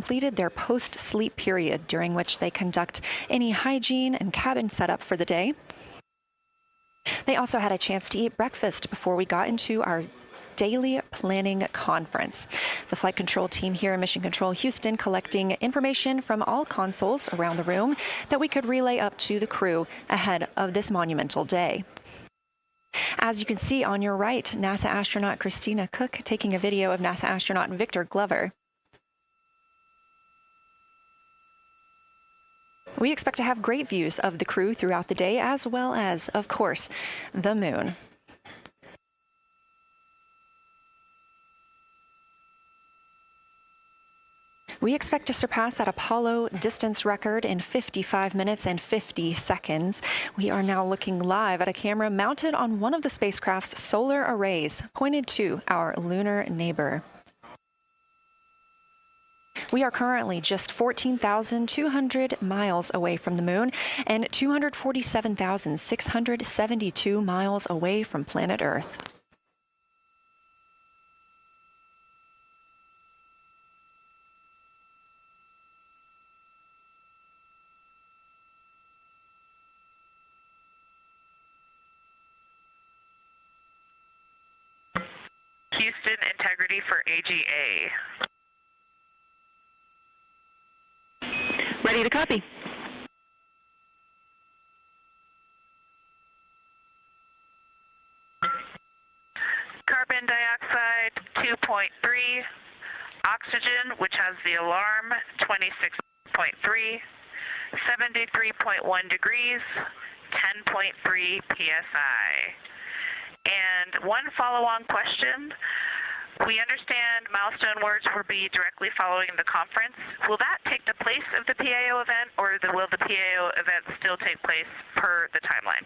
completed their post-sleep period, during which they conduct any hygiene and cabin setup for the day. They also had a chance to eat breakfast before we got into our daily planning conference. The flight control team here in Mission Control Houston collecting information from all consoles around the room that we could relay up to the crew ahead of this monumental day. As you can see on your right, NASA astronaut Christina Cook taking a video of NASA astronaut Victor Glover. We expect to have great views of the crew throughout the day, as well as, of course, the moon. We expect to surpass that Apollo distance record in 55 minutes and 50 seconds. We are now looking live at a camera mounted on one of the spacecraft's solar arrays, pointed to our lunar neighbor. We are currently just 14,200 miles away from the moon and 247,672 miles away from planet Earth. Houston, integrity for AGA. Ready to copy. Carbon dioxide 2.3, oxygen, which has the alarm, 26.3, 73.1 degrees, 10.3 psi. And one follow-on question. We understand milestone words will be directly following the conference. Will that take the place of the PAO event, or will the PAO event still take place per the timeline?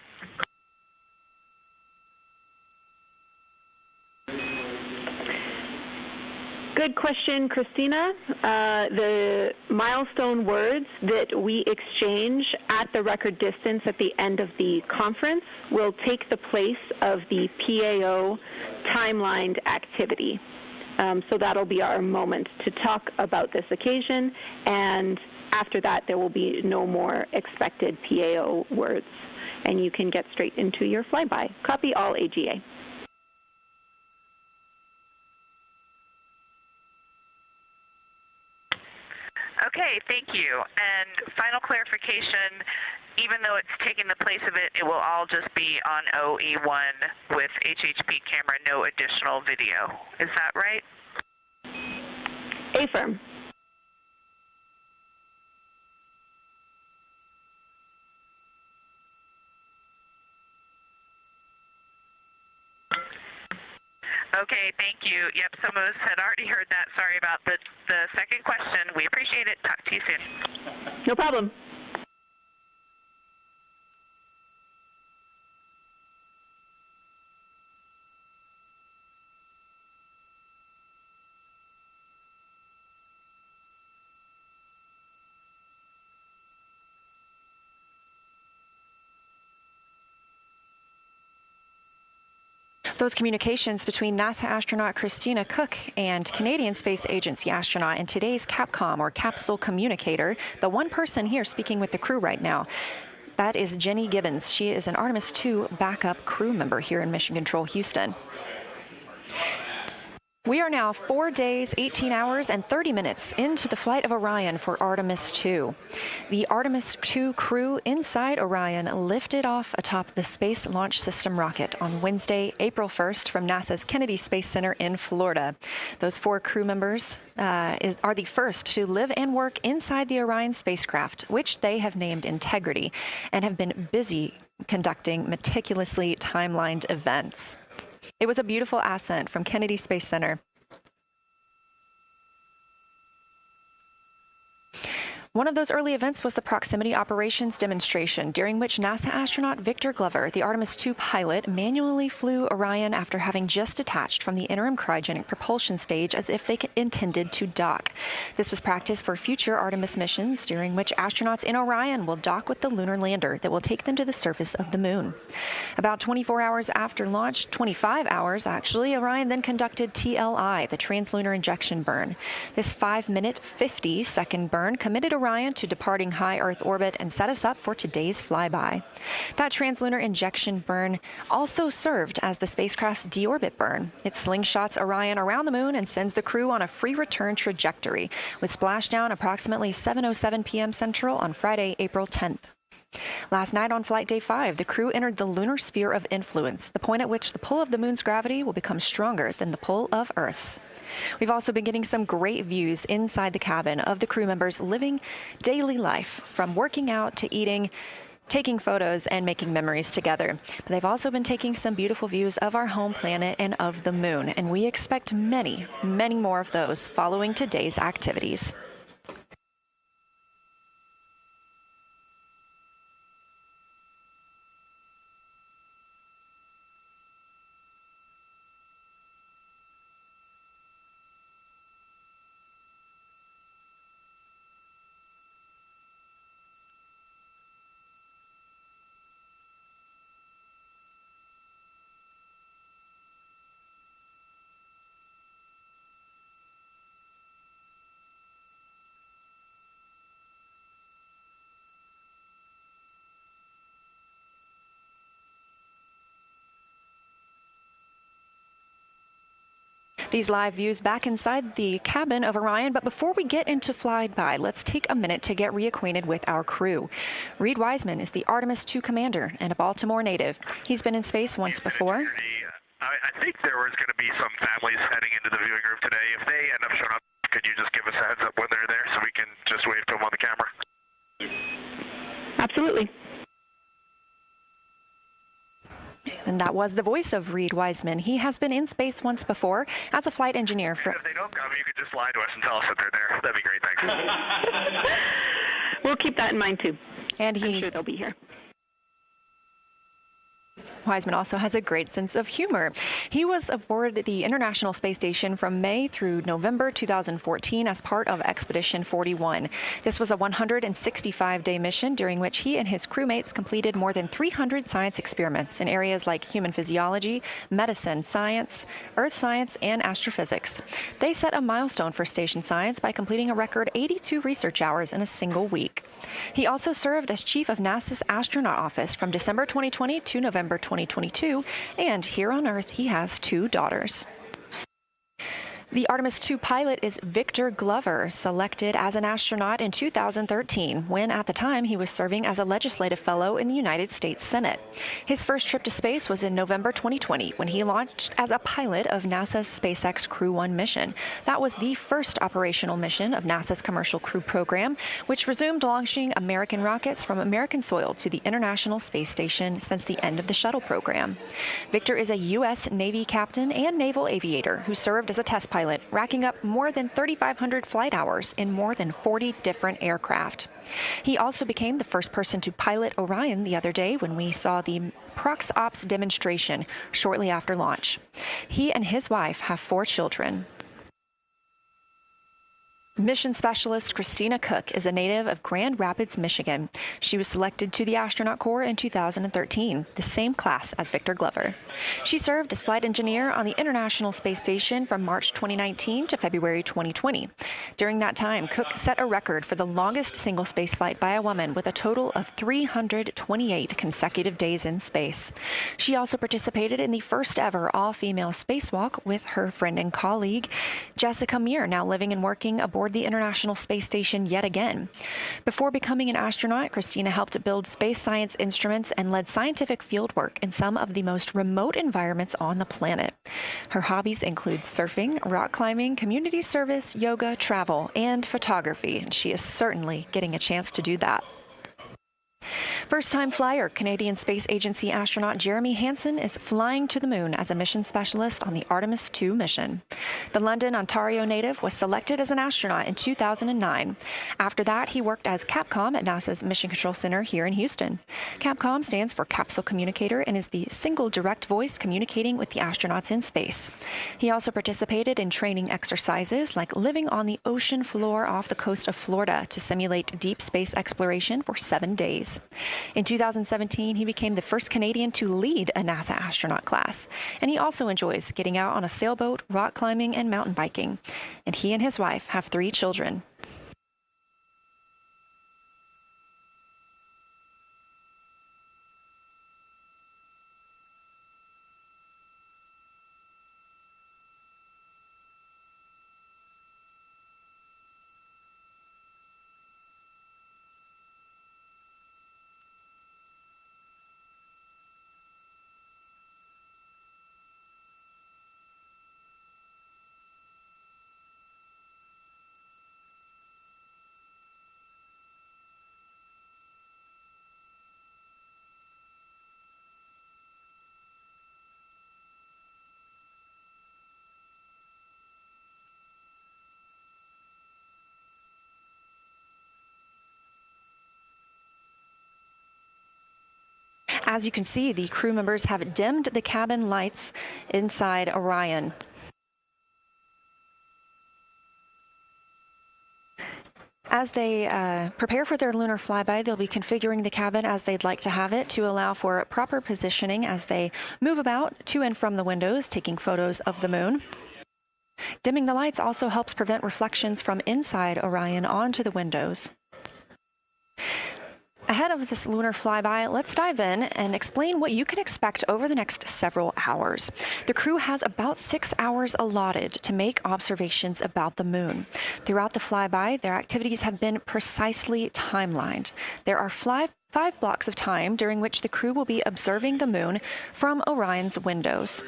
Good question, Christina. The milestone words that we exchange at the record distance at the end of the conference will take the place of the PAO timelined activity. So that'll be our moment to talk about this occasion, and after that there will be no more expected PAO words, and you can get straight into your flyby. Copy all AGA. Okay, thank you. And final clarification, even though it's taking the place of it, it will all just be on OE1 with HHP camera, no additional video. Is that right? Affirm. Okay, thank you. Yep, some of us had already heard that. Sorry about the second question. We appreciate it. Talk to you soon. No problem. Those communications between NASA astronaut Christina Cook and Canadian Space Agency astronaut and today's Capcom, or capsule communicator, the one person here speaking with the crew right now, that is Jenny Gibbons. She is an Artemis II backup crew member here in Mission Control Houston. We are now 4 days, 18 hours, and 30 minutes into the flight of Orion for Artemis II. The Artemis II crew inside Orion lifted off atop the Space Launch System rocket on Wednesday, April 1st from NASA's Kennedy Space Center in Florida. Those 4 crew members are the first to live and work inside the Orion spacecraft, which they have named Integrity, and have been busy conducting meticulously timelined events. It was a beautiful ascent from Kennedy Space Center. One of those early events was the proximity operations demonstration, during which NASA astronaut Victor Glover, the Artemis II pilot, manually flew Orion after having just detached from the interim cryogenic propulsion stage as if they intended to dock. This was practice for future Artemis missions, during which astronauts in Orion will dock with the lunar lander that will take them to the surface of the moon. About 24 hours after launch, 25 hours actually, Orion then conducted TLI, the translunar injection burn. This 5-minute, 50-second burn committed Orion to departing high Earth orbit and set us up for today's flyby. That translunar injection burn also served as the spacecraft's deorbit burn. It slingshots Orion around the moon and sends the crew on a free return trajectory, with splashdown approximately 7:07 p.m. Central on Friday, April 10th. Last night on Flight Day 5, the crew entered the lunar sphere of influence, the point at which the pull of the moon's gravity will become stronger than the pull of Earth's. We've also been getting some great views inside the cabin of the crew members living daily life, from working out to eating, taking photos, and making memories together. But they've also been taking some beautiful views of our home planet and of the moon, and we expect many, many more of those following today's activities. These live views back inside the cabin of Orion, but before we get into Flyby, let's take a minute to get reacquainted with our crew. Reed Wiseman is the Artemis II commander and a Baltimore native. He's been in space once before. I think there was going to be some families heading into the viewing room today. If they end up showing up, could you just give us a heads up when they're there so we can just wave to them on the camera? Absolutely. And that was the voice of Reed Wiseman. He has been in space once before as a flight engineer. And if they don't come, you could just lie to us and tell us that they're there. That'd be great, thanks. We'll keep that in mind, too. And I'm sure they'll be here. Wiseman also has a great sense of humor. He was aboard the International Space Station from May through November 2014 as part of Expedition 41. This was a 165-day mission during which he and his crewmates completed more than 300 science experiments in areas like human physiology, medicine, science, earth science, and astrophysics. They set a milestone for station science by completing a record 82 research hours in a single week. He also served as chief of NASA's astronaut office from December 2020 to November 2022, and here on Earth he has 2 daughters. The Artemis II pilot is Victor Glover, selected as an astronaut in 2013, when at the time he was serving as a legislative fellow in the United States Senate. His first trip to space was in November 2020, when he launched as a pilot of NASA's SpaceX Crew 1 mission. That was the first operational mission of NASA's Commercial Crew program, which resumed launching American rockets from American soil to the International Space Station since the end of the shuttle program. Victor is a U.S. Navy captain and naval aviator who served as a test pilot, racking up more than 3,500 flight hours in more than 40 different aircraft. He also became the first person to pilot Orion the other day when we saw the Prox Ops demonstration shortly after launch. He and his wife have 4 children. Mission Specialist Christina Cook is a native of Grand Rapids, Michigan. She was selected to the Astronaut Corps in 2013, the same class as Victor Glover. She served as flight engineer on the International Space Station from March 2019 to February 2020. During that time, Cook set a record for the longest single spaceflight by a woman with a total of 328 consecutive days in space. She also participated in the first ever all-female spacewalk with her friend and colleague, Jessica Meir, now living and working aboard the International Space Station yet again. Before becoming an astronaut, Christina helped build space science instruments and led scientific fieldwork in some of the most remote environments on the planet. Her hobbies include surfing, rock climbing, community service, yoga, travel, and photography, and she is certainly getting a chance to do that. First-time flyer, Canadian Space Agency astronaut Jeremy Hansen is flying to the moon as a mission specialist on the Artemis II mission. The London, Ontario native was selected as an astronaut in 2009. After that, he worked as Capcom at NASA's Mission Control Center here in Houston. Capcom stands for Capsule Communicator and is the single direct voice communicating with the astronauts in space. He also participated in training exercises like living on the ocean floor off the coast of Florida to simulate deep space exploration for 7 days. In 2017, he became the first Canadian to lead a NASA astronaut class, and he also enjoys getting out on a sailboat, rock climbing, and mountain biking. And he and his wife have 3 children. As you can see, the crew members have dimmed the cabin lights inside Orion. As they prepare for their lunar flyby, they'll be configuring the cabin as they'd like to have it to allow for proper positioning as they move about to and from the windows, taking photos of the moon. Dimming the lights also helps prevent reflections from inside Orion onto the windows. Ahead of this lunar flyby, let's dive in and explain what you can expect over the next several hours. The crew has about 6 hours allotted to make observations about the moon. Throughout the flyby, their activities have been precisely timelined. There are 5 blocks of time during which the crew will be observing the moon from Orion's windows.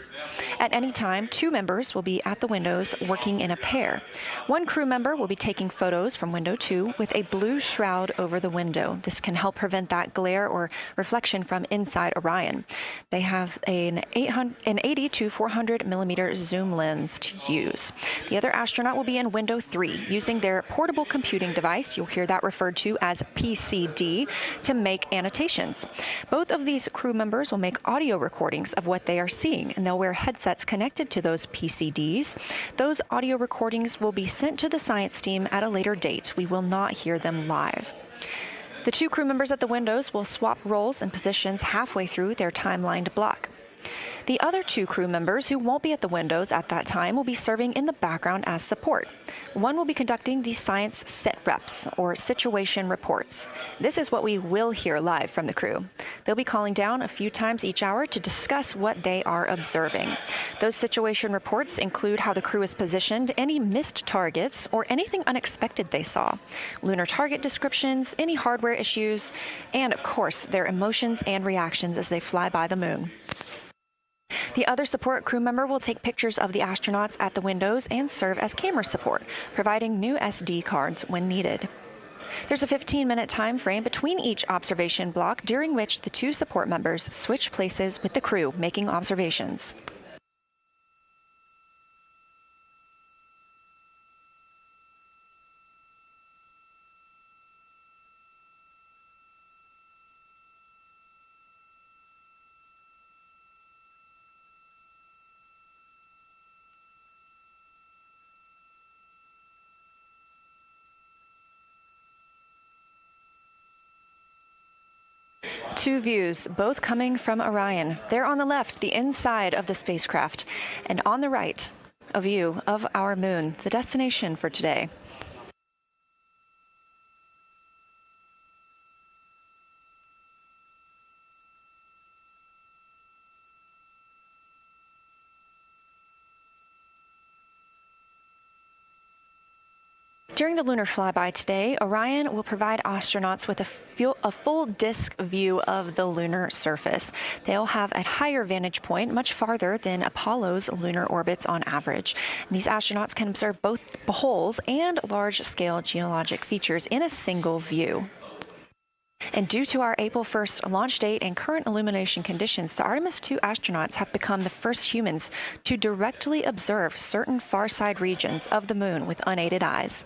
At any time, 2 members will be at the windows working in a pair. One crew member will be taking photos from window 2 with a blue shroud over the window. This can help prevent that glare or reflection from inside Orion. They have an 80 to 400 millimeter zoom lens to use. The other astronaut will be in window 3 using their portable computing device, you'll hear that referred to as PCD, to make annotations. Both of these crew members will make audio recordings of what they are seeing, and they'll wear headsets connected to those PCDs. Those audio recordings will be sent to the science team at a later date. We will not hear them live. The 2 crew members at the windows will swap roles and positions halfway through their timelined block. The other 2 crew members who won't be at the windows at that time will be serving in the background as support. One will be conducting the science sit reps, or situation reports. This is what we will hear live from the crew. They'll be calling down a few times each hour to discuss what they are observing. Those situation reports include how the crew is positioned, any missed targets, or anything unexpected they saw, lunar target descriptions, any hardware issues, and of course, their emotions and reactions as they fly by the moon. The other support crew member will take pictures of the astronauts at the windows and serve as camera support, providing new SD cards when needed. There's a 15-minute time frame between each observation block during which the 2 support members switch places with the crew making observations. Two views, both coming from Orion. There on the left, the inside of the spacecraft, and on the right, a view of our moon, the destination for today. During the lunar flyby today, Orion will provide astronauts with a full disk view of the lunar surface. They'll have a higher vantage point, much farther than Apollo's lunar orbits on average. And these astronauts can observe both holes and large-scale geologic features in a single view. And due to our April 1st launch date and current illumination conditions, the Artemis II astronauts have become the first humans to directly observe certain far-side regions of the moon with unaided eyes.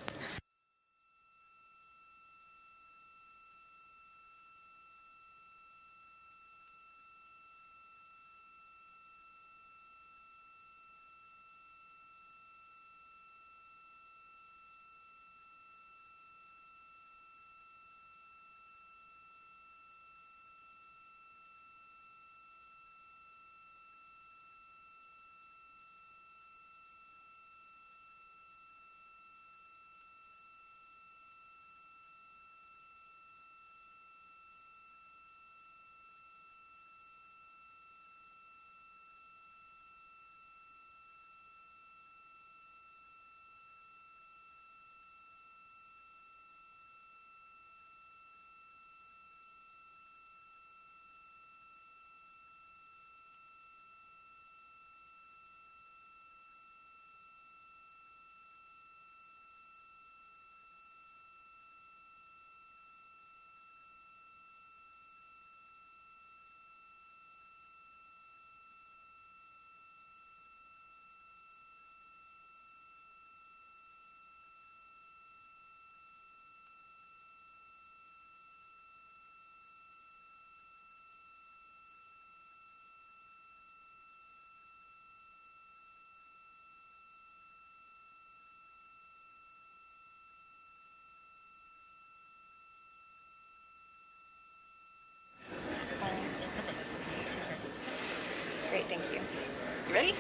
Great, thank you. You ready?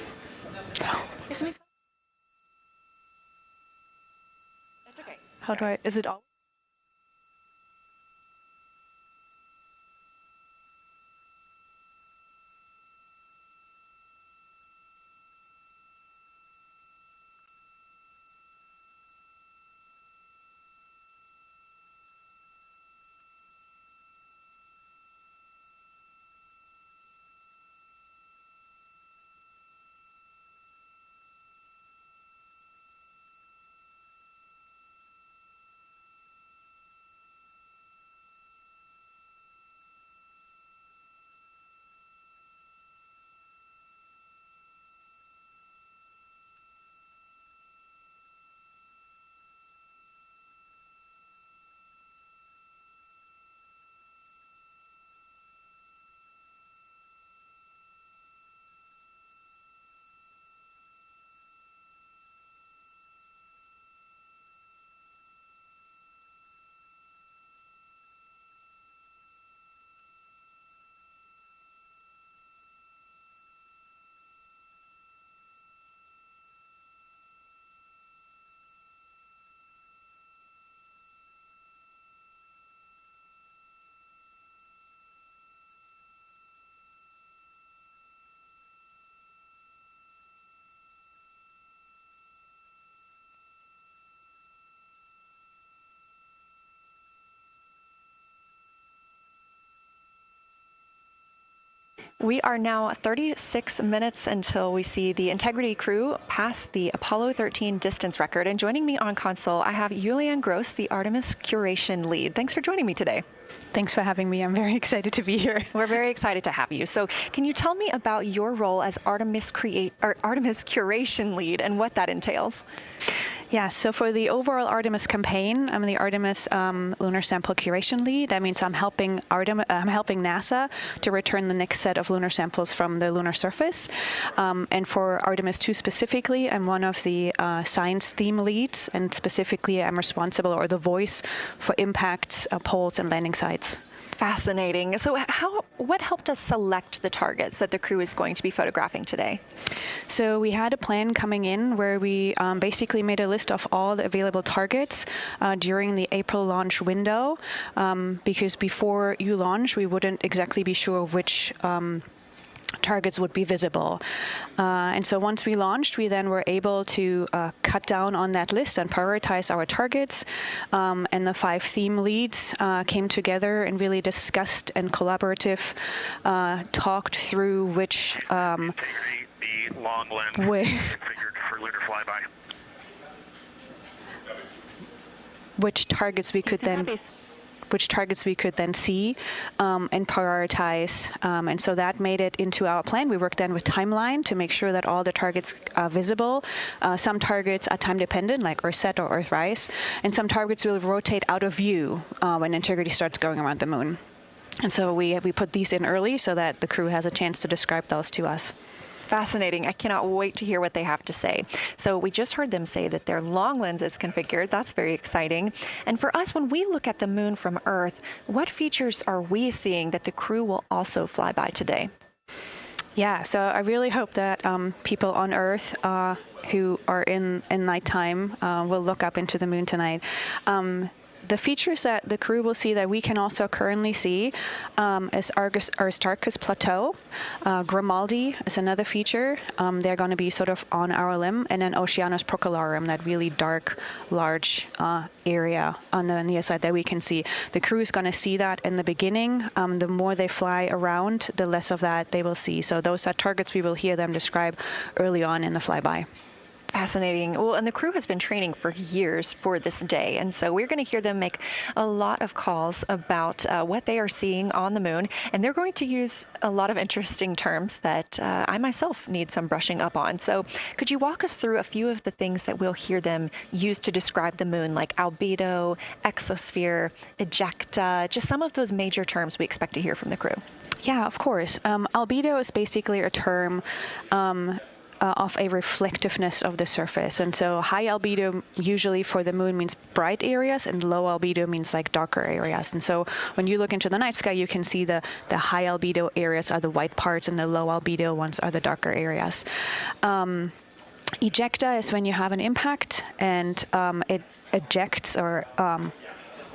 Oh. It's me. That's okay. How do I, is it all? We are now 36 minutes until we see the Integrity crew pass the Apollo 13 distance record. And joining me on console, I have Julianne Gross, the Artemis curation lead. Thanks for joining me today. Thanks for having me. I'm very excited to be here. We're very excited to have you. So can you tell me about your role as Artemis curation lead and what that entails? Yeah, so for the overall Artemis campaign, I'm the Artemis lunar sample curation lead. That means I'm helping NASA to return the next set of lunar samples from the lunar surface. And for Artemis II specifically, I'm one of the science theme leads, and specifically I'm responsible, or the voice, for impacts, poles, and landing sites. Fascinating. So what helped us select the targets that the crew is going to be photographing today? So we had a plan coming in where we basically made a list of all the available targets during the April launch window, because before you launch, we wouldn't exactly be sure which targets would be visible. And so once we launched, we then were able to cut down on that list and prioritize our targets. And the 5 theme leads came together and really discussed and talked through which the long lens configured for lunar flyby. Which targets we could then which targets we could then see and prioritize. And so that made it into our plan. We worked then with timeline to make sure that all the targets are visible. Some targets are time dependent, like Earthset or Earthrise, and some targets will rotate out of view when integrity starts going around the moon. And so we put these in early so that the crew has a chance to describe those to us. Fascinating. I cannot wait to hear what they have to say. So we just heard them say that their long lens is configured. That's very exciting. And for us, when we look at the moon from Earth, what features are we seeing that the crew will also fly by today? Yeah, so I really hope that people on Earth who are in nighttime will look up into the moon tonight. The features that the crew will see that we can also currently see is Aristarchus Plateau. Grimaldi is another feature. They're going to be sort of on our limb. And then Oceanus Procellarum, that really dark, large area on the near side that we can see. The crew is going to see that in the beginning. The more they fly around, the less of that they will see. So those are targets we will hear them describe early on in the flyby. Fascinating. Well, and the crew has been training for years for this day. And so we're going to hear them make a lot of calls about what they are seeing on the moon. And they're going to use a lot of interesting terms that I myself need some brushing up on. So could you walk us through a few of the things that we'll hear them use to describe the moon, like albedo, exosphere, ejecta, just some of those major terms we expect to hear from the crew? Yeah, of course. Albedo is basically a term of a reflectiveness of the surface. And so high albedo usually for the moon means bright areas, and low albedo means like darker areas. And so when you look into the night sky, you can see the high albedo areas are the white parts and the low albedo ones are the darker areas. Ejecta is when you have an impact and it ejects or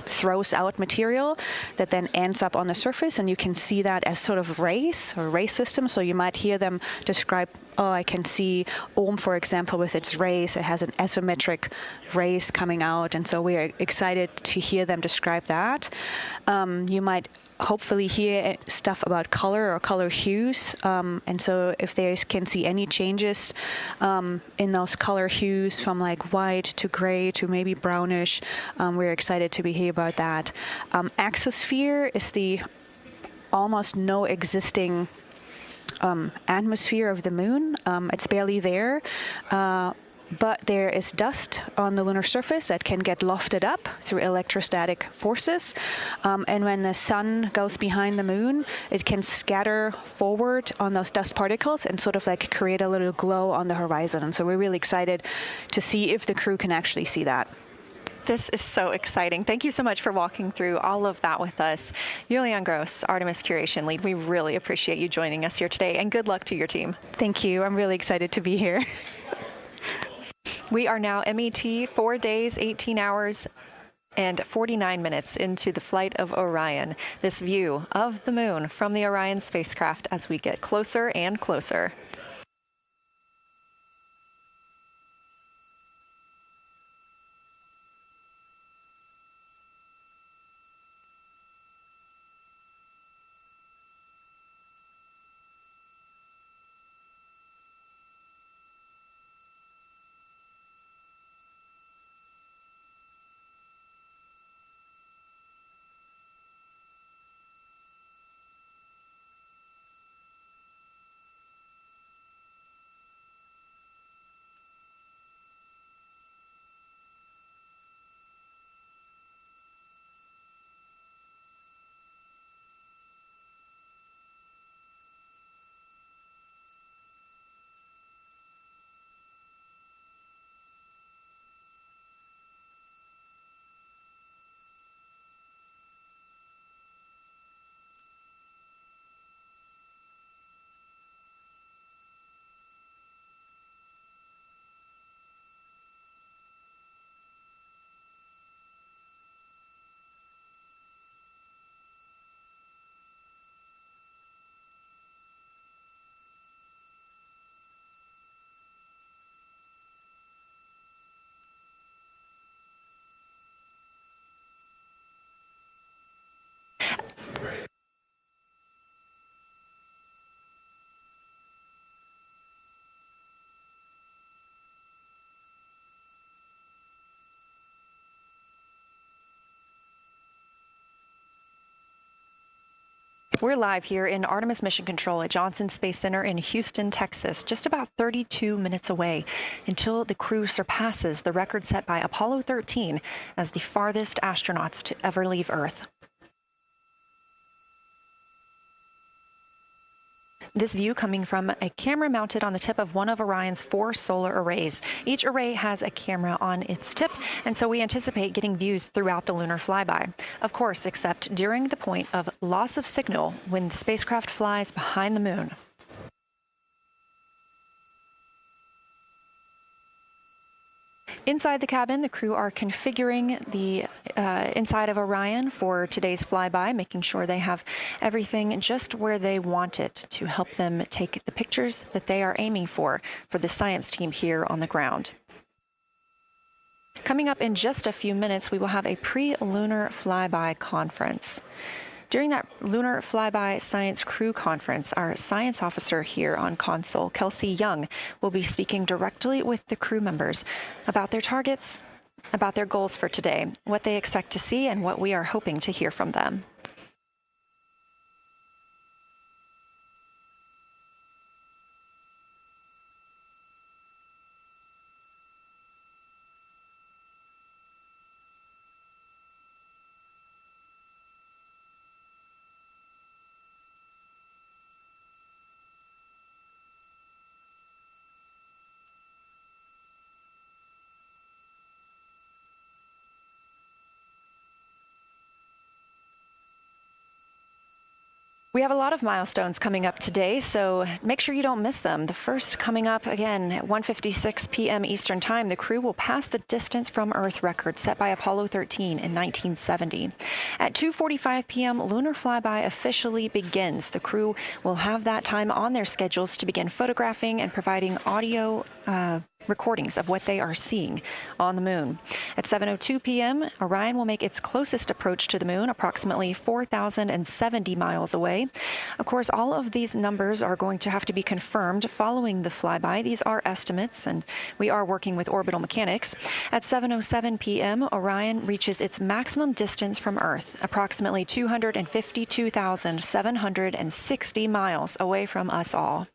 throws out material that then ends up on the surface, and you can see that as sort of rays or ray systems. So you might hear them describe, I can see Ohm, for example, with its rays. It has an asymmetric rays coming out, and so we are excited to hear them describe that. You might hopefully hear stuff about color or color hues. And so if they can see any changes in those color hues from like white to gray to maybe brownish, we're excited to hear about that. Exosphere is the almost no existing atmosphere of the moon. It's barely there. But there is dust on the lunar surface that can get lofted up through electrostatic forces. And when the sun goes behind the moon, it can scatter forward on those dust particles and sort of like create a little glow on the horizon. And so we're really excited to see if the crew can actually see that. This is so exciting. Thank you so much for walking through all of that with us. Julian Gross, Artemis Curation Lead, we really appreciate you joining us here today, and good luck to your team. Thank you. I'm really excited to be here. We are now MET 4 days, 18 hours, and 49 minutes into the flight of Orion. This view of the moon from the Orion spacecraft as we get closer and closer. We're live here in Artemis Mission Control at Johnson Space Center in Houston, Texas, just about 32 minutes away until the crew surpasses the record set by Apollo 13 as the farthest astronauts to ever leave Earth. This view coming from a camera mounted on the tip of one of Orion's 4 solar arrays. Each array has a camera on its tip, and so we anticipate getting views throughout the lunar flyby. Of course, except during the point of loss of signal when the spacecraft flies behind the moon. Inside the cabin, the crew are configuring the inside of Orion for today's flyby, making sure they have everything just where they want it to help them take the pictures that they are aiming for the science team here on the ground. Coming up in just a few minutes, we will have a pre-lunar flyby conference. During that Lunar Flyby Science Crew Conference, our science officer here on console, Kelsey Young, will be speaking directly with the crew members about their targets, about their goals for today, what they expect to see, and what we are hoping to hear from them. We have a lot of milestones coming up today, so make sure you don't miss them. The first coming up, again, at 1:56 p.m. Eastern Time, the crew will pass the distance from Earth record set by Apollo 13 in 1970. At 2:45 p.m., lunar flyby officially begins. The crew will have that time on their schedules to begin photographing and providing audio recordings of what they are seeing on the moon. At 7:02 p.m., Orion will make its closest approach to the moon, approximately 4,070 miles away. Of course, all of these numbers are going to have to be confirmed following the flyby. These are estimates, and we are working with orbital mechanics. At 7:07 p.m., Orion reaches its maximum distance from Earth, approximately 252,760 miles away from us all.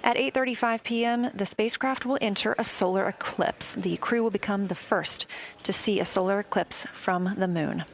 At 8:35 p.m., the spacecraft will enter a solar eclipse. The crew will become the first to see a solar eclipse from the moon.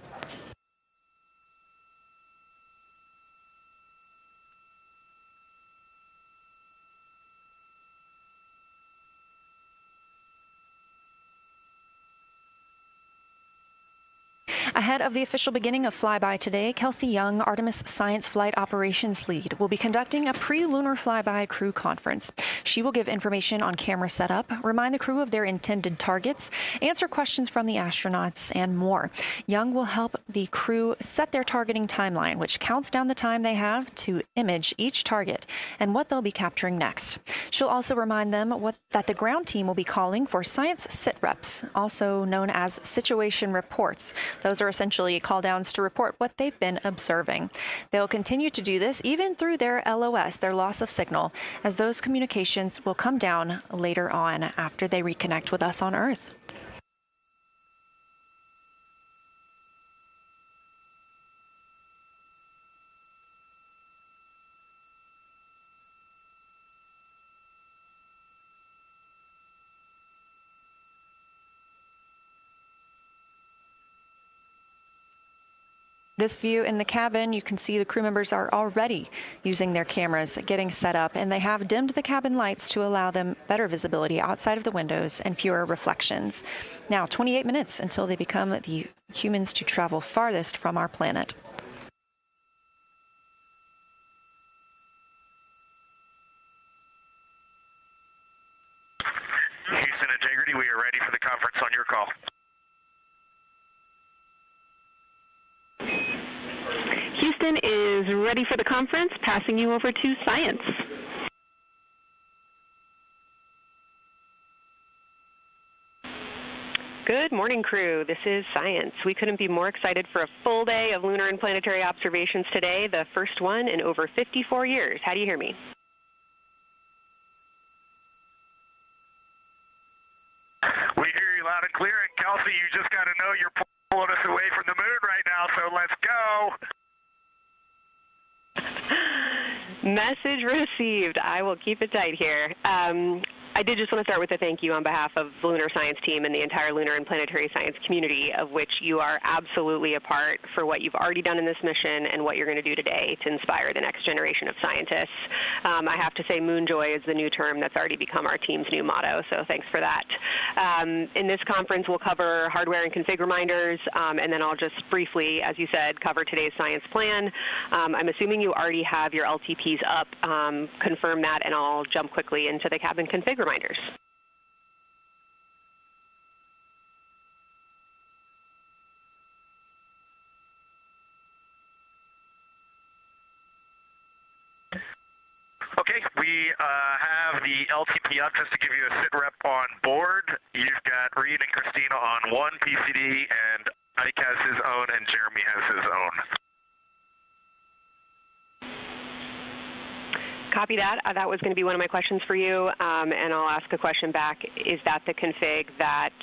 Ahead of the official beginning of flyby today, Kelsey Young, Artemis Science Flight Operations Lead, will be conducting a pre-lunar flyby crew conference. She will give information on camera setup, remind the crew of their intended targets, answer questions from the astronauts, and more. Young will help the crew set their targeting timeline, which counts down the time they have to image each target and what they'll be capturing next. She'll also remind them that the ground team will be calling for science sit reps, also known as situation reports. Those are essentially call-downs to report what they've been observing. They'll continue to do this even through their LOS, their loss of signal, as those communications will come down later on after they reconnect with us on Earth. This view in the cabin, you can see the crew members are already using their cameras, getting set up, and they have dimmed the cabin lights to allow them better visibility outside of the windows and fewer reflections. Now, 28 minutes until they become the humans to travel farthest from our planet. Houston Integrity, we are ready for the conference on your call. Houston is ready for the conference, passing you over to Science. Good morning, crew. This is Science. We couldn't be more excited for a full day of lunar and planetary observations today, the first one in over 54 years. How do you hear me? We hear you loud and clear, and Kelsey, you just got to know you're pulling us away from the moon right now, so let's go. Message received. I will keep it tight here. I did just want to start with a thank you on behalf of the Lunar Science team and the entire lunar and planetary science community, of which you are absolutely a part, for what you've already done in this mission and what you're going to do today to inspire the next generation of scientists. I have to say Moonjoy is the new term that's already become our team's new motto, so thanks for that. In this conference, we'll cover hardware and config reminders, and then I'll just briefly, as you said, cover today's science plan. I'm assuming you already have your LTPs up. Confirm that, and I'll jump quickly into the cabin config reminders. Okay, we have the LTP up just to give you a sit rep on board. You've got Reed and Christina on one PCD, and Ike has his own, and Jeremy has his own. Copy that. That was going to be one of my questions for you, and I'll ask a question back. Is that the config that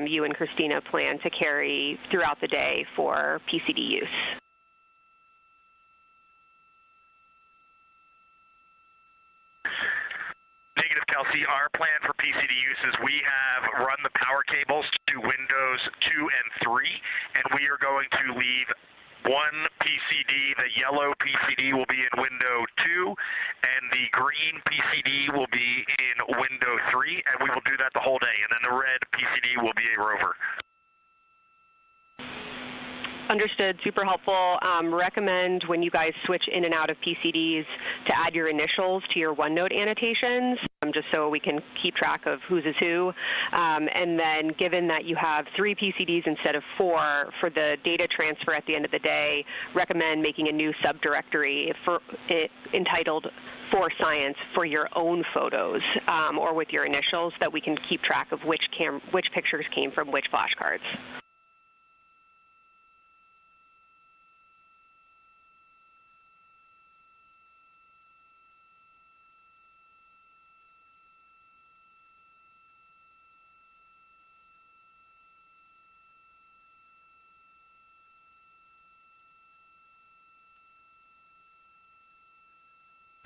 you and Christina plan to carry throughout the day for PCD use? Negative, Kelsey. Our plan for PCD use is we have run the power cables to Windows 2 and 3, and we are going to leave one PCD, the yellow PCD will be in window 2, and the green PCD will be in window 3, and we will do that the whole day, and then the red PCD will be a rover. Understood. Super helpful. Recommend when you guys switch in and out of PCDs to add your initials to your OneNote annotations, just so we can keep track of whose is who. And then given that you have 3 PCDs instead of 4, for the data transfer at the end of the day, recommend making a new subdirectory entitled For Science for your own photos, or with your initials, that we can keep track of which pictures came from which flashcards.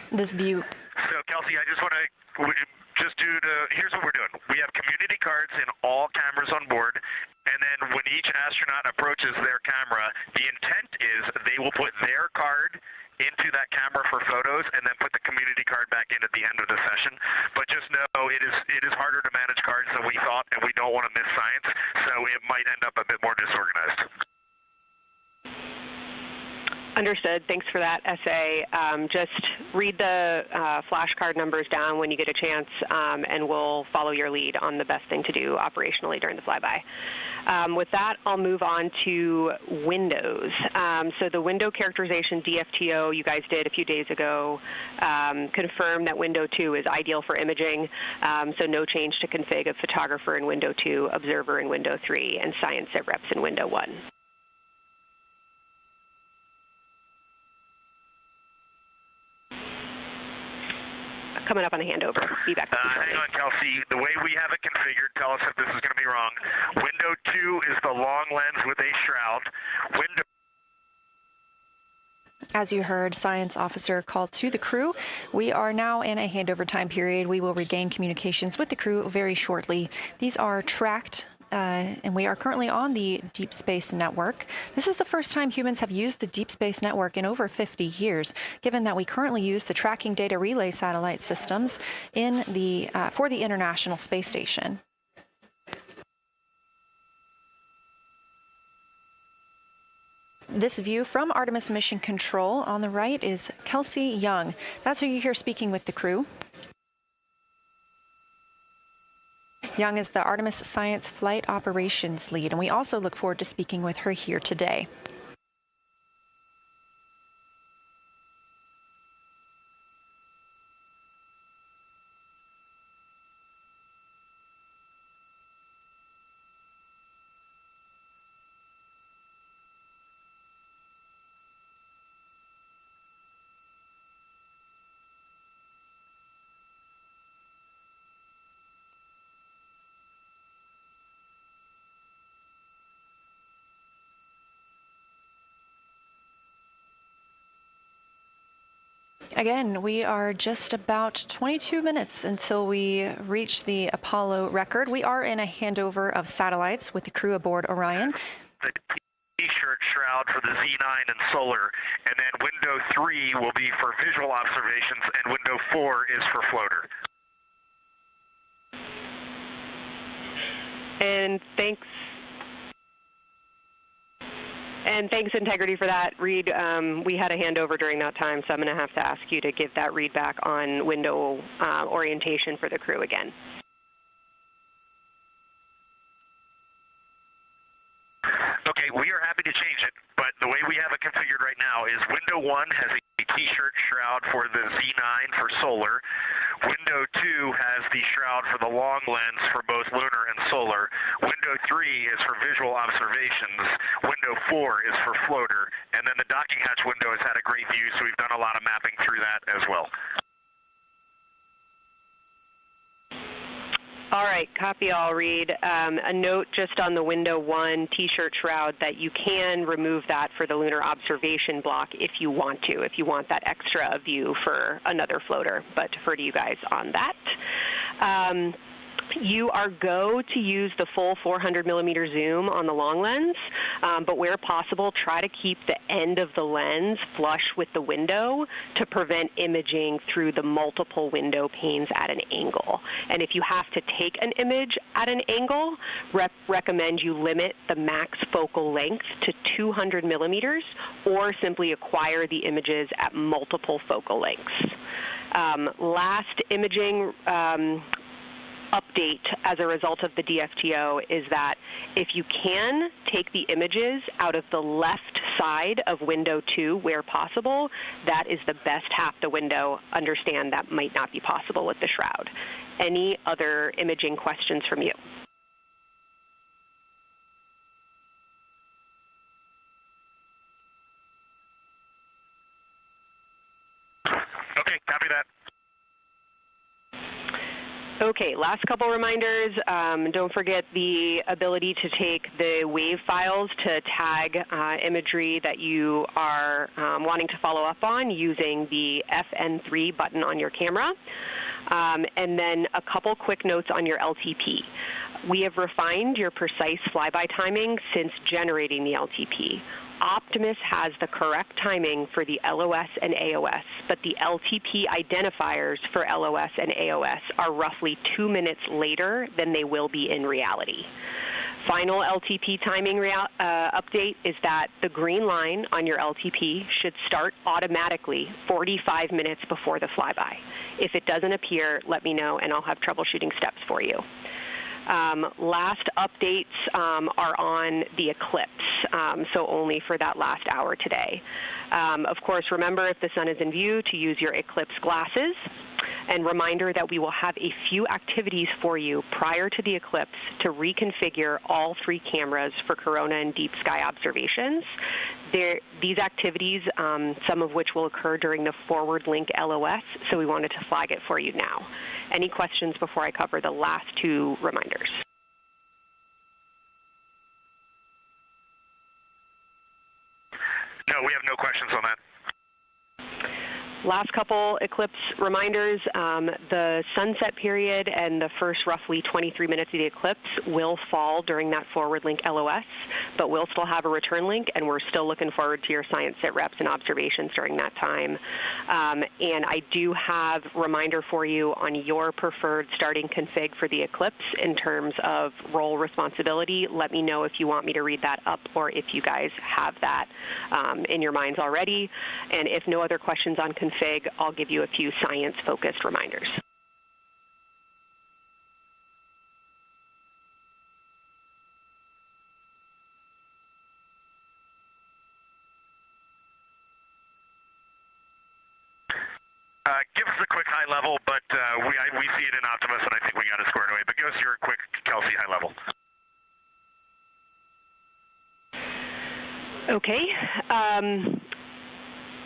This view. So, Kelsey, I just want to here's what we're doing. We have community cards in all cameras on board, and then when each astronaut approaches their camera, the intent is they will put their card into that camera for photos and then put the community card back in at the end of the session. But just know it is harder to manage cards than we thought, and we don't want to miss science, so it might end up a bit more disorganized. Understood. Thanks for that essay. Just read the flashcard numbers down when you get a chance, and we'll follow your lead on the best thing to do operationally during the flyby. With that, I'll move on to Windows. So the window characterization DFTO you guys did a few days ago confirmed that Window 2 is ideal for imaging, so no change to config of photographer in Window 2, observer in Window 3, and science at reps in Window 1. Coming up on a handover. Be back with you. Hang on, Kelsey. The way we have it configured, tell us if this is going to be wrong. Window 2 is the long lens with a shroud. Window. As you heard, science officer called to the crew. We are now in a handover time period. We will regain communications with the crew very shortly. These are tracked, and we are currently on the Deep Space Network. This is the first time humans have used the Deep Space Network in over 50 years, given that we currently use the tracking data relay satellite systems in the for the International Space Station. This view from Artemis Mission Control on the right is Kelsey Young. That's who you hear speaking with the crew. Young is the Artemis Science Flight Operations Lead, and we also look forward to speaking with her here today. Again, we are just about 22 minutes until we reach the Apollo record. We are in a handover of satellites with the crew aboard Orion. The T-shirt shroud for the Z9 and solar, and then window 3 will be for visual observations, and window 4 is for floater. And thanks, Integrity, for that read. We had a handover during that time, so I'm going to have to ask you to give that read back on window orientation for the crew again. Okay, we are happy to change it, but the way we have it configured right now is window 1 has a T-shirt shroud for the Z9 for solar. Window 2 has the shroud for the long lens for both lunar and solar. Window 3 is for visual observations. Window 4 is for floater. And then the docking hatch window has had a great view, so we've done a lot of mapping through that as well. All right, copy all, Reed. A note just on the window 1 T-shirt shroud that you can remove that for the lunar observation block if you want to, if you want that extra view for another floater, but defer to you guys on that. You are go to use the full 400 millimeter zoom on the long lens, but where possible, try to keep the end of the lens flush with the window to prevent imaging through the multiple window panes at an angle. And if you have to take an image at an angle, recommend you limit the max focal length to 200 millimeters or simply acquire the images at multiple focal lengths. Last imaging update as a result of the DFTO is that if you can take the images out of the left side of window 2 where possible, that is the best half the window. Understand that might not be possible with the shroud. Any other imaging questions from you? Okay, copy that. Okay, last couple reminders. Don't forget the ability to take the wave files to tag imagery that you are wanting to follow up on using the FN3 button on your camera. And then a couple quick notes on your LTP. We have refined your precise flyby timing since generating the LTP. Optimus has the correct timing for the LOS and AOS, but the LTP identifiers for LOS and AOS are roughly 2 minutes later than they will be in reality. Final LTP timing update is that the green line on your LTP should start automatically 45 minutes before the flyby. If it doesn't appear, let me know and I'll have troubleshooting steps for you. Last updates are on the eclipse, so only for that last hour today. Of course, remember if the sun is in view to use your eclipse glasses. And reminder that we will have a few activities for you prior to the eclipse to reconfigure all 3 cameras for corona and deep sky observations. These activities, some of which will occur during the forward link LOS, so we wanted to flag it for you now. Any questions before I cover the last 2 reminders? No, we have no questions on that. Last couple eclipse reminders, the sunset period and the first roughly 23 minutes of the eclipse will fall during that forward link LOS, but we'll still have a return link, and we're still looking forward to your science sit reps and observations during that time. And I do have a reminder for you on your preferred starting config for the eclipse in terms of role responsibility. Let me know if you want me to read that up or if you guys have that in your minds already. And if no other questions on config, I'll give you a few science-focused reminders. Give us a quick high level, but we see it in Optimus, and I think we got it squared away. But give us your quick Kelsey high level. Okay.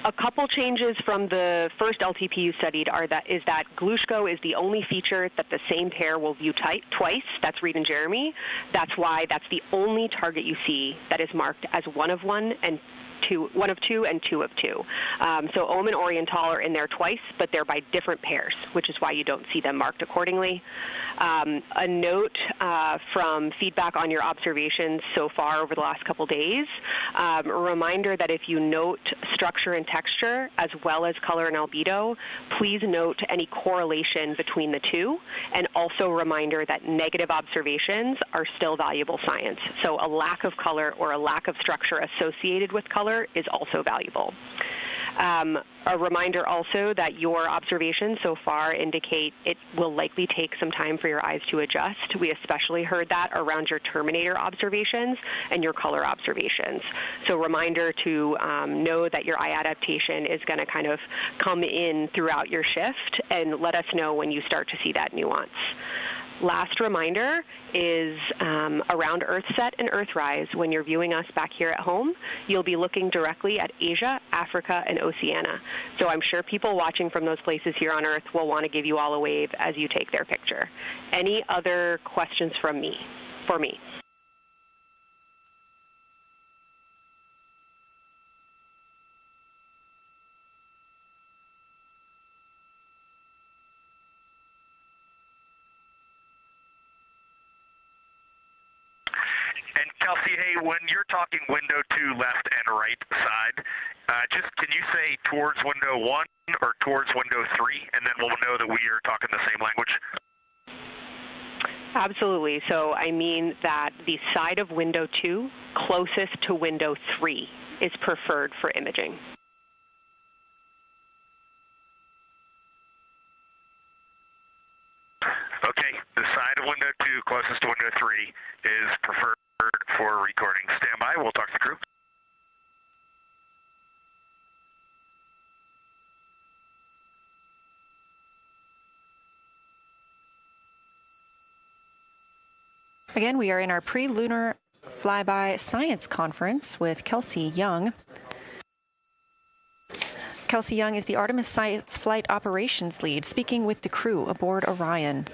A couple changes from the first LTP you studied is that Glushko is the only feature that the same pair will view twice. That's Reed and Jeremy. That's why that's the only target you see that is marked as one of one and one of two and two of two. So Ohm and Oriental are in there twice, but they're by different pairs, which is why you don't see them marked accordingly. A note from feedback on your observations so far over the last couple days, a reminder that if you note structure and texture as well as color and albedo, please note any correlation between the two, and also a reminder that negative observations are still valuable science. So a lack of color or a lack of structure associated with color is also valuable. A reminder also that your observations so far indicate it will likely take some time for your eyes to adjust. We especially heard that around your terminator observations and your color observations. So reminder to know that your eye adaptation is going to kind of come in throughout your shift, and let us know when you start to see that nuance. Last reminder is around Earthset and Earthrise. When you're viewing us back here at home, you'll be looking directly at Asia, Africa, and Oceania. So I'm sure people watching from those places here on Earth will want to give you all a wave as you take their picture. Any other questions for me? And Kelsey, hey, when you're talking window 2 left and right side, just can you say towards window 1 or towards window 3, and then we'll know that we are talking the same language? Absolutely. So I mean that the side of window 2 closest to window 3 is preferred for imaging. Okay, the side of window 2 closest to window 3 is preferred for recording. Stand by, we'll talk to the crew. Again, we are in our pre-lunar flyby science conference with Kelsey Young. Kelsey Young is the Artemis Science Flight Operations Lead, speaking with the crew aboard Orion.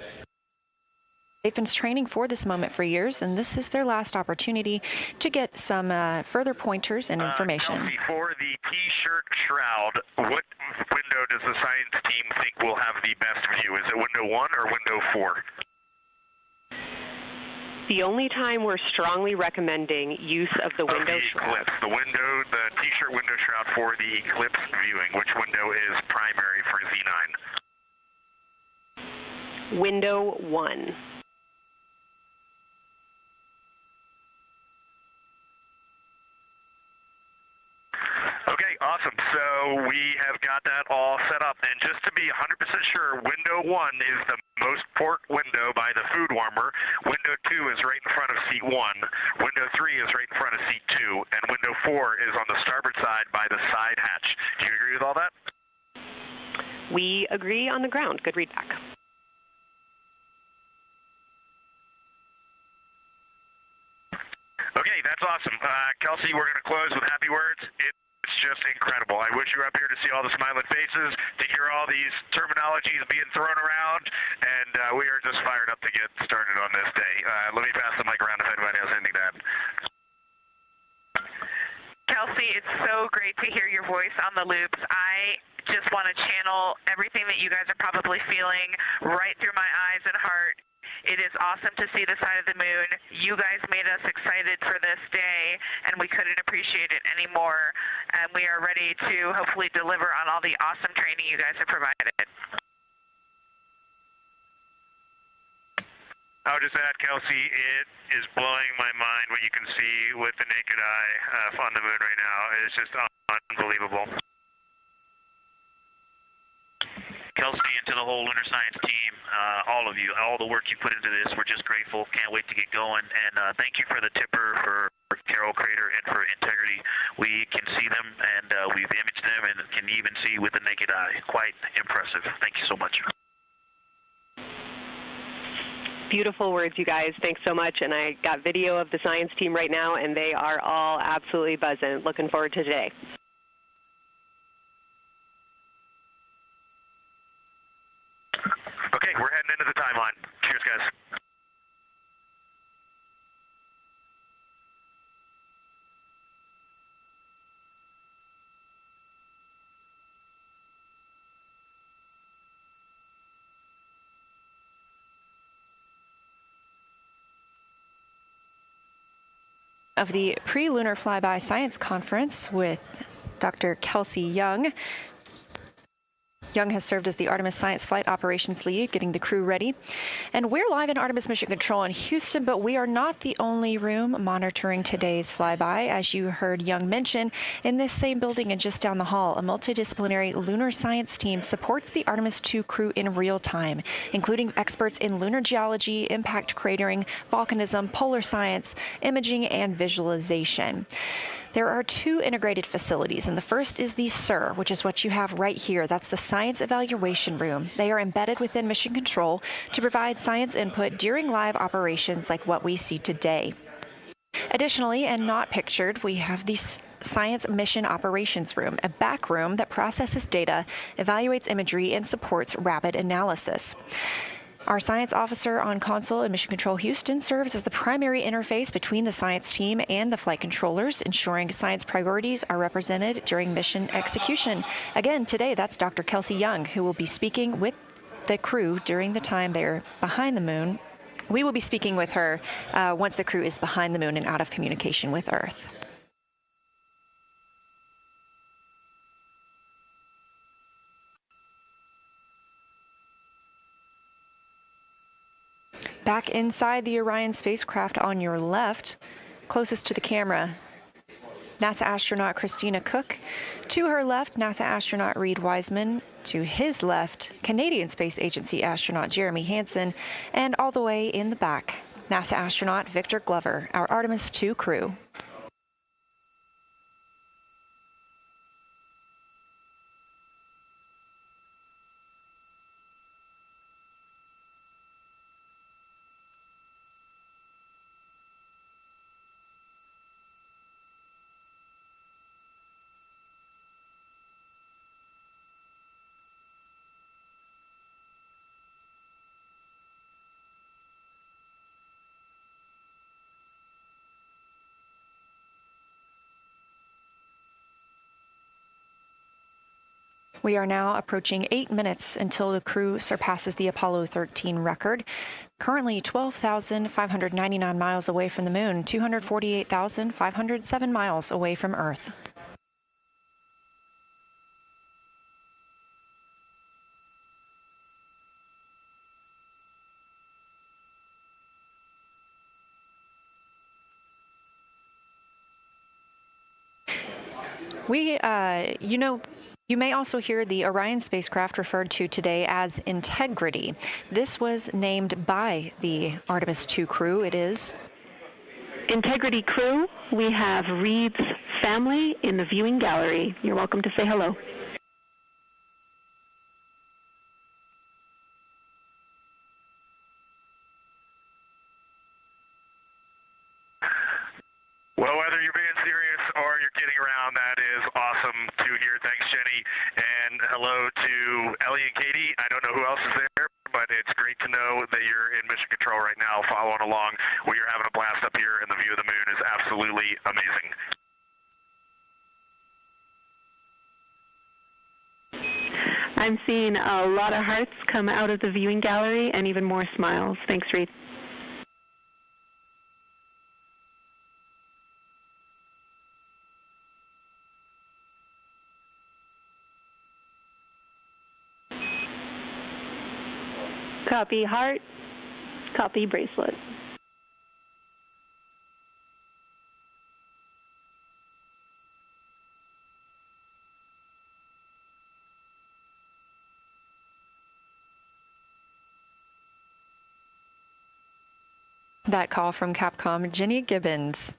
They've been training for this moment for years, and this is their last opportunity to get some further pointers and information. Kelsey, for the T-shirt shroud, what window does the science team think will have the best view? Is it window 1 or window 4? The only time we're strongly recommending use of the window shroud. The T-shirt window shroud for the eclipse viewing. Which window is primary for Z9? Window 1. Okay, awesome. So we have got that all set up. And just to be 100% sure, window 1 is the most port window by the food warmer. Window 2 is right in front of seat 1. Window 3 is right in front of seat 2. And window 4 is on the starboard side by the side hatch. Do you agree with all that? We agree on the ground. Good readback. Okay, that's awesome. Kelsey, we're going to close with happy words. It's just incredible. I wish you were up here to see all the smiling faces, to hear all these terminologies being thrown around, and we are just fired up to get started on this day. Let me pass the mic around if anybody has anything to add. Kelsey, it's so great to hear your voice on the loops. I just want to channel everything that you guys are probably feeling right through my eyes and heart. It is awesome to see the side of the moon. You guys made us excited for this day, and we couldn't appreciate it anymore. And we are ready to hopefully deliver on all the awesome training you guys have provided. I'll just add, Kelsey, it is blowing my mind what you can see with the naked eye on the moon right now. It's just unbelievable. Kelsey, and to the whole Lunar Science team, all of you, all the work you put into this, we're just grateful. Can't wait to get going. And thank you for the tipper, for Carol Crater, and for Integrity. We can see them, and we've imaged them, and can even see with the naked eye. Quite impressive. Thank you so much. Beautiful words, you guys. Thanks so much. And I got video of the science team right now, and they are all absolutely buzzing. Looking forward to today. heading into the timeline. Cheers, guys. Of the pre-lunar flyby science conference with Dr. Kelsey Young. Young has served as the Artemis Science Flight Operations Lead, getting the crew ready. And we're live in Artemis Mission Control in Houston, but we are not the only room monitoring today's flyby. As you heard Young mention, in this same building and just down the hall, a multidisciplinary lunar science team supports the Artemis II crew in real time, including experts in lunar geology, impact cratering, volcanism, polar science, imaging, and visualization. There are two integrated facilities, and the first is the SIR, which is what you have right here. That's the Science Evaluation Room. They are embedded within Mission Control to provide science input during live operations like what we see today. Additionally, and not pictured, we have the Science Mission Operations Room, a back room that processes data, evaluates imagery, and supports rapid analysis. Our science officer on console in Mission Control Houston serves as the primary interface between the science team and the flight controllers, ensuring science priorities are represented during mission execution. Again, today, that's Dr. Kelsey Young, who will be speaking with the crew during the time they're behind the moon. We will be speaking with her once the crew is behind the moon and out of communication with Earth. Back inside the Orion spacecraft on your left, closest to the camera, NASA astronaut Christina Cook. To her left, NASA astronaut Reid Wiseman. To his left, Canadian Space Agency astronaut Jeremy Hansen. And all the way in the back, NASA astronaut Victor Glover, our Artemis II crew. We are now approaching 8 minutes until the crew surpasses the Apollo 13 record. Currently 12,599 miles away from the moon, 248,507 miles away from Earth. You may also hear the Orion spacecraft referred to today as Integrity. This was named by the Artemis II crew. It is Integrity crew. We have Reid's family in the viewing gallery. You're welcome to say hello. Well, whether you're being serious or you're kidding around, that is awesome to hear. Thanks, Jenny. And hello to Ellie and Katie. I don't know who else is there, but it's great to know that you're in Mission Control right now, following along. We are having a blast up here, and the view of the moon is absolutely amazing. I'm seeing a lot of hearts come out of the viewing gallery and even more smiles. Thanks, Reid. Copy heart, copy bracelet. that call from Capcom Jenny Gibbons,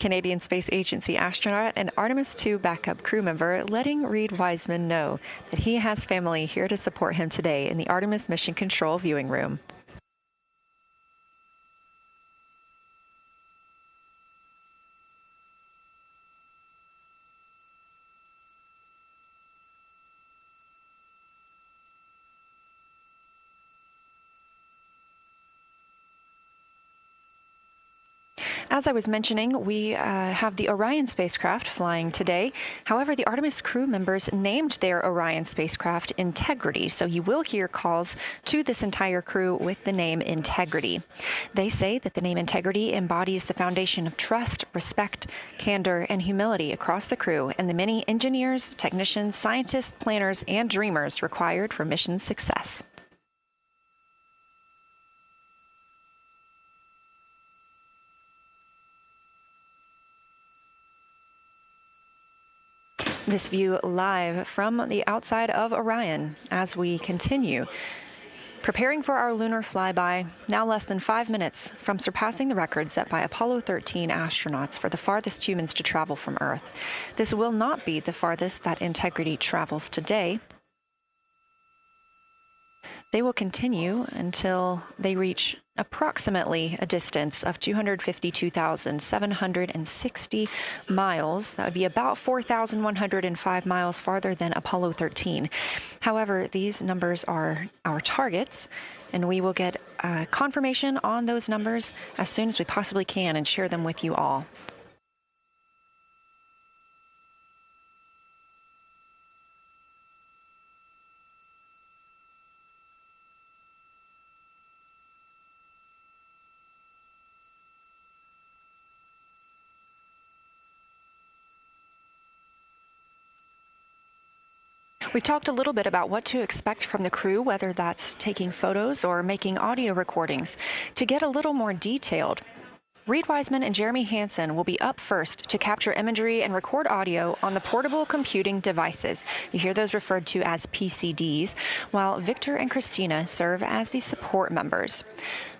Canadian Space Agency astronaut and Artemis II backup crew member, letting Reid Wiseman know that he has family here to support him today in the Artemis Mission Control viewing room. As I was mentioning, we have the Orion spacecraft flying today. However, the Artemis crew members named their Orion spacecraft Integrity, so you will hear calls to this entire crew with the name Integrity. They say that the name Integrity embodies the foundation of trust, respect, candor, and humility across the crew and the many engineers, technicians, scientists, planners, and dreamers required for mission success. This view live from the outside of Orion as we continue. Preparing for our lunar flyby, now less than 5 minutes from surpassing the record set by Apollo 13 astronauts for the farthest humans to travel from Earth. This will not be the farthest that Integrity travels today. They will continue until they reach approximately a distance of 252,760 miles. That would be about 4,105 miles farther than Apollo 13. However, these numbers are our targets, and we will get confirmation on those numbers as soon as we possibly can and share them with you all. We talked a little bit about what to expect from the crew, whether that's taking photos or making audio recordings. To get a little more detailed, Reed Wiseman and Jeremy Hansen will be up first to capture imagery and record audio on the portable computing devices. You hear those referred to as PCDs, while Victor and Christina serve as the support members.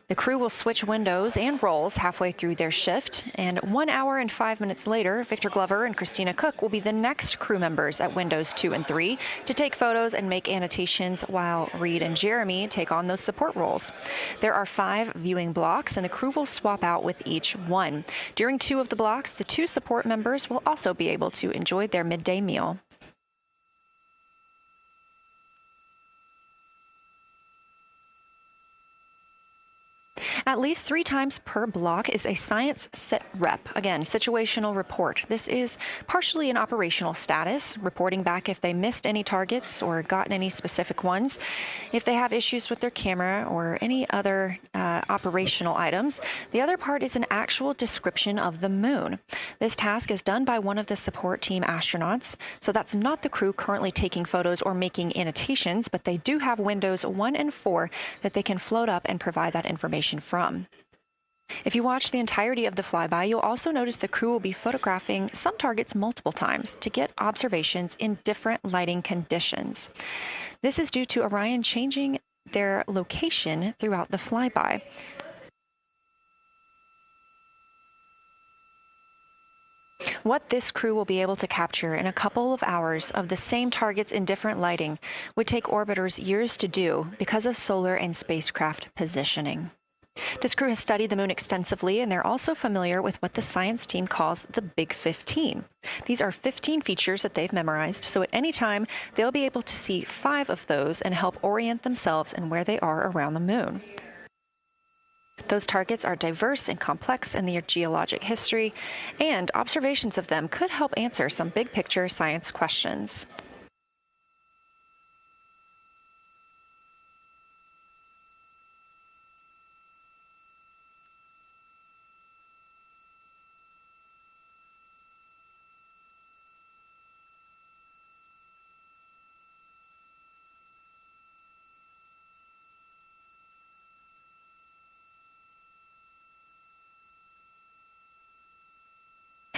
The crew will switch windows and roles halfway through their shift, and 1 hour and 5 minutes later, Victor Glover and Christina Cook will be the next crew members at windows 2 and 3 to take photos and make annotations, while Reed and Jeremy take on those support roles. There are 5 viewing blocks, and the crew will swap out with each one. During 2 of the blocks, the 2 support members will also be able to enjoy their midday meal. At least 3 times per block is a science sit rep. Again, situational report. This is partially an operational status, reporting back if they missed any targets or gotten any specific ones, if they have issues with their camera or any other operational items. The other part is an actual description of the moon. This task is done by one of the support team astronauts, so that's not the crew currently taking photos or making annotations, but they do have windows 1 and 4 that they can float up and provide that information from. If you watch the entirety of the flyby, you'll also notice the crew will be photographing some targets multiple times to get observations in different lighting conditions. This is due to Orion changing their location throughout the flyby. What this crew will be able to capture in a couple of hours of the same targets in different lighting would take orbiters years to do because of solar and spacecraft positioning. This crew has studied the moon extensively, and they're also familiar with what the science team calls the Big 15. These are 15 features that they've memorized, so at any time, they'll be able to see 5 of those and help orient themselves and where they are around the moon. Those targets are diverse and complex in their geologic history, and observations of them could help answer some big-picture science questions.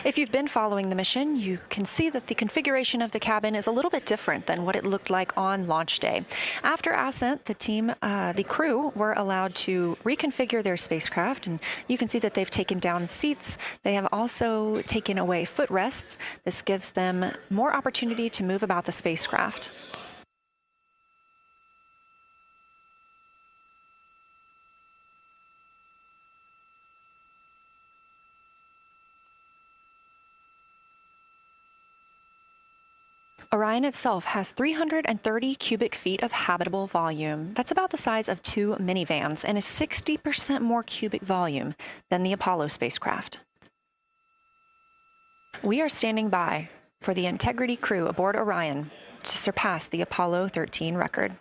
If you've been following the mission, you can see that the configuration of the cabin is a little bit different than what it looked like on launch day. After ascent, the crew were allowed to reconfigure their spacecraft, and you can see that they've taken down seats. They have also taken away footrests. This gives them more opportunity to move about the spacecraft. Orion itself has 330 cubic feet of habitable volume. That's about the size of 2 minivans and is 60% more cubic volume than the Apollo spacecraft. We are standing by for the Integrity crew aboard Orion to surpass the Apollo 13 record.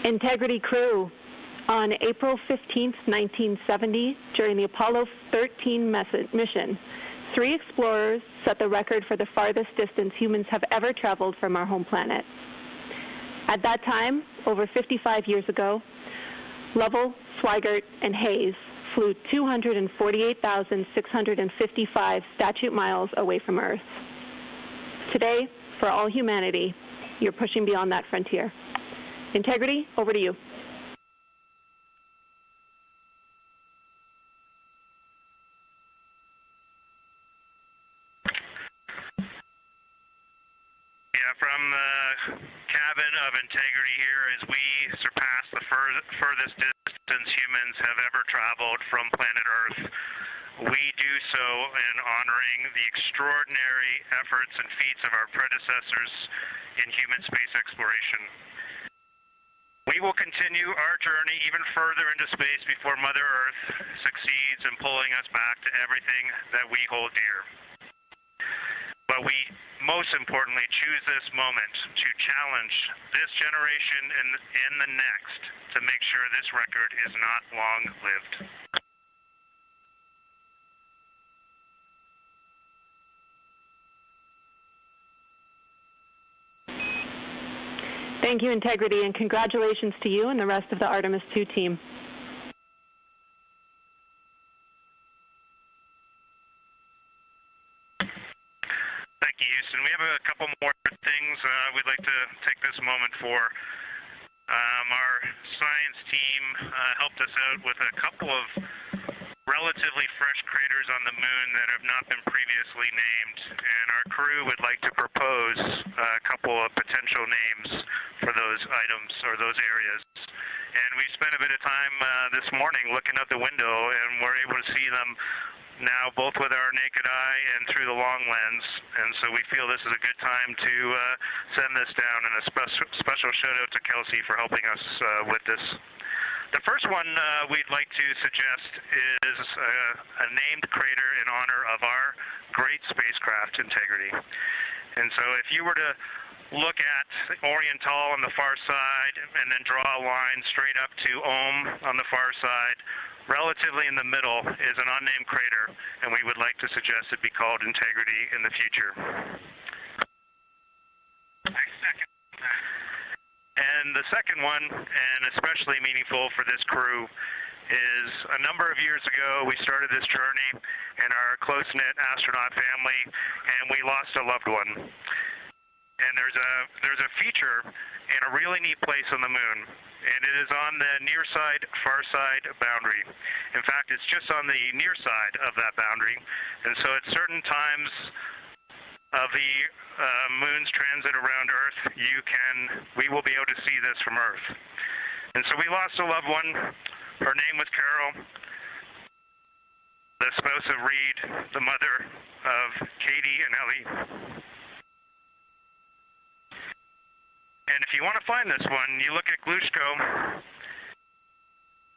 Integrity crew, on April 15, 1970, during the Apollo 13 mission, 3 explorers set the record for the farthest distance humans have ever traveled from our home planet. At that time, over 55 years ago, Lovell, Swigert, and Hayes flew 248,655 statute miles away from Earth. Today, for all humanity, you're pushing beyond that frontier. Integrity, over to you. From the cabin of Integrity here, as we surpass the furthest distance humans have ever traveled from planet Earth, we do so in honoring the extraordinary efforts and feats of our predecessors in human space exploration. We will continue our journey even further into space before Mother Earth succeeds in pulling us back to everything that we hold dear. But we, most importantly, choose this moment to challenge this generation and the next to make sure this record is not long-lived. Thank you, Integrity, and congratulations to you and the rest of the Artemis II team. Thank you, Houston. We have a couple more things we'd like to take this moment for. Our science team helped us out with a couple of relatively fresh craters on the moon that have not been previously named, and our crew would like to propose a couple of potential names for those items or those areas. And we spent a bit of time this morning looking out the window, and we're able to see them now both with our naked eye and through the long lens, and so we feel this is a good time to send this down, and a special shout out to Kelsey for helping us with this. The first one we'd like to suggest is a named crater in honor of our great spacecraft, Integrity. And so if you were to look at Orion on the far side and then draw a line straight up to Ohm on the far side, relatively in the middle is an unnamed crater, and we would like to suggest it be called Integrity in the future. And the second one, and especially meaningful for this crew, is a number of years ago we started this journey in our close-knit astronaut family, and we lost a loved one. And there's a feature in a really neat place on the moon, and it is on the near side, far side boundary. In fact, it's just on the near side of that boundary, and so at certain times of the moon's transit around Earth, we will be able to see this from Earth. And so we lost a loved one. Her name was Carol, the spouse of Reed, the mother of Katie and Ellie. And if you want to find this one, you look at Glushko,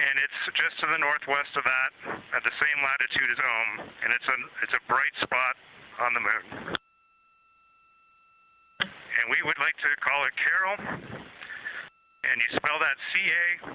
and it's just to the northwest of that, at the same latitude as Ohm, and it's a bright spot on the moon. And we would like to call it Carol, and you spell that C-A-R-R-O-L-L.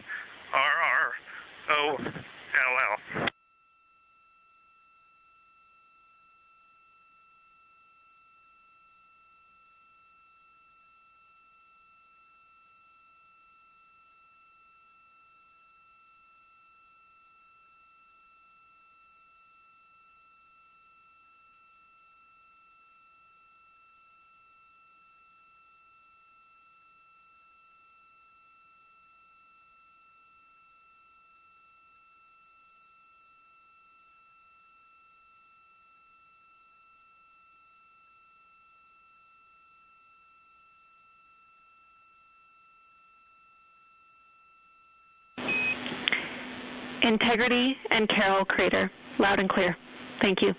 Integrity and Carroll Crater. Loud and clear. Thank you.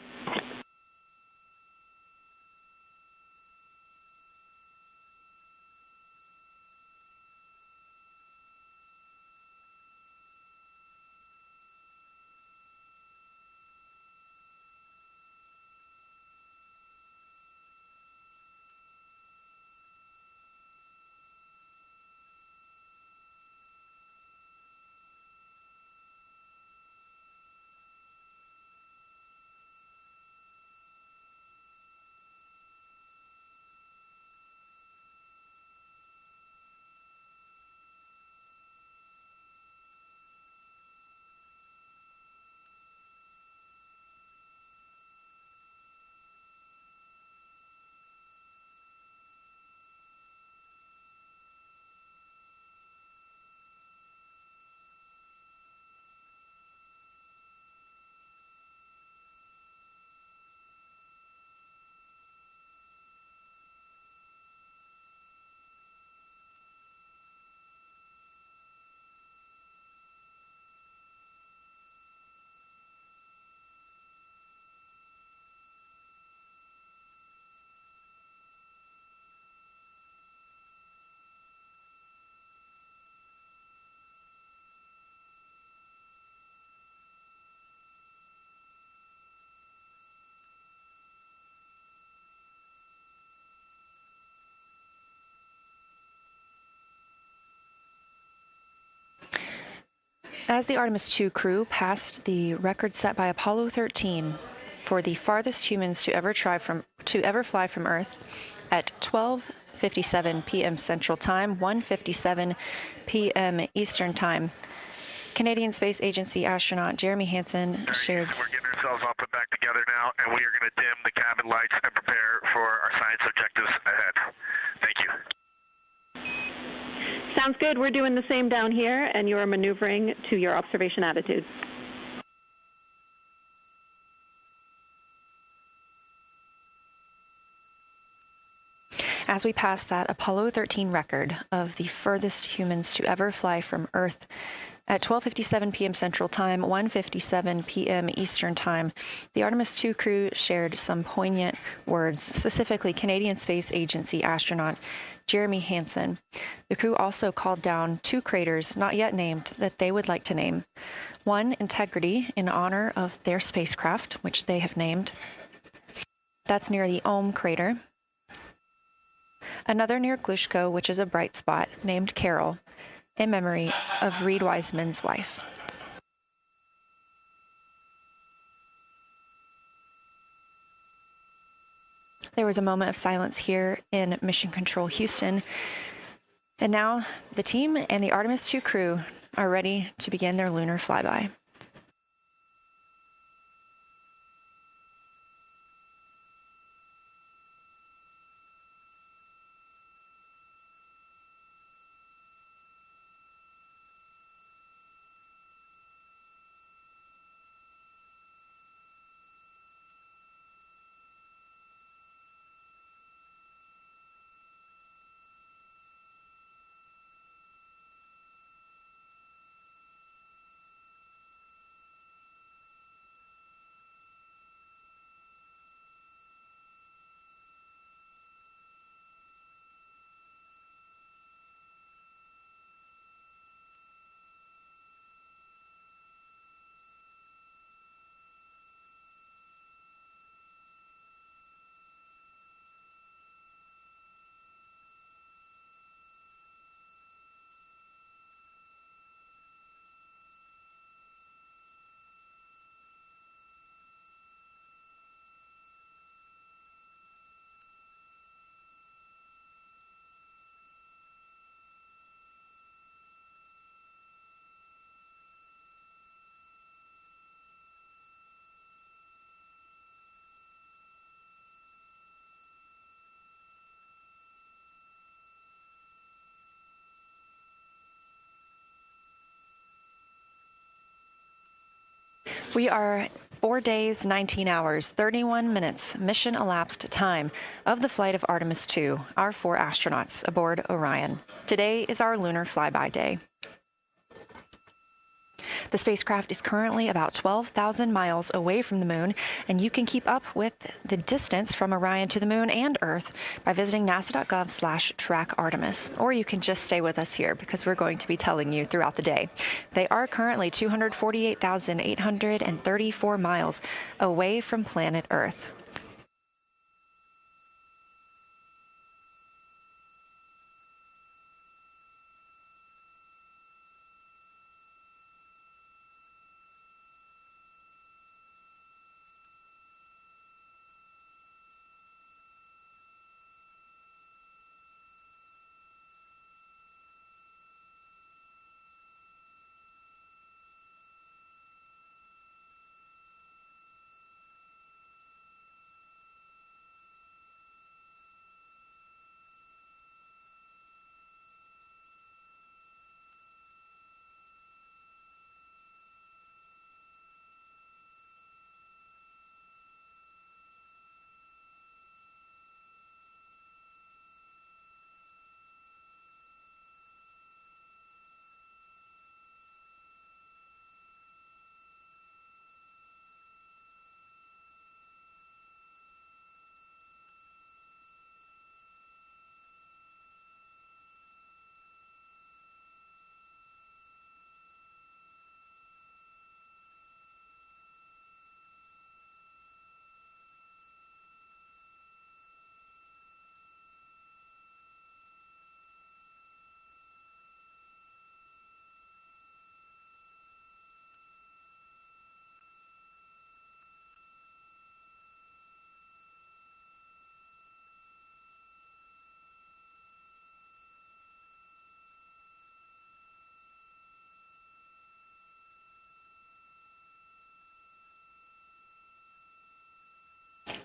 As the Artemis II crew passed the record set by Apollo 13 for the farthest humans to ever fly from Earth at 12:57 p.m. Central Time, 1:57 p.m. Eastern Time, Canadian Space Agency astronaut Jeremy Hansen shared. We're getting ourselves all put back together now, and we are going to dim the cabin lights and prepare for our science objectives ahead. Thank you. Sounds good. We're doing the same down here, and you are maneuvering to your observation attitude. As we pass that Apollo 13 record of the furthest humans to ever fly from Earth at 12:57 p.m. Central Time, 1:57 p.m. Eastern Time, the Artemis II crew shared some poignant words, specifically Canadian Space Agency astronaut Jeremy Hansen. The crew also called down 2 craters not yet named that they would like to name. One, Integrity, in honor of their spacecraft, which they have named. That's near the Ohm crater. Another near Glushko, which is a bright spot, named Carroll, in memory of Reed Wiseman's wife. There was a moment of silence here in Mission Control Houston. And now the team and the Artemis II crew are ready to begin their lunar flyby. We are 4 days, 19 hours, 31 minutes mission elapsed time of the flight of Artemis II, our 4 astronauts aboard Orion. Today is our lunar flyby day. The spacecraft is currently about 12,000 miles away from the moon, and you can keep up with the distance from Orion to the moon and Earth by visiting nasa.gov/track Artemis. Or you can just stay with us here because we're going to be telling you throughout the day. They are currently 248,834 miles away from planet Earth.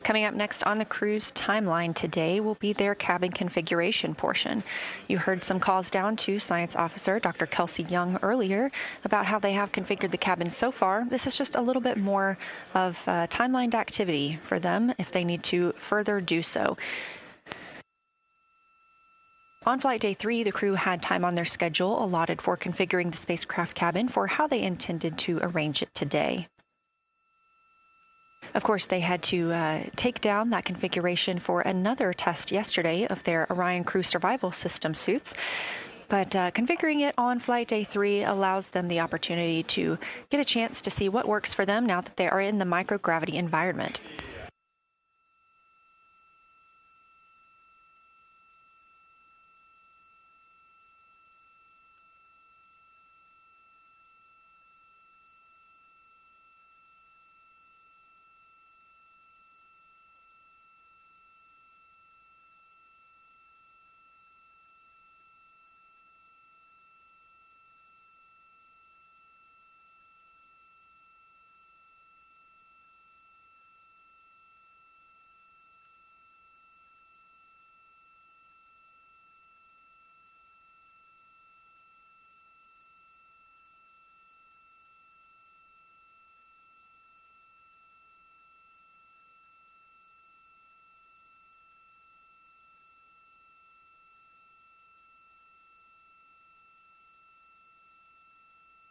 Coming up next on the crew's timeline today will be their cabin configuration portion. You heard some calls down to Science Officer Dr. Kelsey Young earlier about how they have configured the cabin so far. This is just a little bit more of timelined activity for them if they need to further do so. On flight day 3, the crew had time on their schedule allotted for configuring the spacecraft cabin for how they intended to arrange it today. Of course, they had to take down that configuration for another test yesterday of their Orion crew survival system suits. But configuring it on flight day 3 allows them the opportunity to get a chance to see what works for them now that they are in the microgravity environment.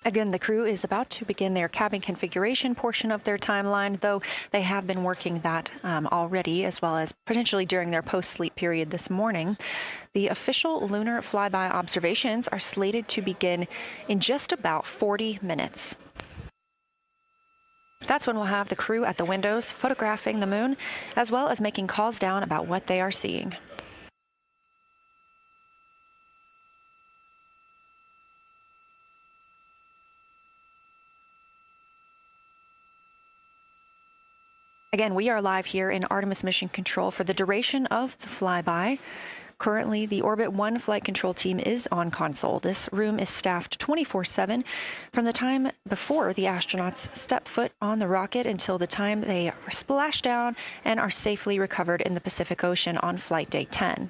Again, the crew is about to begin their cabin configuration portion of their timeline, though they have been working that already, as well as potentially during their post-sleep period this morning. The official lunar flyby observations are slated to begin in just about 40 minutes. That's when we'll have the crew at the windows photographing the moon, as well as making calls down about what they are seeing. Again, we are live here in Artemis Mission Control for the duration of the flyby. Currently, the Orbit 1 flight control team is on console. This room is staffed 24/7 from the time before the astronauts step foot on the rocket until the time they splash down and are safely recovered in the Pacific Ocean on flight day 10.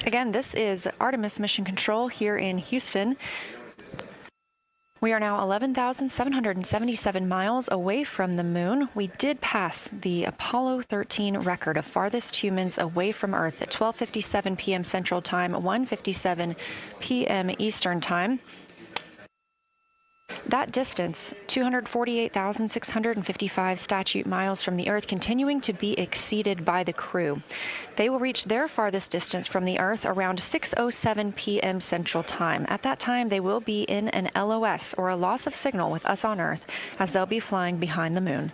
Again, this is Artemis Mission Control here in Houston. We are now 11,777 miles away from the moon. We did pass the Apollo 13 record of farthest humans away from Earth at 12:57 p.m. Central Time, 1:57 p.m. Eastern Time. That distance, 248,655 statute miles from the Earth, continuing to be exceeded by the crew. They will reach their farthest distance from the Earth around 6:07 p.m. Central Time. At that time, they will be in an LOS, or a loss of signal, with us on Earth, as they'll be flying behind the moon.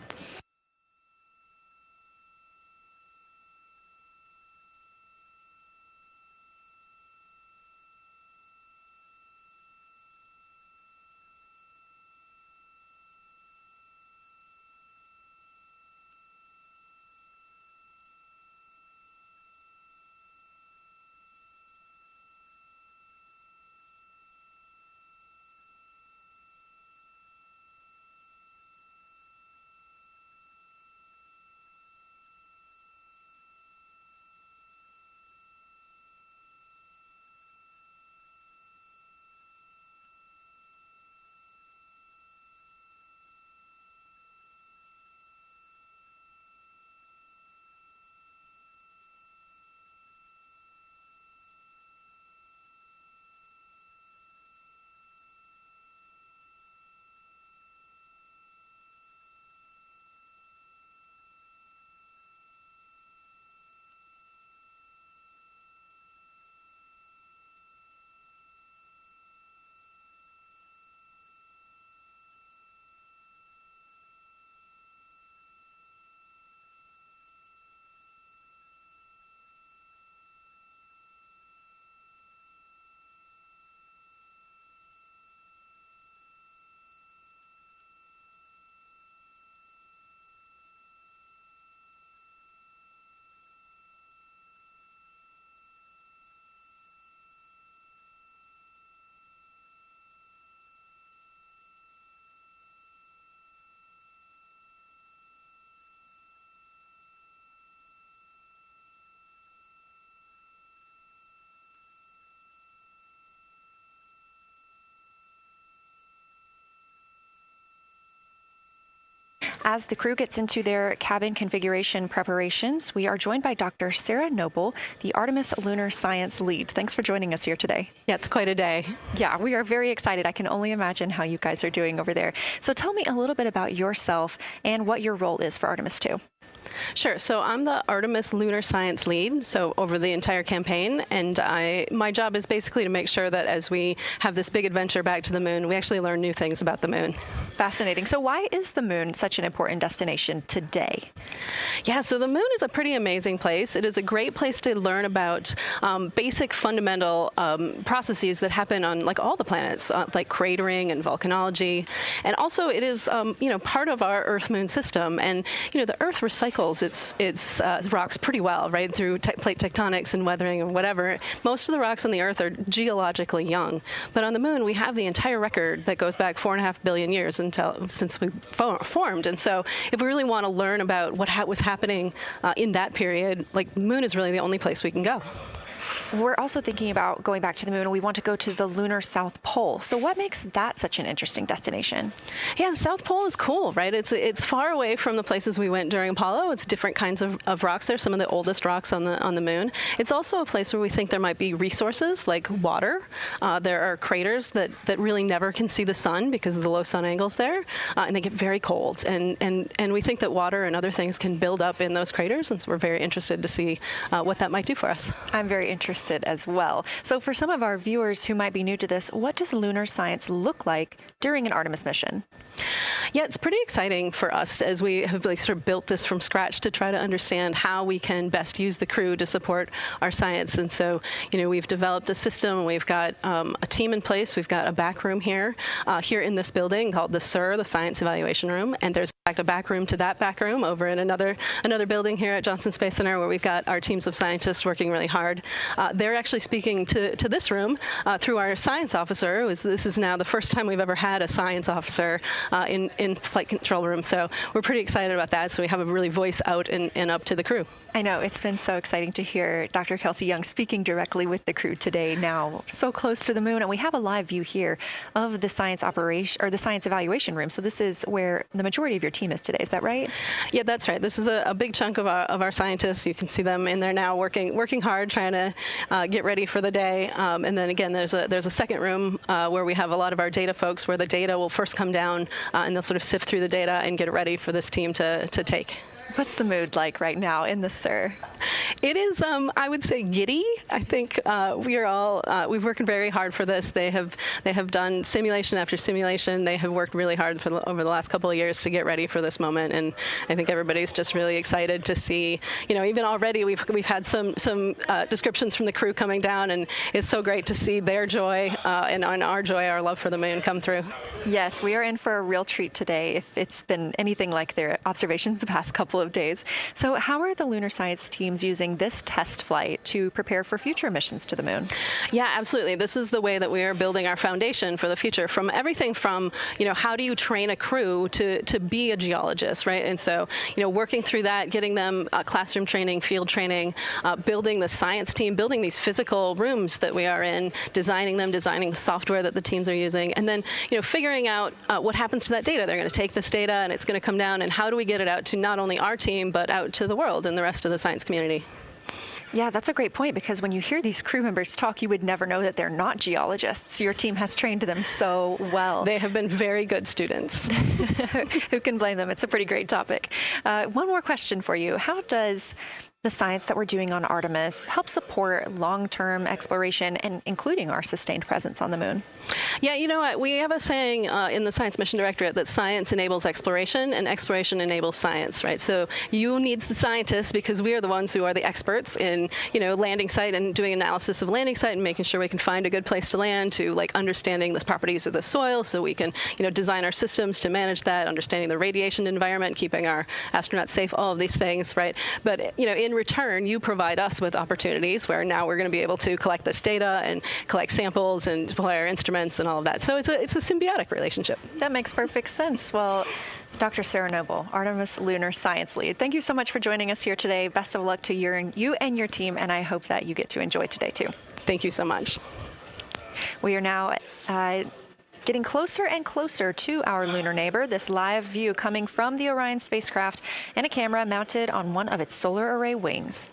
As the crew gets into their cabin configuration preparations, we are joined by Dr. Sarah Noble, the Artemis Lunar Science Lead. Thanks for joining us here today. Yeah, it's quite a day. Yeah, we are very excited. I can only imagine how you guys are doing over there. So tell me a little bit about yourself and what your role is for Artemis II. Sure. So I'm the Artemis Lunar Science Lead, so over the entire campaign, and my job is basically to make sure that as we have this big adventure back to the moon, we actually learn new things about the moon. Fascinating. So why is the moon such an important destination today? Yeah, so the moon is a pretty amazing place. It is a great place to learn about basic fundamental processes that happen on like all the planets, like cratering and volcanology, and also it is part of our Earth-Moon system, and the Earth recycles its rocks pretty well, right, through plate tectonics and weathering and whatever. Most of the rocks on the Earth are geologically young, but on the moon we have the entire record that goes back 4.5 billion years since we formed. And so if we really want to learn about what was happening in that period, like the moon is really the only place we can go. We're also thinking about going back to the moon, and we want to go to the lunar South Pole. So what makes that such an interesting destination? Yeah, the South Pole is cool, right? It's far away from the places we went during Apollo. It's different kinds of rocks there, some of the oldest rocks on the moon. It's also a place where we think there might be resources like water. There are craters that really never can see the sun because of the low sun angles there, and they get very cold. And we think that water and other things can build up in those craters, and so we're very interested to see what that might do for us. I'm very interested as well. So for some of our viewers who might be new to this, what does lunar science look like during an Artemis mission? Yeah, it's pretty exciting for us as we have really sort of built this from scratch to try to understand how we can best use the crew to support our science. And so, we've developed a system. We've got a team in place. We've got a back room here in this building called the SIR, the Science Evaluation Room, and there's a back room to that back room over in another building here at Johnson Space Center, where we've got our teams of scientists working really hard. They're actually speaking to this room through our science officer. This is now the first time we've ever had a science officer in flight control room, so we're pretty excited about that. So we have a really voice out and up to the crew. I know, it's been so exciting to hear Dr. Kelsey Young speaking directly with the crew today, now so close to the moon. And we have a live view here of the science operation, or the science evaluation room. So this is where the majority of your team is today. Is that right? Yeah, that's right. This is a big chunk of our scientists. You can see them in there now working hard, trying to get ready for the day. And then again, there's a second room where we have a lot of our data folks, where the data will first come down and they'll sort of sift through the data and get it ready for this team to take. What's the mood like right now in the SIR? It is, I would say, giddy. I think we've worked very hard for this. They have done simulation after simulation. They have worked really hard over the last couple of years to get ready for this moment, and I think everybody's just really excited to see. Even already we've had some descriptions from the crew coming down, and it's so great to see their joy and our joy, our love for the moon, come through. Yes, we are in for a real treat today, if it's been anything like their observations the past couple of days. So how are the lunar science teams using this test flight to prepare for future missions to the moon? Yeah, absolutely. This is the way that we are building our foundation for the future, from everything from, how do you train a crew to be a geologist, right? And so, working through that, getting them classroom training, field training, building the science team, building these physical rooms that we are in, designing the software that the teams are using, and then, figuring out what happens to that data. They're going to take this data and it's going to come down, and how do we get it out to not only our team, but out to the world and the rest of the science community. Yeah, that's a great point, because when you hear these crew members talk, you would never know that they're not geologists. Your team has trained them so well. They have been very good students. Who can blame them? It's a pretty great topic. One more question for you. How does the science that we're doing on Artemis help support long-term exploration, and including our sustained presence on the moon? Yeah, you know what? We have a saying in the Science Mission Directorate that science enables exploration and exploration enables science, right? So you need the scientists, because we are the ones who are the experts in, landing site and doing analysis of landing site and making sure we can find a good place to land, to understanding the properties of the soil so we can, design our systems to manage that, understanding the radiation environment, keeping our astronauts safe, all of these things, right? But, in return, you provide us with opportunities where now we're going to be able to collect this data and collect samples and deploy our instruments and all of that. So it's a symbiotic relationship. That makes perfect sense. Well, Dr. Sarah Noble, Artemis Lunar Science Lead, thank you so much for joining us here today. Best of luck to you and your team, and I hope that you get to enjoy today too. Thank you so much. We are now getting closer and closer to our lunar neighbor. This live view coming from the Orion spacecraft and a camera mounted on one of its solar array wings.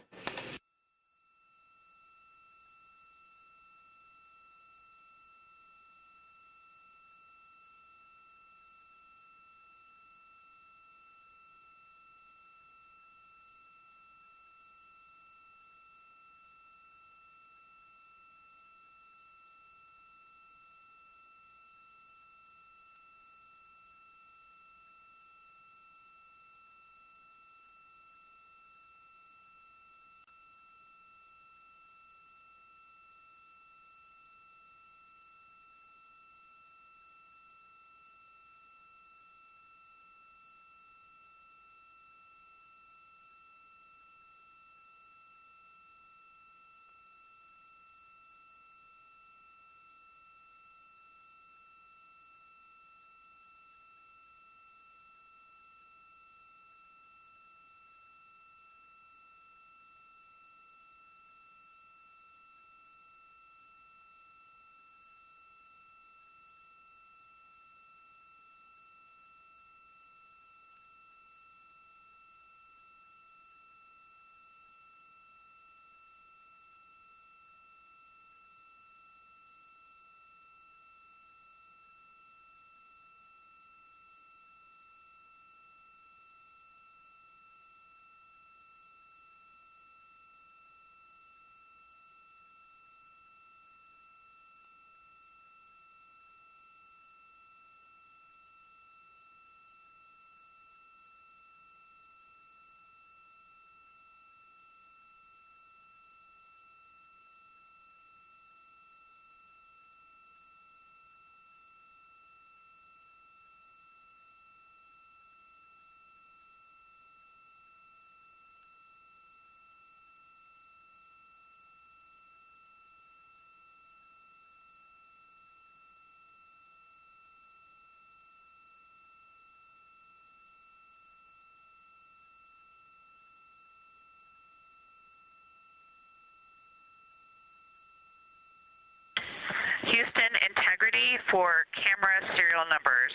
ready for camera serial numbers.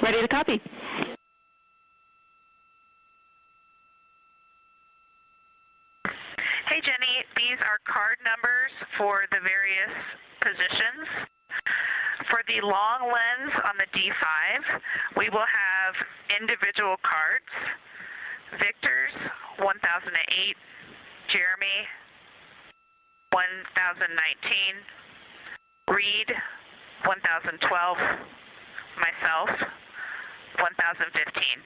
Ready to copy. Hey Jenny, these are card numbers for the various positions. For the long lens on the D5, we will have individual cards. Victor's 1008, Jeremy 1019, Reed 1012, myself 1015.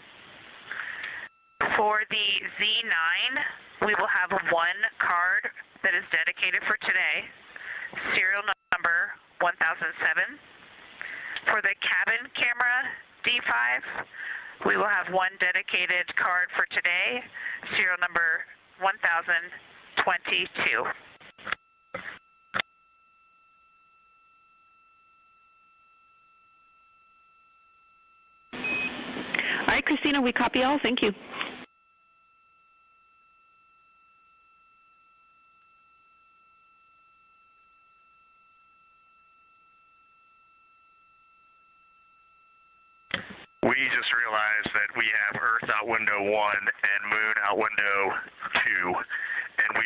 For the Z9, we will have one card that is dedicated for today, serial number 1007. For the cabin camera D5, we will have one dedicated card for today, serial number 1022. All right, Christina, we copy all. Thank you. We just realized that we have Earth out window 1 and Moon out window 2, and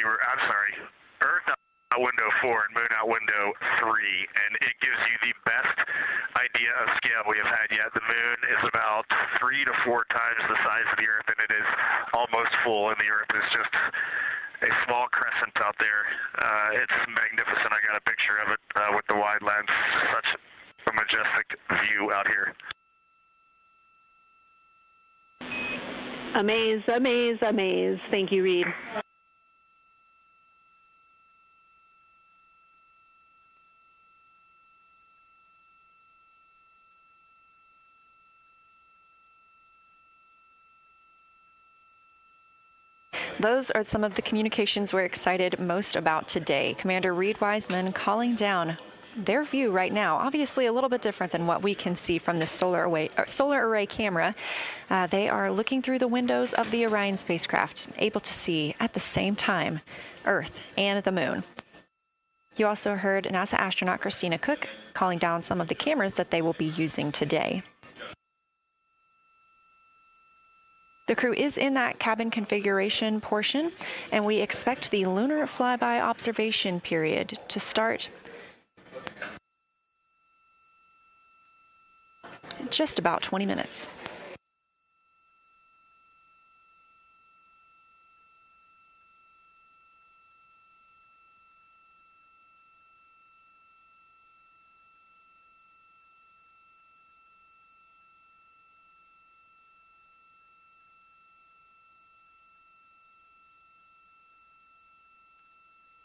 Earth out window 4 and Moon out window 3, and it gives you the best idea of scale we have had yet. The Moon is about 3 to 4 times the size of the Earth, and it is almost full, and the Earth is just a small crescent out there. It's magnificent. I got a picture of it with the wide lens. Such a majestic view out here. Amaze, amaze, amaze. Thank you, Reed. Those are some of the communications we're excited most about today. Commander Reed Wiseman calling down their view right now, obviously a little bit different than what we can see from the solar array camera. They are looking through the windows of the Orion spacecraft, able to see at the same time Earth and the Moon. You also heard NASA astronaut Christina Cook calling down some of the cameras that they will be using today. The crew is in that cabin configuration portion, and we expect the lunar flyby observation period to start just about 20 minutes.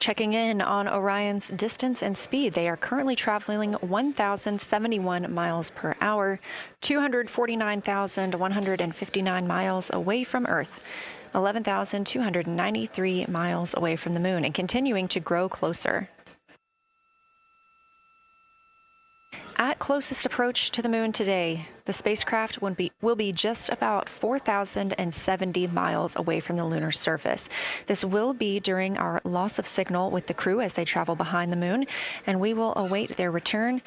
Checking in on Orion's distance and speed, they are currently traveling 1,071 miles per hour, 249,159 miles away from Earth, 11,293 miles away from the Moon, and continuing to grow closer. At closest approach to the Moon today, the spacecraft will be just about 4,070 miles away from the lunar surface. This will be during our loss of signal with the crew as they travel behind the Moon, and we will await their return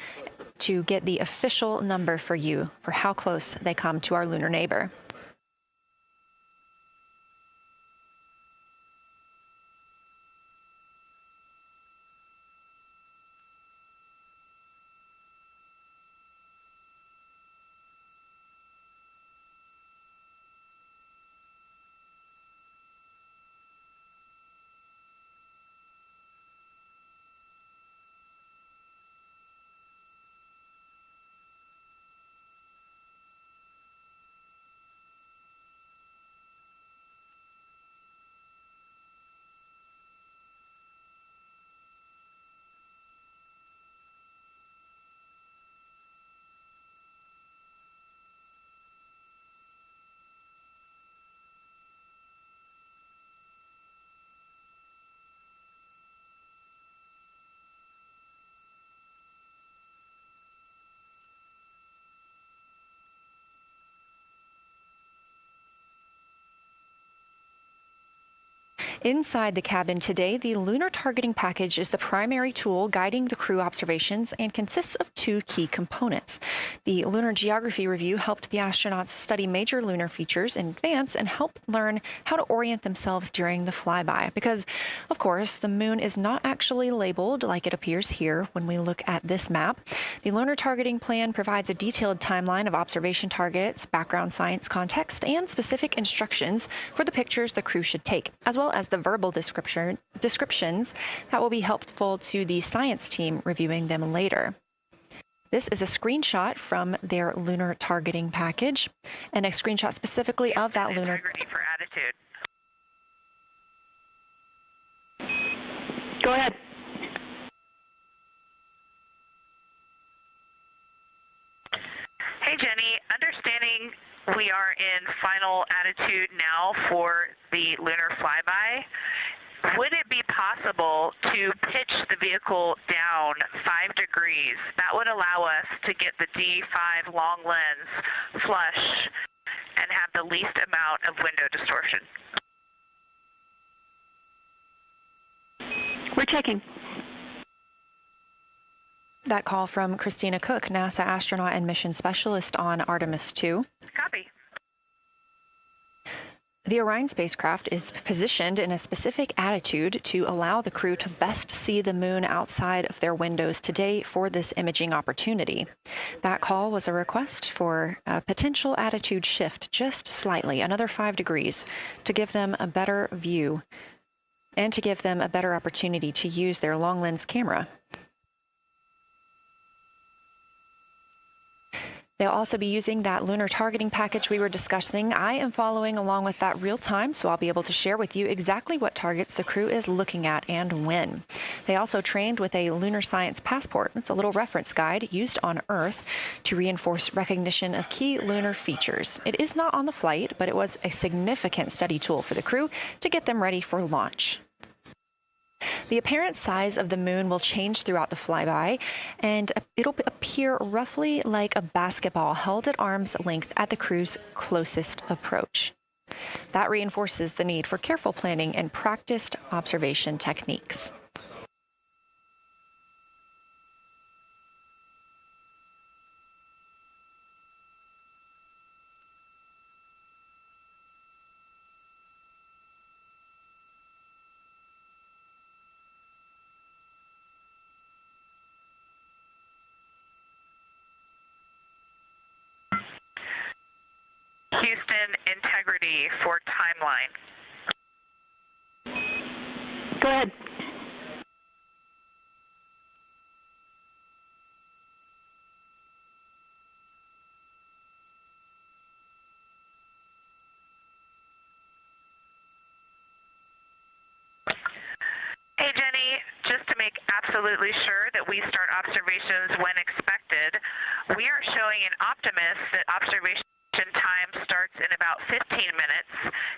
to get the official number for you for how close they come to our lunar neighbor. Inside the cabin today, the lunar targeting package is the primary tool guiding the crew observations and consists of two key components. The lunar geography review helped the astronauts study major lunar features in advance and help learn how to orient themselves during the flyby. Because, of course, the moon is not actually labeled like it appears here when we look at this map. The lunar targeting plan provides a detailed timeline of observation targets, background science context, and specific instructions for the pictures the crew should take, as well as the verbal descriptions that will be helpful to the science team reviewing them later. This is a screenshot from their lunar targeting package, and a screenshot specifically of that lunar. Integrity for attitude. Go ahead. Hey, Jenny. Understanding we are in final attitude now for the lunar flyby, would it be possible to pitch the vehicle down 5 degrees? That would allow us to get the D5 long lens flush and have the least amount of window distortion. We're checking. That call from Christina Cook, NASA astronaut and mission specialist on Artemis II. Copy. The Orion spacecraft is positioned in a specific attitude to allow the crew to best see the moon outside of their windows today for this imaging opportunity. That call was a request for a potential attitude shift just slightly, another 5 degrees, to give them a better view and to give them a better opportunity to use their long lens camera. They'll also be using that lunar targeting package we were discussing. I am following along with that real time, so I'll be able to share with you exactly what targets the crew is looking at and when. They also trained with a lunar science passport. It's a little reference guide used on Earth to reinforce recognition of key lunar features. It is not on the flight, but it was a significant study tool for the crew to get them ready for launch. The apparent size of the moon will change throughout the flyby, and it'll appear roughly like a basketball held at arm's length at the crew's closest approach. That reinforces the need for careful planning and practiced observation techniques. Houston, integrity for timeline. Go ahead. Hey, Jenny, just to make absolutely sure that we start observations when expected, we are showing in Optimus that observation time starts in about 15 minutes,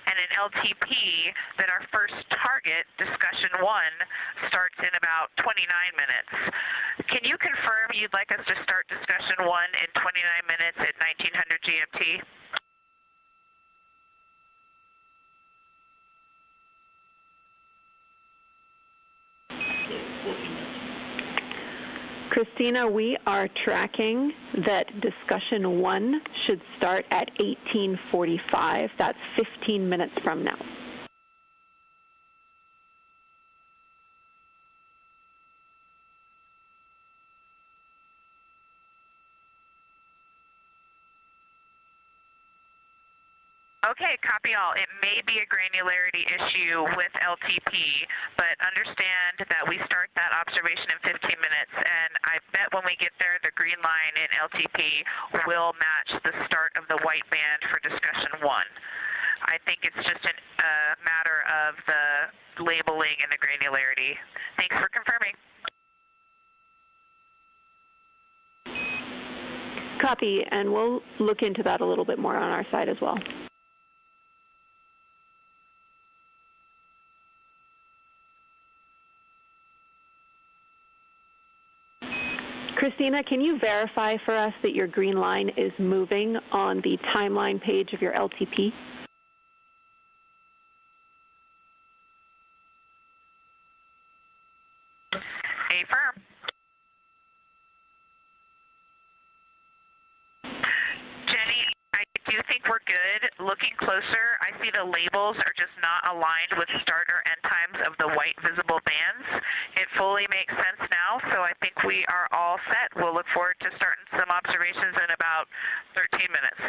and in LTP that our first target, discussion 1, starts in about 29 minutes. Can you confirm you'd like us to start discussion 1 in 29 minutes at 1900 GMT? Christina, we are tracking that discussion 1 should start at 18:45. That's 15 minutes from now. Okay, copy all. It may be a granularity issue with LTP, but understand that we start that observation in 15 minutes, and I bet when we get there, the green line in LTP will match the start of the white band for discussion 1. I think it's just a matter of the labeling and the granularity. Thanks for confirming. Copy, and we'll look into that a little bit more on our side as well. Christina, can you verify for us that your green line is moving on the timeline page of your LTP? looking closer, I see the labels are just not aligned with start or end times of the white visible bands. It fully makes sense now, so I think we are all set. We'll look forward to starting some observations in about 13 minutes.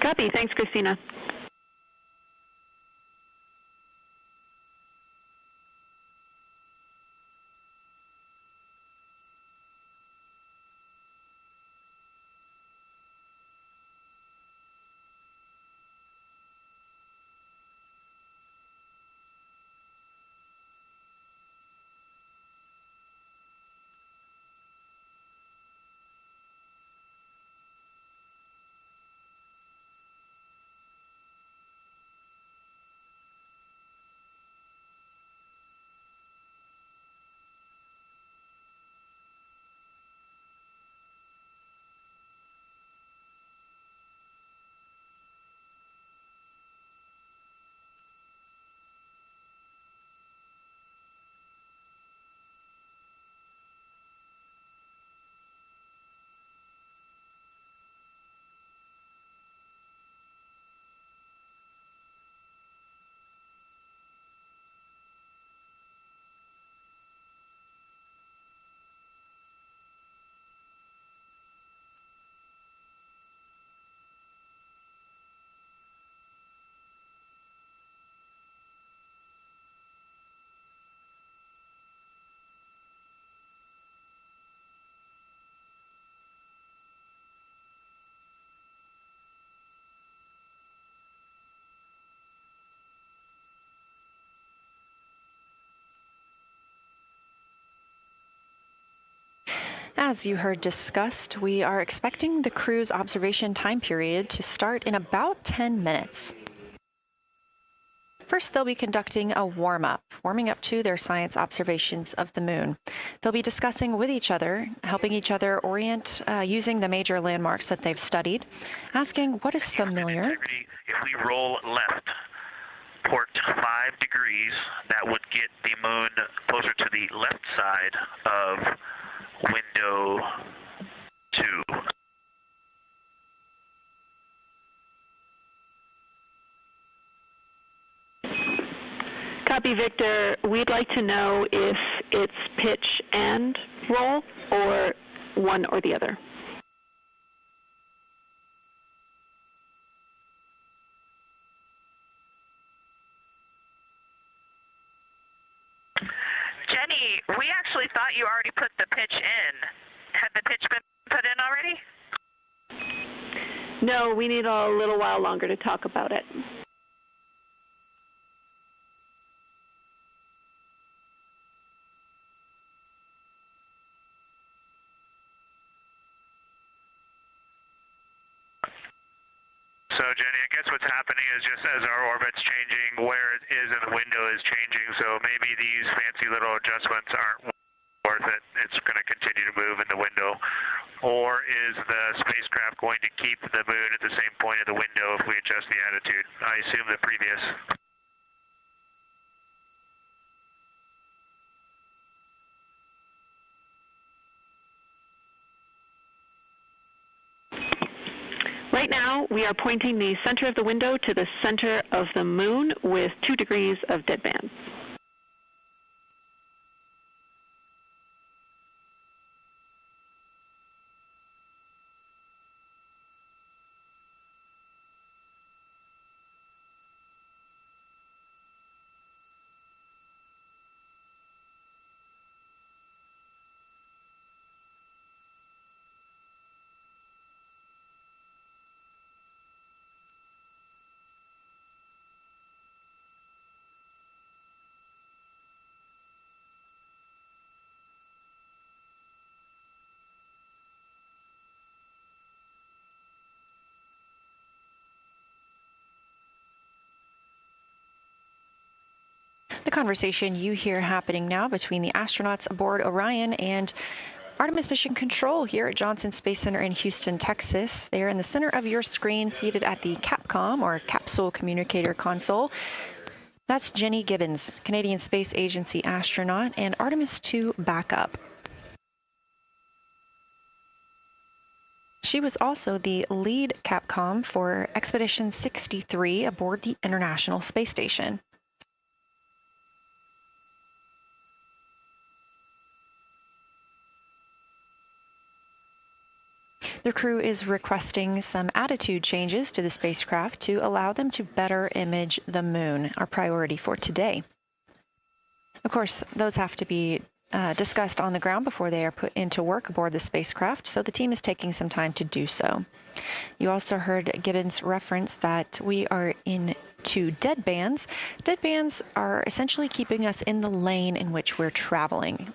Copy. Thanks, Christina. As you heard discussed, we are expecting the crew's observation time period to start in about 10 minutes. First, they'll be conducting a warming up to their science observations of the moon. They'll be discussing with each other, helping each other orient using the major landmarks that they've studied, asking what is familiar. If we roll left, port 5 degrees, that would get the moon closer to the left side of window 2. Copy, Victor. We'd like to know if it's pitch and roll or one or the other. Jenny, we actually thought you already put the pitch in. Had the pitch been put in already? No, we need a little while longer to talk about it. So, Jenny, I guess what's happening is just as our orbit's changing, where it is in the window is changing, so maybe these fancy little adjustments aren't worth it. It's going to continue to move in the window. Or is the spacecraft going to keep the moon at the same point of the window if we adjust the attitude? I assume the previous. Right now, we are pointing the center of the window to the center of the moon with 2 degrees of deadband. The conversation you hear happening now between the astronauts aboard Orion and Artemis Mission Control here at Johnson Space Center in Houston, Texas. They are in the center of your screen, seated at the CAPCOM, or Capsule Communicator Console. That's Jenny Gibbons, Canadian Space Agency astronaut and Artemis II backup. She was also the lead Capcom for Expedition 63 aboard the International Space Station. The crew is requesting some attitude changes to the spacecraft to allow them to better image the moon, our priority for today. Of course, those have to be discussed on the ground before they are put into work aboard the spacecraft, so the team is taking some time to do so. You also heard Gibbons reference that we are into dead bands. Dead bands are essentially keeping us in the lane in which we're traveling.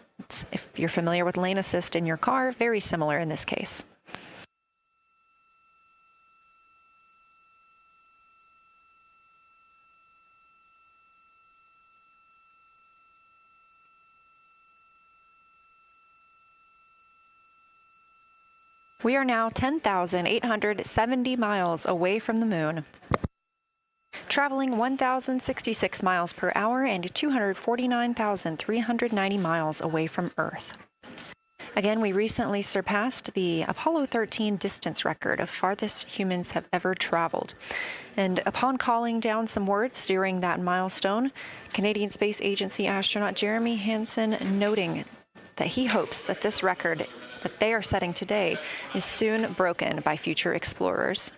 If you're familiar with lane assist in your car, very similar in this case. We are now 10,870 miles away from the moon, traveling 1,066 miles per hour and 249,390 miles away from Earth. Again, we recently surpassed the Apollo 13 distance record of farthest humans have ever traveled. And upon calling down some words during that milestone, Canadian Space Agency astronaut Jeremy Hansen noting that he hopes that this record that they are setting today is soon broken by future explorers.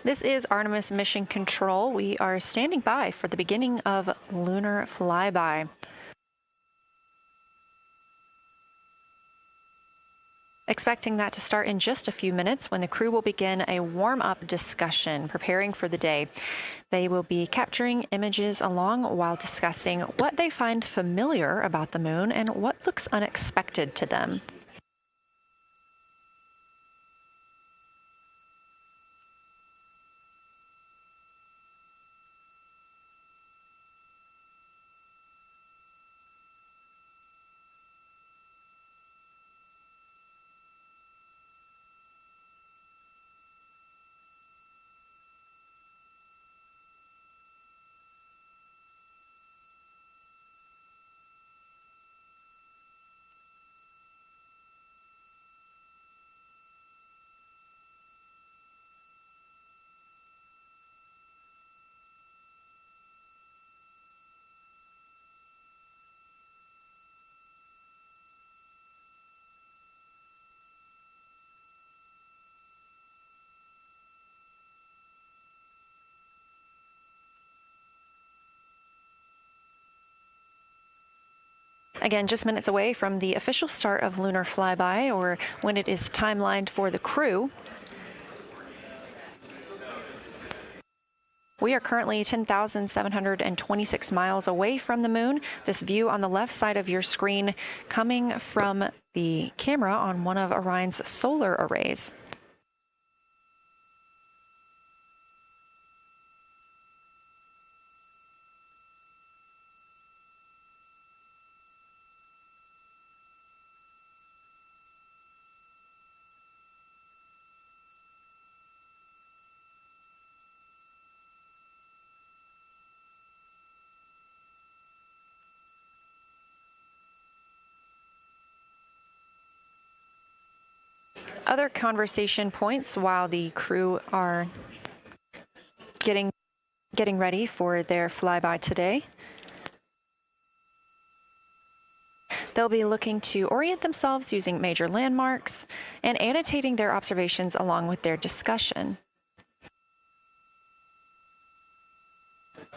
This is Artemis Mission Control. We are standing by for the beginning of Lunar Flyby. Expecting that to start in just a few minutes when the crew will begin a warm-up discussion preparing for the day. They will be capturing images along while discussing what they find familiar about the moon and what looks unexpected to them. Again, just minutes away from the official start of Lunar Flyby, or when it is timelined for the crew. We are currently 10,726 miles away from the moon. This view on the left side of your screen coming from the camera on one of Orion's solar arrays. Other conversation points while the crew are getting ready for their flyby today. They'll be looking to orient themselves using major landmarks and annotating their observations along with their discussion.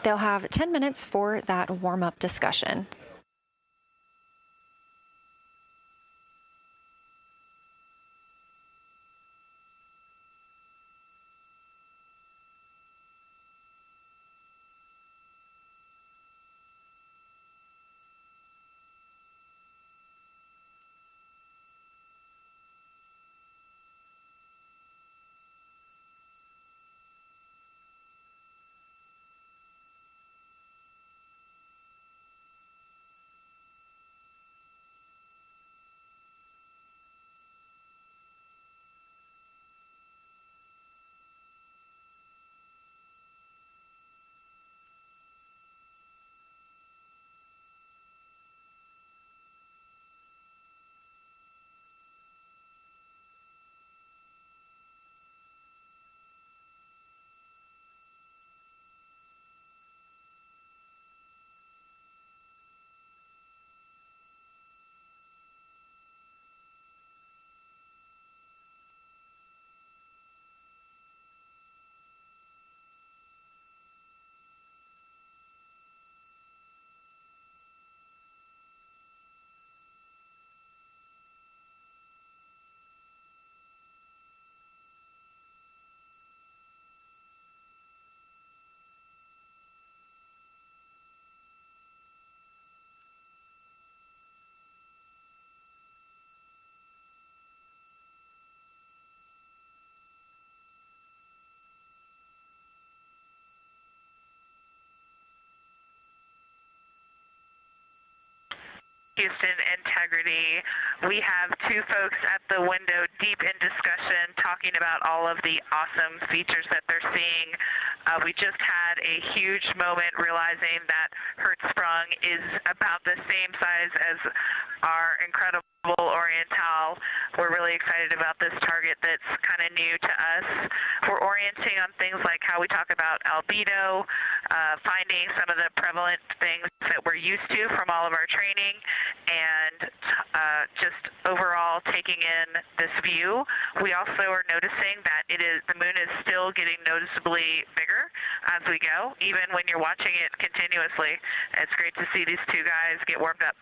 They'll have 10 minutes for that warm-up discussion. Houston integrity. We have two folks at the window deep in discussion talking about all of the awesome features that they're seeing. We just had a huge moment realizing that Hertzsprung is about the same size as our incredible Oriental. We're really excited about this target that's kind of new to us. We're orienting on things like how we talk about albedo, finding some of the prevalent things that we're used to from all of our training, and just overall taking in this view. We also are noticing that the moon is still getting noticeably bigger as we go, even when you're watching it continuously. It's great to see these two guys get warmed up.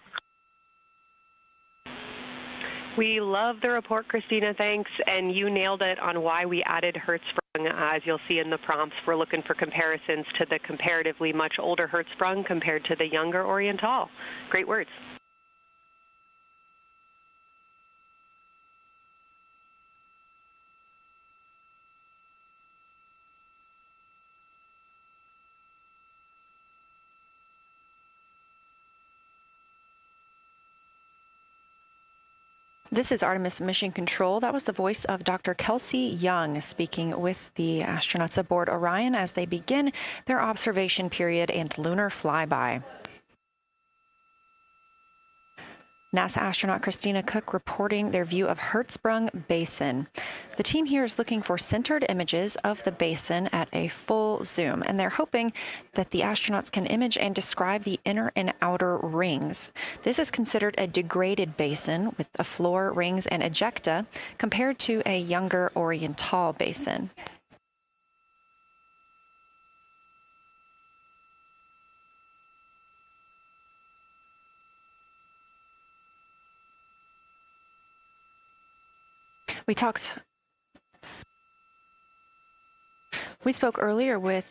We love the report, Christina, thanks. And you nailed it on why we added Hertzsprung. As you'll see in the prompts, we're looking for comparisons to the comparatively much older Hertzsprung compared to the younger Oriental. Great words. This is Artemis Mission Control. That was the voice of Dr. Kelsey Young speaking with the astronauts aboard Orion as they begin their observation period and lunar flyby. NASA astronaut Christina Cook reporting their view of Hertzsprung Basin. The team here is looking for centered images of the basin at a full zoom, and they're hoping that the astronauts can image and describe the inner and outer rings. This is considered a degraded basin with a floor, rings, and ejecta compared to a younger Oriental basin. We spoke earlier with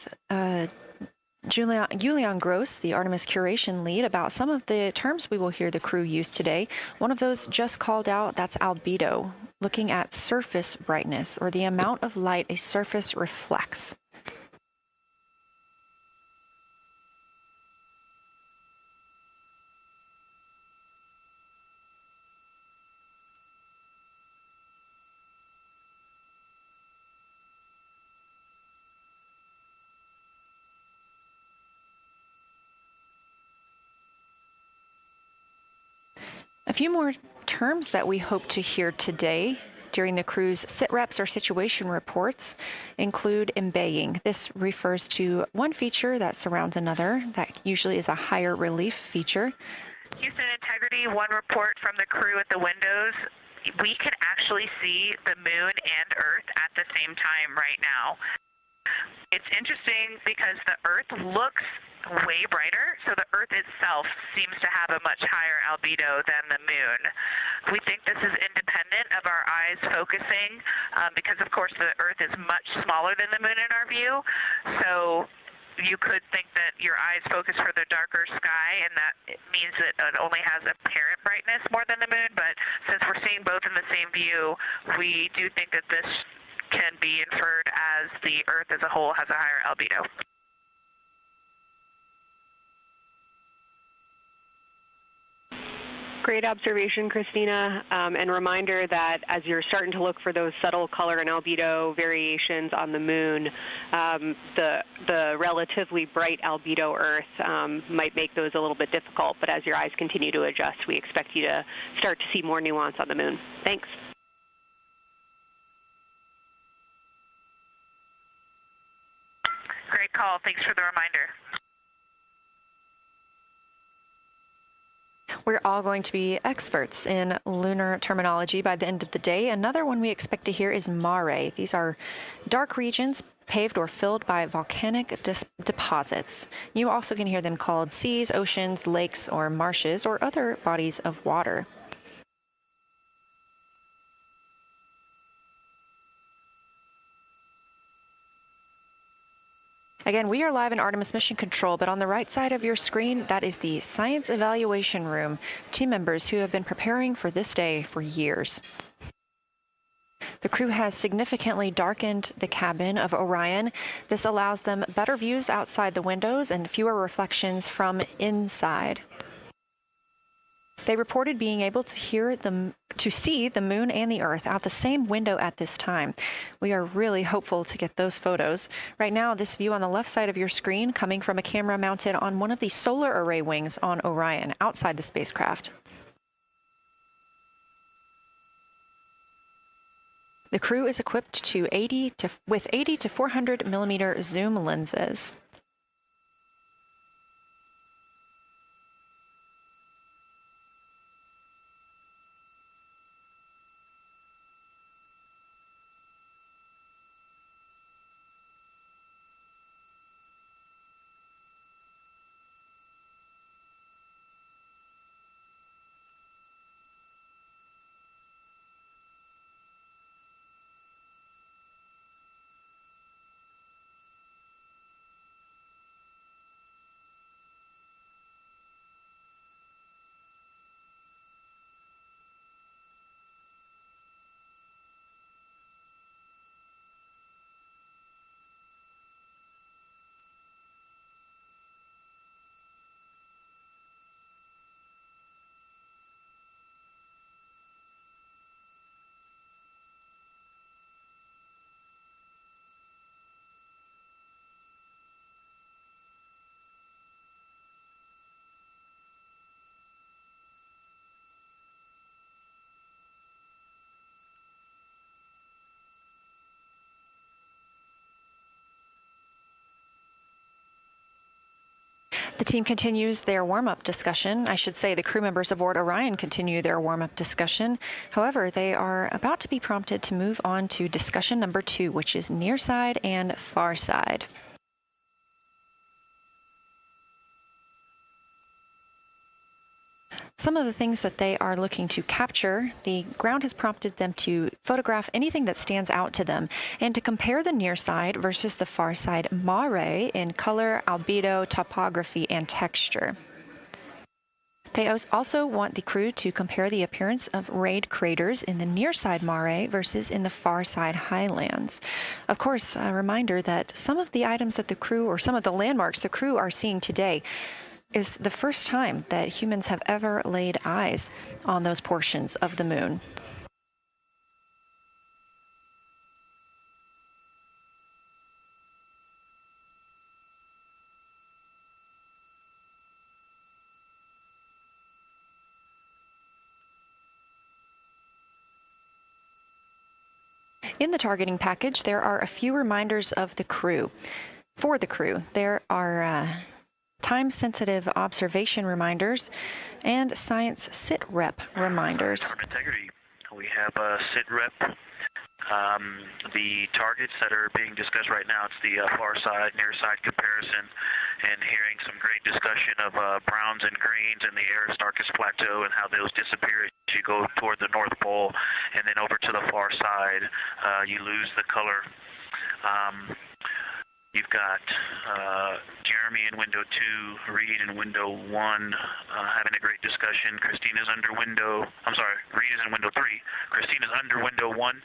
Julian Gross, the Artemis curation lead, about some of the terms we will hear the crew use today. One of those just called out, that's albedo, looking at surface brightness, or the amount of light a surface reflects. A few more terms that we hope to hear today during the crew's sit-reps or situation reports include embaying. This refers to one feature that surrounds another. That usually is a higher relief feature. Houston Integrity, one report from the crew at the windows. We can actually see the moon and Earth at the same time right now. It's interesting because the Earth looks way brighter, so the Earth itself seems to have a much higher albedo than the moon. We think this is independent of our eyes focusing because, of course, the Earth is much smaller than the moon in our view, so you could think that your eyes focus for the darker sky, and that means that it only has apparent brightness more than the moon, but since we're seeing both in the same view, we do think that this can be inferred as the Earth as a whole has a higher albedo. Great observation, Christina, and reminder that as you're starting to look for those subtle color and albedo variations on the moon, the relatively bright albedo Earth might make those a little bit difficult, but as your eyes continue to adjust, we expect you to start to see more nuance on the moon. Thanks. Great call. Thanks for the reminder. We're all going to be experts in lunar terminology by the end of the day. Another one we expect to hear is mare. These are dark regions paved or filled by volcanic deposits. You also can hear them called seas, oceans, lakes, or marshes, or other bodies of water. Again, we are live in Artemis Mission Control, but on the right side of your screen, that is the Science Evaluation Room, team members who have been preparing for this day for years. The crew has significantly darkened the cabin of Orion. This allows them better views outside the windows and fewer reflections from inside. They reported being able to see the moon and the Earth out the same window at this time. We are really hopeful to get those photos. Right now, this view on the left side of your screen coming from a camera mounted on one of the solar array wings on Orion outside the spacecraft. The crew is equipped with 80 to 400 millimeter zoom lenses. The team continues their warm-up discussion. I should say the crew members aboard Orion continue their warm-up discussion. However, they are about to be prompted to move on to discussion number 2, which is near side and far side. Some of the things that they are looking to capture, the ground has prompted them to photograph anything that stands out to them and to compare the near side versus the far side mare in color, albedo, topography, and texture. They also want the crew to compare the appearance of rayed craters in the near side mare versus in the far side highlands. Of course, a reminder that some of the items that the crew, or some of the landmarks the crew are seeing today, is the first time that humans have ever laid eyes on those portions of the moon. In the targeting package, there are a few reminders of the crew. For the crew, there are time-sensitive observation reminders and science sit-rep reminders. Integrity. We have a sit-rep. The targets that are being discussed right now, it's the far side, near side comparison, and hearing some great discussion of browns and greens in the Aristarchus Plateau and how those disappear as you go toward the North Pole, and then over to the far side, you lose the color. You've got Jeremy in window 2, Reed in window 1, having a great discussion. Christina's under window, I'm sorry, Reed is in window 3. Christina's under window 1,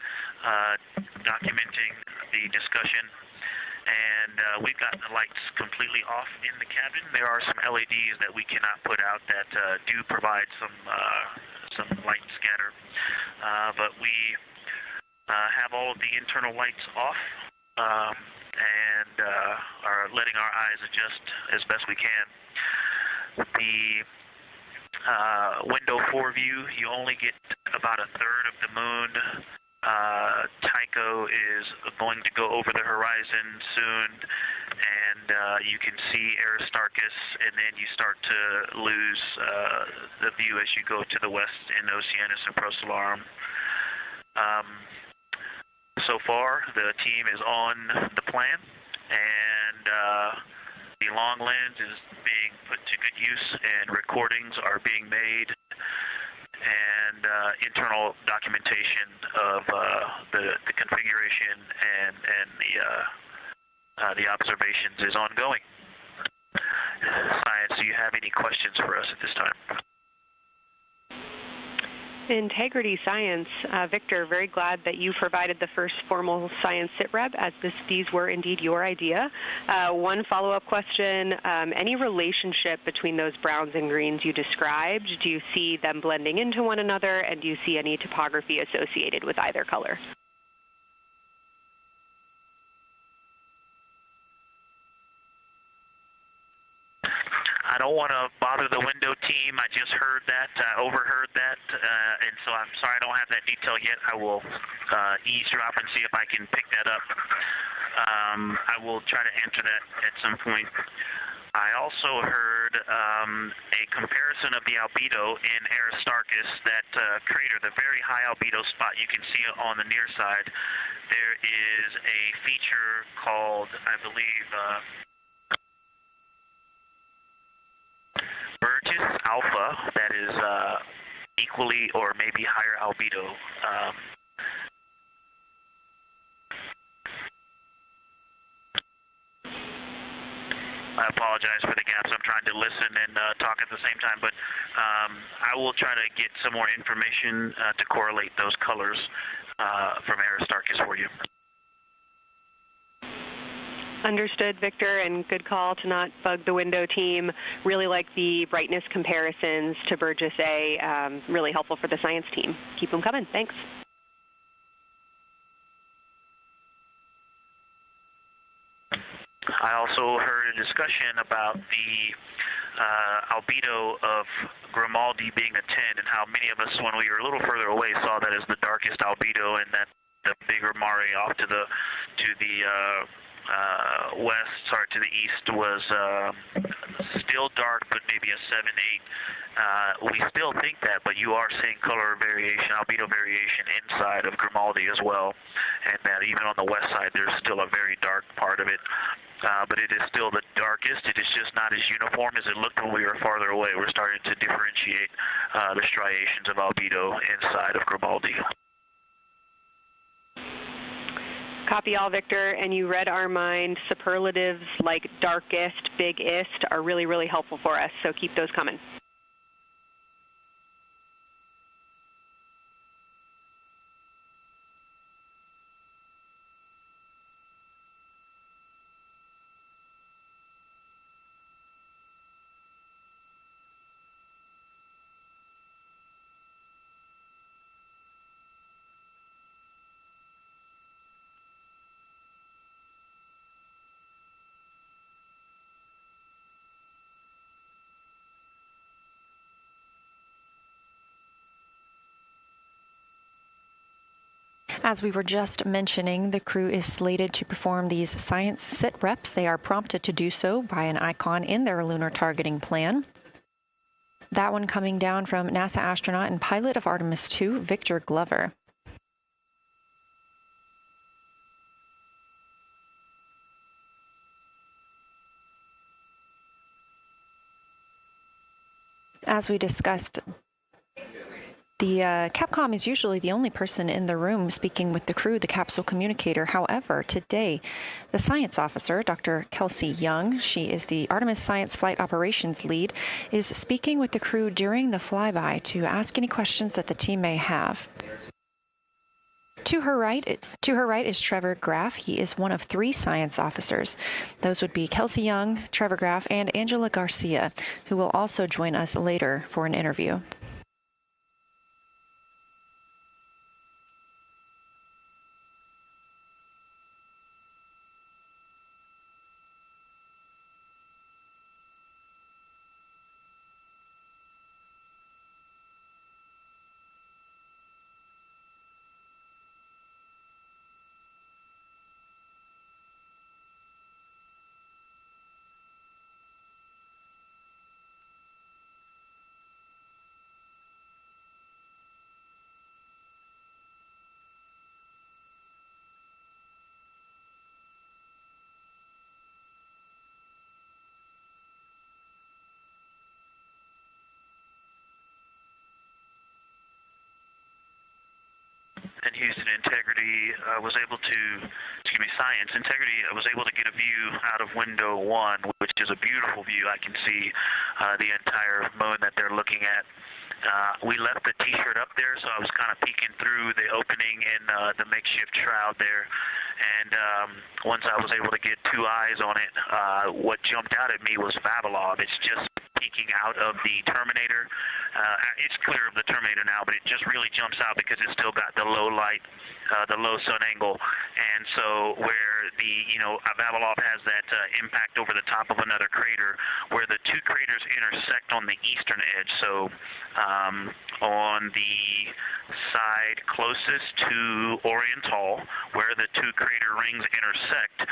documenting the discussion. And we've got the lights completely off in the cabin. There are some LEDs that we cannot put out that do provide some light scatter. But we have all of the internal lights off. And are letting our eyes adjust as best we can. The window 4 view, you only get about a third of the moon. Tycho is going to go over the horizon soon, and you can see Aristarchus, and then you start to lose the view as you go to the west in Oceanus and Procellarum. So far, the team is on the plan, and the long lens is being put to good use, and recordings are being made, and internal documentation of the configuration and the observations is ongoing. Science, do you have any questions for us at this time? Integrity Science. Victor, very glad that you provided the first formal science sitrep, as these were indeed your idea. One follow-up question, any relationship between those browns and greens you described? Do you see them blending into one another, and do you see any topography associated with either color? I don't want to bother the window team. I just heard that, overheard that, and so I'm sorry I don't have that detail yet. I will eavesdrop and see if I can pick that up. I will try to answer that at some point. I also heard a comparison of the albedo in Aristarchus, that crater, the very high albedo spot you can see on the near side. There is a feature called, I believe, Burgess Alpha, that is equally or maybe higher albedo. I apologize for the gaps. I'm trying to listen and talk at the same time, but I will try to get some more information to correlate those colors from Aristarchus for you. Understood, Victor, and good call to not bug the window team. Really like the brightness comparisons to Burgess A. Really helpful for the science team. Keep them coming. Thanks. I also heard a discussion about the albedo of Grimaldi being a 10, and how many of us, when we were a little further away, saw that as the darkest albedo, and that the bigger mare off to the to the east was still dark, but maybe a 7-8. We still think that, but you are seeing color variation, albedo variation inside of Grimaldi as well, and that even on the west side, there's still a very dark part of it. but it is still the darkest. It is just not as uniform as it looked when we were farther away. We're starting to differentiate the striations of albedo inside of Gribaldi. Copy all, Victor, and you read our mind. Superlatives like darkest, biggest are really, really helpful for us, so keep those coming. As we were just mentioning, the crew is slated to perform these science sit reps. They are prompted to do so by an icon in their lunar targeting plan. That one coming down from NASA astronaut and pilot of Artemis II, Victor Glover. As we discussed, the Capcom is usually the only person in the room speaking with the crew, the capsule communicator. However, today, the science officer, Dr. Kelsey Young, she is the Artemis Science Flight Operations Lead, is speaking with the crew during the flyby to ask any questions that the team may have. To her right is Trevor Graff. He is one of 3 science officers. Those would be Kelsey Young, Trevor Graff, and Angela Garcia, who will also join us later for an interview. And Houston Integrity Science Integrity was able to get a view out of window 1, which is a beautiful view. I can see the entire moon that they're looking at. We left the T-shirt up there, so I was kind of peeking through the opening in the makeshift shroud there. And once I was able to get 2 eyes on it, what jumped out at me was Vavilov. It's just peeking out of the Terminator. It's clear of the Terminator now, but it just really jumps out because it's still got the low light, the low sun angle. And so where the, Vavilov has that impact over the top of another crater, where the 2 craters intersect on the eastern edge. So on the side closest to Orion, where the 2 crater rings intersect,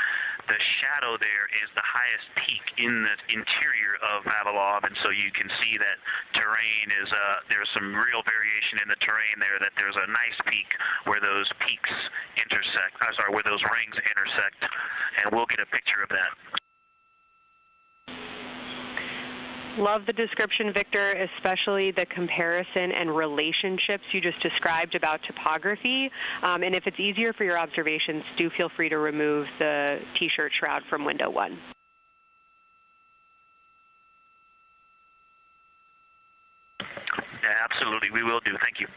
the shadow there is the highest peak in the interior of Vavilov, and so you can see that terrain is, there's some real variation in the terrain there, that there's a nice peak where those peaks intersect, where those rings intersect, and we'll get a picture of that. Love the description, Victor, especially the comparison and relationships you just described about topography. And if it's easier for your observations, do feel free to remove the T-shirt shroud from window 1. Yeah, absolutely, we will do. Thank you.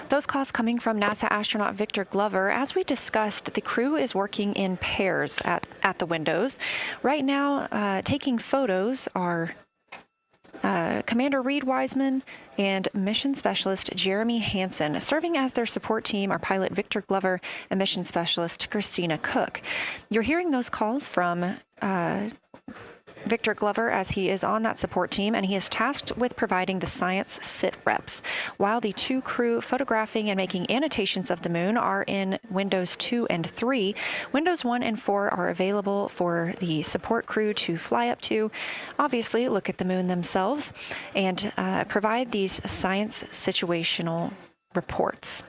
Those calls coming from NASA astronaut Victor Glover. As we discussed, the crew is working in pairs at the windows. Right now, taking photos are Commander Reed Wiseman and Mission Specialist Jeremy Hansen. Serving as their support team are pilot Victor Glover and Mission Specialist Christina Cook. You're hearing those calls from Victor Glover, as he is on that support team, and he is tasked with providing the science sit reps, while the two crew photographing and making annotations of the moon are in Windows 2 and 3. Windows 1 and 4 are available for the support crew to fly up to, obviously look at the moon themselves, and provide these science situational reports.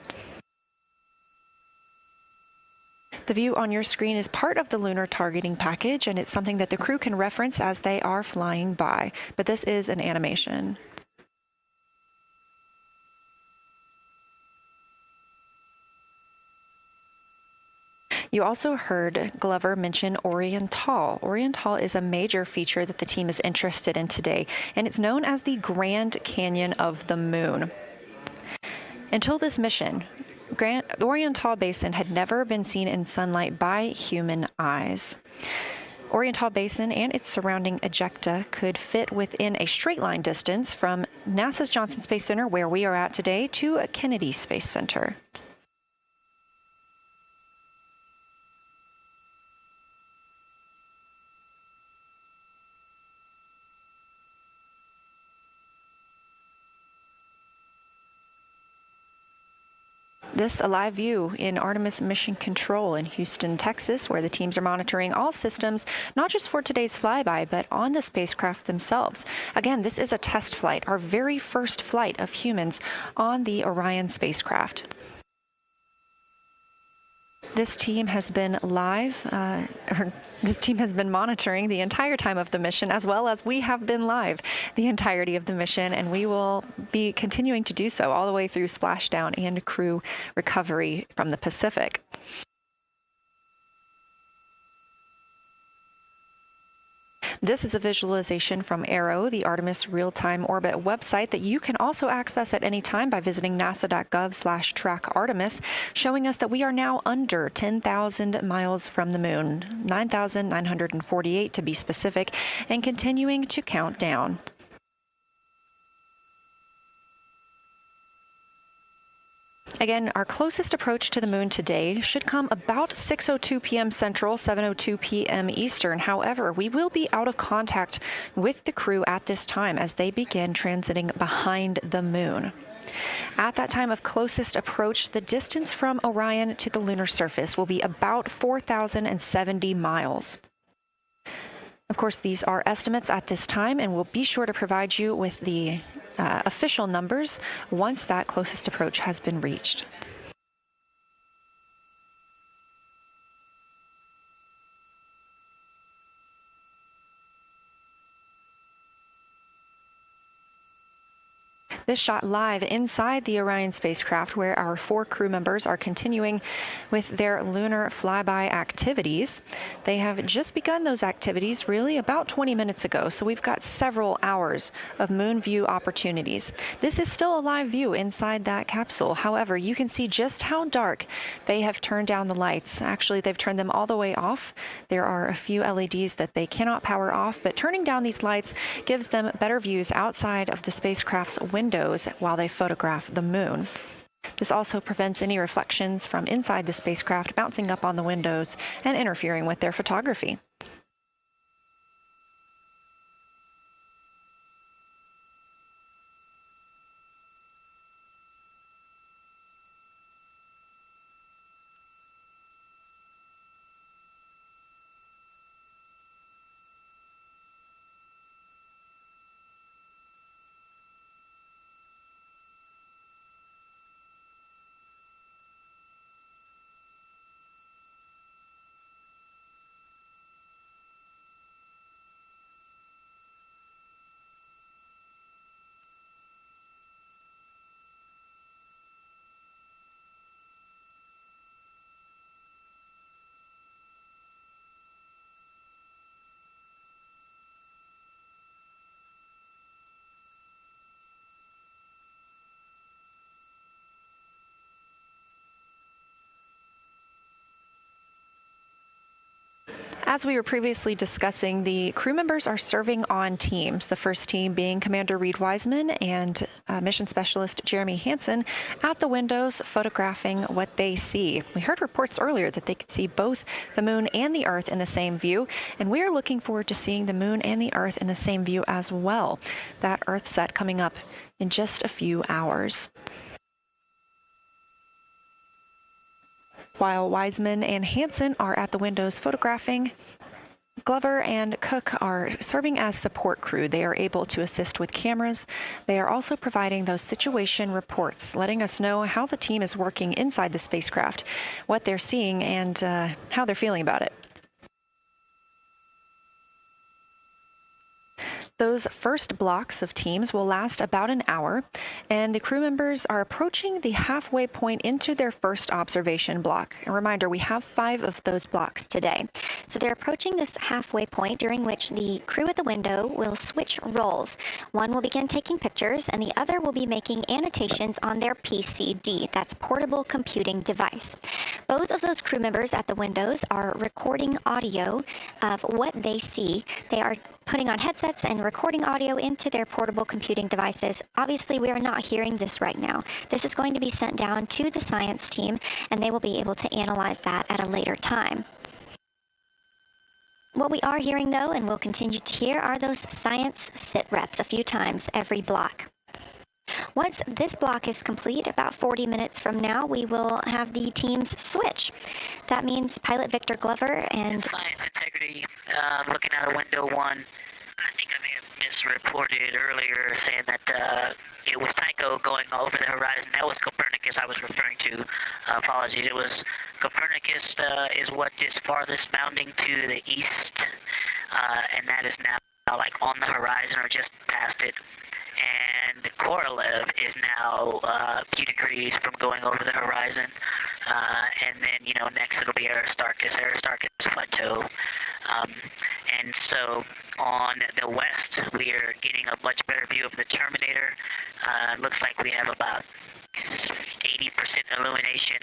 The view on your screen is part of the lunar targeting package, and it's something that the crew can reference as they are flying by, but this is an animation. You also heard Glover mention Orion. Orion is a major feature that the team is interested in today, and it's known as the Grand Canyon of the Moon. Until this mission, the Orion Basin had never been seen in sunlight by human eyes. Orion Basin and its surrounding ejecta could fit within a straight line distance from NASA's Johnson Space Center, where we are at today, to Kennedy Space Center. This a live view in Artemis Mission Control in Houston, Texas, where the teams are monitoring all systems, not just for today's flyby, but on the spacecraft themselves. Again, this is a test flight, our very first flight of humans on the Orion spacecraft. This team has been monitoring the entire time of the mission, as well as we have been live the entirety of the mission, and we will be continuing to do so all the way through splashdown and crew recovery from the Pacific. This is a visualization from ARROW, the Artemis Real-Time Orbit website that you can also access at any time by visiting nasa.gov/track-Artemis, showing us that we are now under 10,000 miles from the moon, 9,948 to be specific, and continuing to count down. Again, our closest approach to the moon today should come about 6:02 p.m. Central, 7:02 p.m. Eastern. However, we will be out of contact with the crew at this time as they begin transiting behind the moon. At that time of closest approach, the distance from Orion to the lunar surface will be about 4,070 miles. Of course, these are estimates at this time, and we'll be sure to provide you with the official numbers once that closest approach has been reached. This shot live inside the Orion spacecraft, where our 4 crew members are continuing with their lunar flyby activities. They have just begun those activities really about 20 minutes ago, so we've got several hours of moon view opportunities. This is still a live view inside that capsule. However, you can see just how dark they have turned down the lights. Actually, they've turned them all the way off. There are a few LEDs that they cannot power off, but turning down these lights gives them better views outside of the spacecraft's windows while they photograph the moon. This also prevents any reflections from inside the spacecraft bouncing up on the windows and interfering with their photography. As we were previously discussing, the crew members are serving on teams, the first team being Commander Reed Wiseman and Mission Specialist Jeremy Hansen at the windows photographing what they see. We heard reports earlier that they could see both the moon and the Earth in the same view, and we are looking forward to seeing the moon and the Earth in the same view as well. That Earth set coming up in just a few hours. While Wiseman and Hansen are at the windows photographing, Glover and Cook are serving as support crew. They are able to assist with cameras. They are also providing those situation reports, letting us know how the team is working inside the spacecraft, what they're seeing, and how they're feeling about it. Those first blocks of teams will last about an hour, and the crew members are approaching the halfway point into their first observation block. A reminder, we have 5 of those blocks today. So they're approaching this halfway point during which the crew at the window will switch roles. One will begin taking pictures, and the other will be making annotations on their PCD, that's portable computing device. Both of those crew members at the windows are recording audio of what they see. They are putting on headsets and recording audio into their portable computing devices. Obviously, we are not hearing this right now. This is going to be sent down to the science team, and they will be able to analyze that at a later time. What we are hearing, though, and will continue to hear, are those science sit reps a few times every block. Once this block is complete, about 40 minutes from now, we will have the teams switch. That means Pilot Victor Glover and Science integrity, looking out of window 1. I think I may have misreported earlier saying that it was Tycho going over the horizon. That was Copernicus I was referring to. Apologies. It was Copernicus is what is farthest bounding to the east, and that is now like on the horizon or just past it. And Korolev is now a few degrees from going over the horizon. And then, next it'll be Aristarchus Plateau. And so on the west, we are getting a much better view of the Terminator. Looks like we have about 80% illumination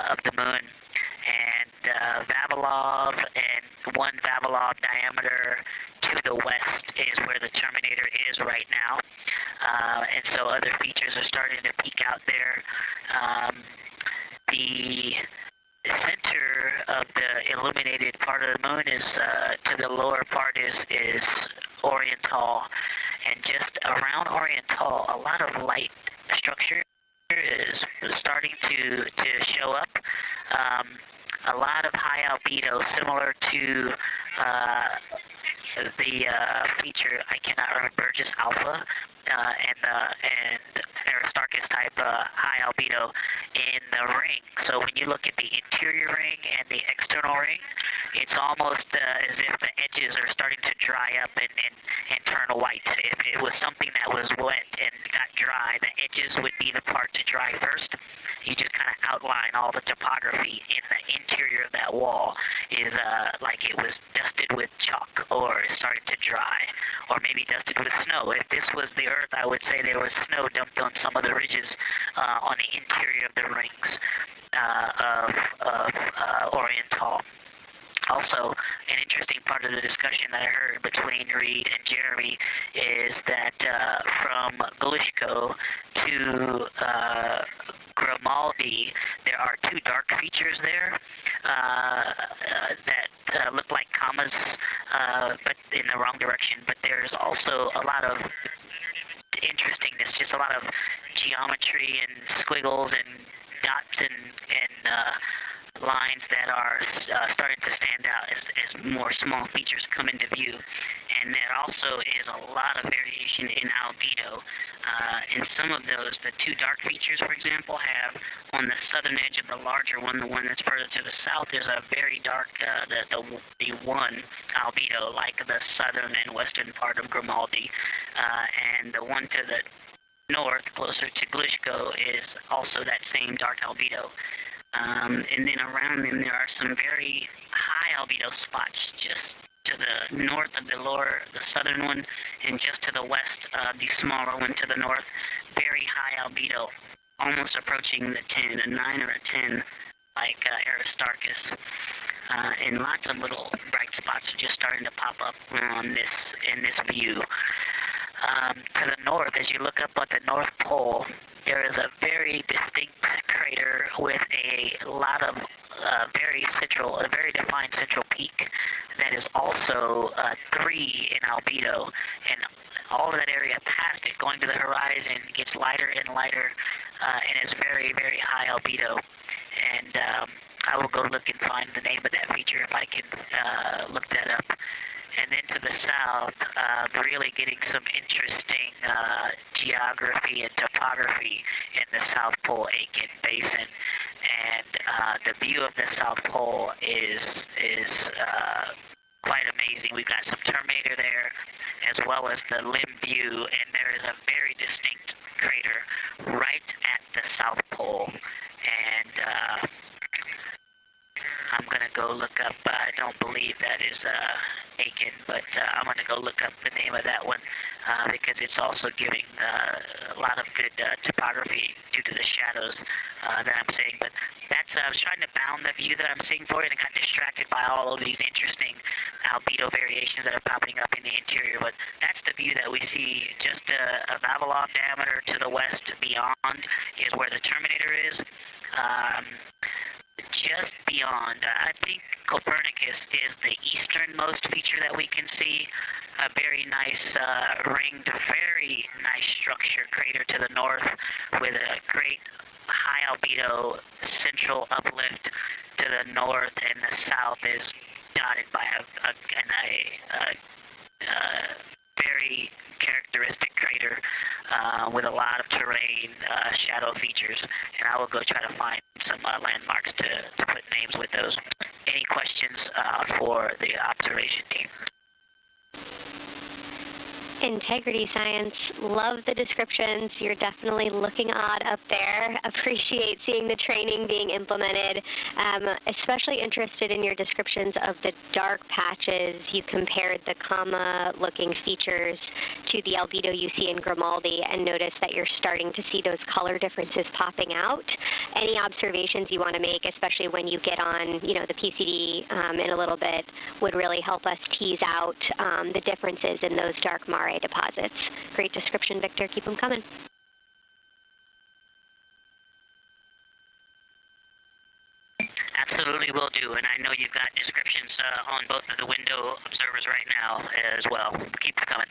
of the moon. And Vavilov and 1 Vavilov diameter to the west is where the Terminator is right now. And so other features are starting to peek out there. The center of the illuminated part of the moon is, to the lower part is Oriental. And just around Oriental, a lot of light structure is starting to show up. A lot of high albedo, similar to the feature, I cannot remember, Burgess Alpha, and Aristarchus type high albedo in the ring. So when you look at the interior ring and the external ring, it's almost as if the edges are starting to dry up and turn white. If it was something that was wet and got dry, the edges would be the part to dry first. You just kind of outline all the topography in the interior of that wall is like it was dusted with chalk or is starting to dry, or maybe dusted with snow. If this was the Earth, I would say there was snow dumped on some of the ridges on the interior of the rings of Oriental. Also, an interesting part of the discussion that I heard between Reed and Jeremy is that from Geological to Grimaldi, there are 2 dark features there that look like commas, but in the wrong direction. But there's also a lot of interestingness, just a lot of geometry and squiggles and dots and lines that are starting to stand out as more small features come into view. And there also is a lot of variation in albedo. In some of those, the 2 dark features, for example, have on the southern edge of the larger one, the one that's further to the south, is a very dark, the 1 albedo, like the southern and western part of Grimaldi. And the one to the north, closer to Geological, is also that same dark albedo. And then around them there are some very high albedo spots just to the north of the southern one, and just to the west of the smaller one to the north. Very high albedo, almost approaching the 10, a 9 or a 10, like Aristarchus. and lots of little bright spots are just starting to pop up in this view. To the north, as you look up at the North Pole, there is a very distinct crater with a lot of a very defined central peak that is also 3 in albedo, and all of that area past it, going to the horizon, gets lighter and lighter, and is very, very high albedo. And I will go look and find the name of that feature if I can look that up. And then to the south, really getting some interesting geography and topography in the South Pole Aiken Basin. And the view of the South Pole is quite amazing. We've got some Terminator there, as well as the limb view, and there is a very distinct crater right at the South Pole. And I'm going to go look up, I don't believe that is Aiken, but I'm going to go look up the name of that one because it's also giving a lot of good topography due to the shadows that I'm seeing. But that's, I was trying to bound the view that I'm seeing for it and got distracted by all of these interesting albedo variations that are popping up in the interior. But that's the view that we see. Just a Vavilov diameter to the west beyond is where the Terminator is. Just beyond, I think Copernicus is the easternmost feature that we can see. A very nice ringed, very nice structure crater to the north with a great high albedo central uplift to the north, and the south is dotted by a very characteristic crater with a lot of terrain, shadow features, and I will go try to find some landmarks to put names with those. Any questions for the observation team? Integrity Science, love the descriptions. You're definitely looking odd up there. Appreciate seeing the training being implemented. Especially interested in your descriptions of the dark patches. You compared the comma-looking features to the albedo you see in Grimaldi and noticed that you're starting to see those color differences popping out. Any observations you want to make, especially when you get on, the PCD in a little bit, would really help us tease out the differences in those dark Mare deposits. Great description, Victor. Keep them coming. Absolutely will do, and I know you've got descriptions on both of the window observers right now as well. Keep them coming.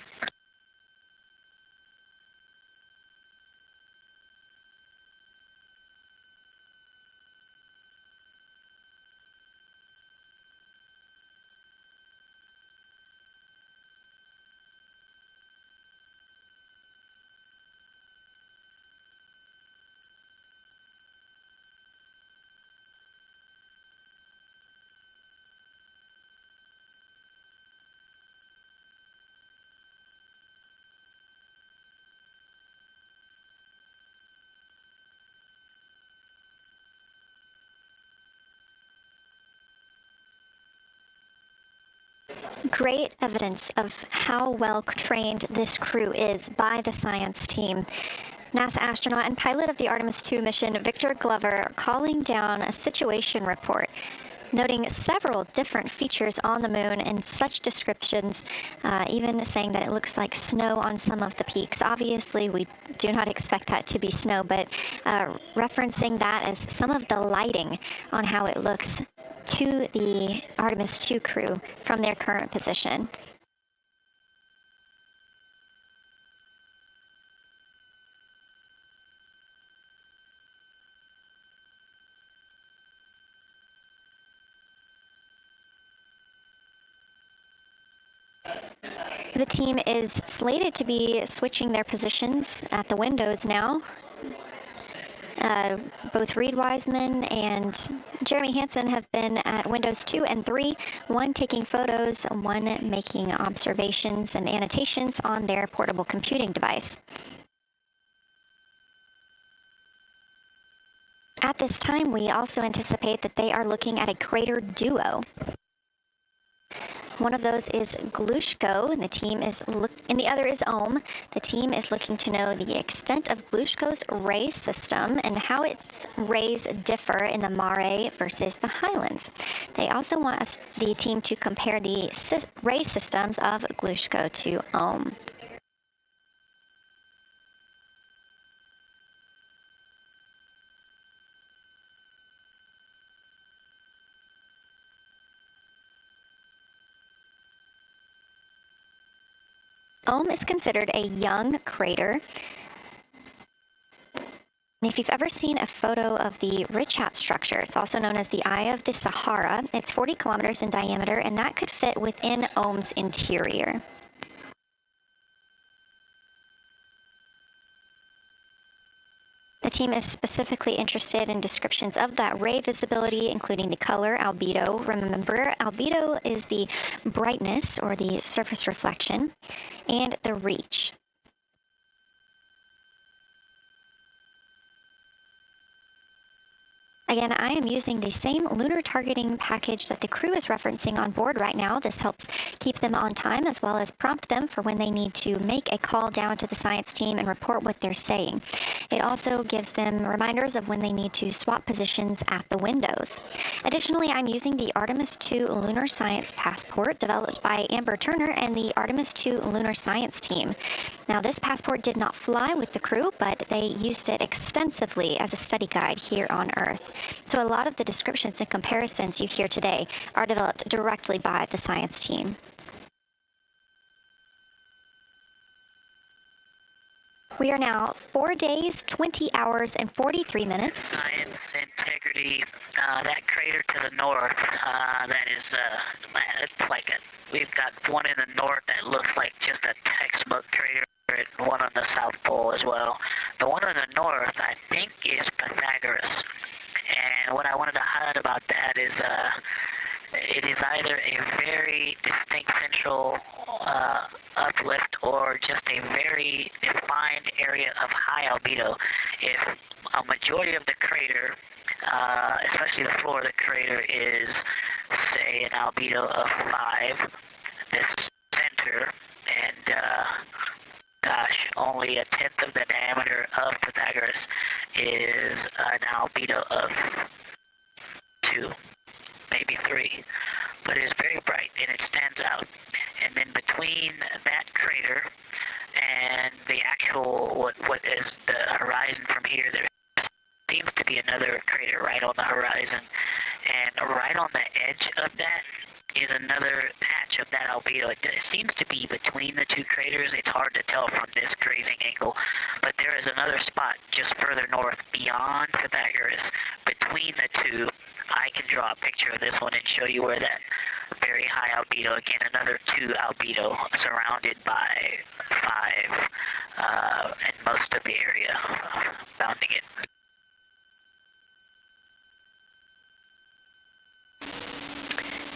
Great evidence of how well trained this crew is by the science team. NASA astronaut and pilot of the Artemis II mission, Victor Glover, calling down a situation report, noting several different features on the moon and such descriptions, even saying that it looks like snow on some of the peaks. Obviously, we do not expect that to be snow, but referencing that as some of the lighting on how it looks to the Artemis II crew from their current position. The team is slated to be switching their positions at the windows now. Both Reed Wiseman and Jeremy Hansen have been at windows 2 and 3, one taking photos, one making observations and annotations on their portable computing device. At this time, we also anticipate that they are looking at a crater duo. One of those is Glushko, and the other is Ohm. The team is looking to know the extent of Glushko's ray system and how its rays differ in the Mare versus the Highlands. They also want the team to compare the ray systems of Glushko to Ohm. Ohm is considered a young crater. And if you've ever seen a photo of the Richat structure, it's also known as the Eye of the Sahara. It's 40 kilometers in diameter, and that could fit within Ohm's interior. The team is specifically interested in descriptions of that ray visibility, including the color, albedo. Remember, albedo is the brightness or the surface reflection, and the reach. Again, I am using the same lunar targeting package that the crew is referencing on board right now. This helps keep them on time as well as prompt them for when they need to make a call down to the science team and report what they're saying. It also gives them reminders of when they need to swap positions at the windows. Additionally, I'm using the Artemis II Lunar Science Passport developed by Amber Turner and the Artemis II Lunar Science team. Now, this passport did not fly with the crew, but they used it extensively as a study guide here on Earth. So a lot of the descriptions and comparisons you hear today are developed directly by the science team. We are now 4 days, 20 hours, and 43 minutes. Science integrity, that crater to the north, that is, it's like we've got one in the north that looks like just a textbook crater, and one on the South Pole as well. The one on the north, I think, is Pythagoras. And what I wanted to highlight about that is it is either a very distinct central uplift or just a very defined area of high albedo. If a majority of the crater, especially the floor of the crater, is, say, an albedo of 5, this center, and only a tenth of the diameter of Pythagoras is an albedo of 2, maybe 3, but it is very bright and it stands out. And then between that crater and the actual, what is the horizon from here, there seems to be another crater right on the horizon, and right on the edge of that is another patch of that albedo. It seems to be between the two craters. It's hard to tell from this grazing angle, but there is another spot just further north beyond Pythagoras. Between the two, I can draw a picture of this one and show you where that very high albedo, again another 2 albedo surrounded by 5, and most of the area bounding it.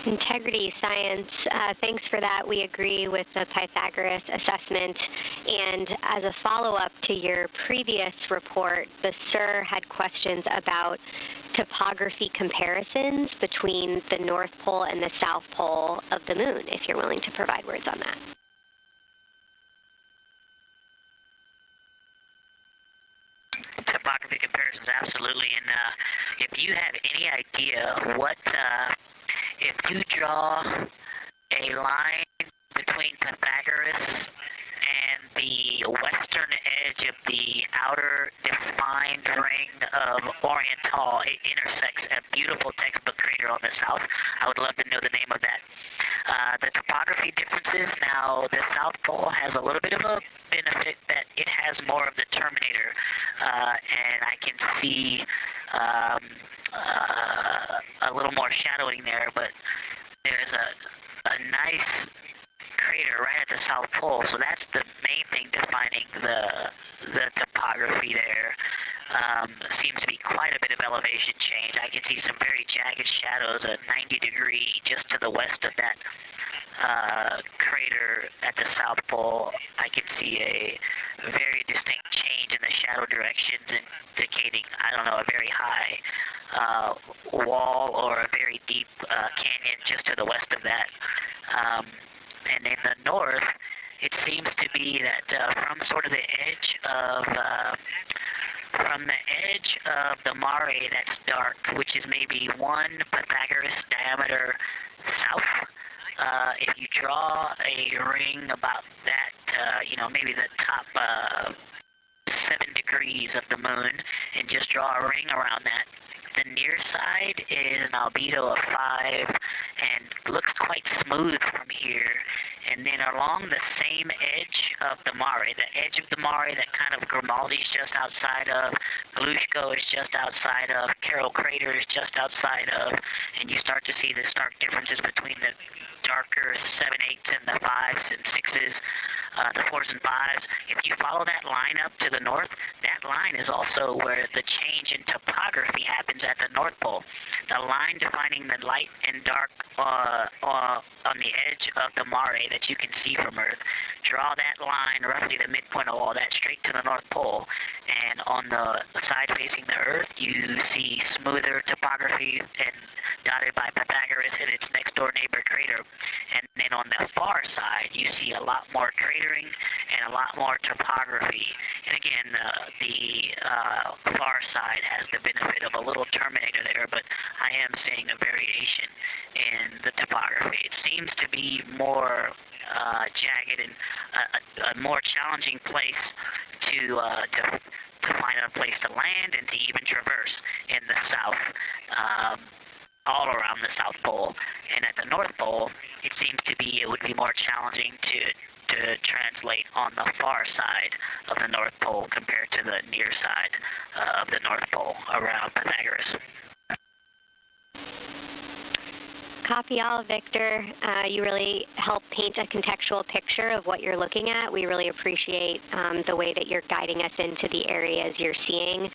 Integrity Science, thanks for that. We agree with the Pythagoras assessment. And as a follow-up to your previous report, the SIR had questions about topography comparisons between the North Pole and the South Pole of the Moon, if you're willing to provide words on that. Topography comparisons, absolutely. And if you have any idea what... if you draw a line between Pythagoras and the western edge of the outer defined ring of Orion, it intersects a beautiful textbook crater on the south. I would love to know the name of that. The topography differences, now the South Pole has a little bit of a benefit that it has more of the terminator, and I can see a little more shadowing there, but there's a nice crater right at the South Pole, so that's the main thing defining the topography there. Seems to be quite a bit of elevation change. I can see some very jagged shadows at 90 degree just to the west of that crater at the South Pole. I can see very distinct change in the shadow directions, indicating, I don't know, a very high wall or a very deep canyon just to the west of that. And in the north, it seems to be that from sort of the edge of the mare that's dark, which is maybe 1 Pythagoras diameter south, if you draw a ring about that, maybe the top 7 degrees of the moon, and just draw a ring around that, the near side is an albedo of 5 and looks quite smooth from here. And then along the same edge of the mare, the edge of the mare that kind of Grimaldi is just outside of, Geological is just outside of, Carroll Crater is just outside of, and you start to see the stark differences between the darker 7/8 and the 5s and 6s, the 4s and 5s. If you follow that line up to the north, that line is also where the change in topography happens at the North Pole. The line defining the light and dark on the edge of the mare that you can see from Earth. Draw that line, roughly the midpoint of all that, straight to the North Pole. And on the side facing the Earth, you see smoother topography and dotted by Pythagoras and its next door neighbor crater. And then on the far side, you see a lot more cratering and a lot more topography. And again, the far side has the benefit of a little terminator there, but I am seeing a variation in the topography. It seems to be more jagged and a more challenging place to find a place to land and to even traverse in the south, all around the South Pole. And at the North Pole, it seems to be, it would be more challenging to translate on the far side of the North Pole compared to the near side of the North Pole around Pythagoras. Copy all, Victor. You really help paint a contextual picture of what you're looking at. We really appreciate the way that you're guiding us into the areas you're seeing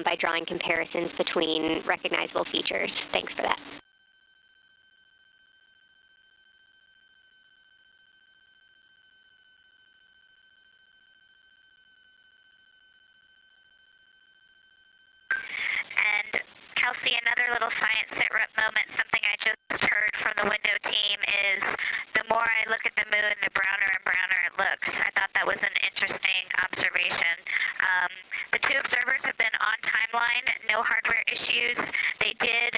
by drawing comparisons between recognizable features. Thanks for that. Kelsey, another little science sit-rep moment, something I just heard from the window team is the more I look at the moon, the browner and browner it looks. I thought that was an interesting observation. The 2 observers have been on timeline, no hardware issues. They did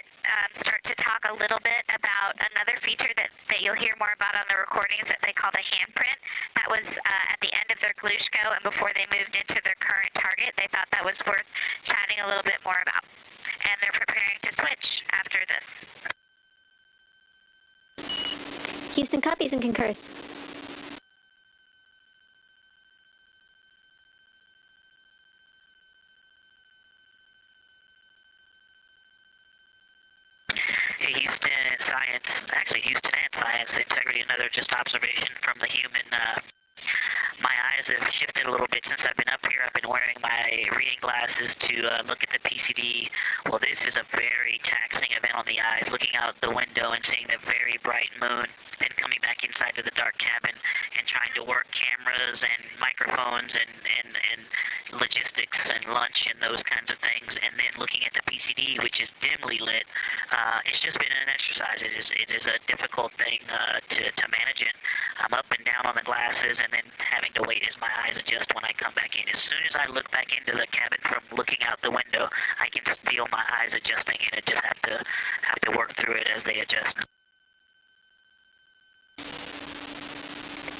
start to talk a little bit about another feature that you'll hear more about on the recordings that they call the handprint. That was at the end of their Geological and before they moved into their current target. They thought that was worth chatting a little bit more about. And they're preparing to switch after this. Houston copies and concurs. Hey, Houston and Science Integrity, another just observation from the human. My eyes have shifted a little bit since I've been up here. I've been wearing my reading glasses to look at the PCD. Well, this is a very taxing event on the eyes, looking out the window and seeing the very bright moon, then coming back inside to the dark cabin and trying to work cameras and microphones and logistics and lunch and those kinds of things, and then looking at the PCD, which is dimly lit. It's just been an exercise. It is a difficult thing to manage it. I'm up and down on the glasses and then having to wait as my eyes adjust when I come back in. As soon as I look back into the cabin from looking out the window, I can feel my eyes adjusting, and I just have to work through it as they adjust.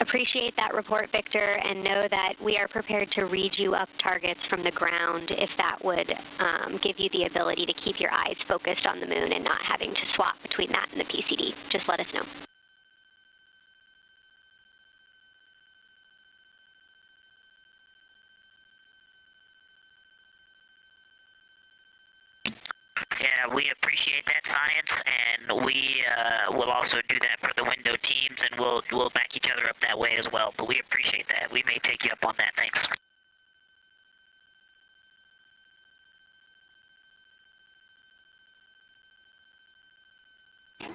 Appreciate that report, Victor, and know that we are prepared to read you up targets from the ground if that would give you the ability to keep your eyes focused on the moon and not having to swap between that and the PCD. Just let us know. Yeah, we appreciate that, Science, and we will also do that for the window teams, and we'll back each other up that way as well. But we appreciate that. We may take you up on that. Thanks.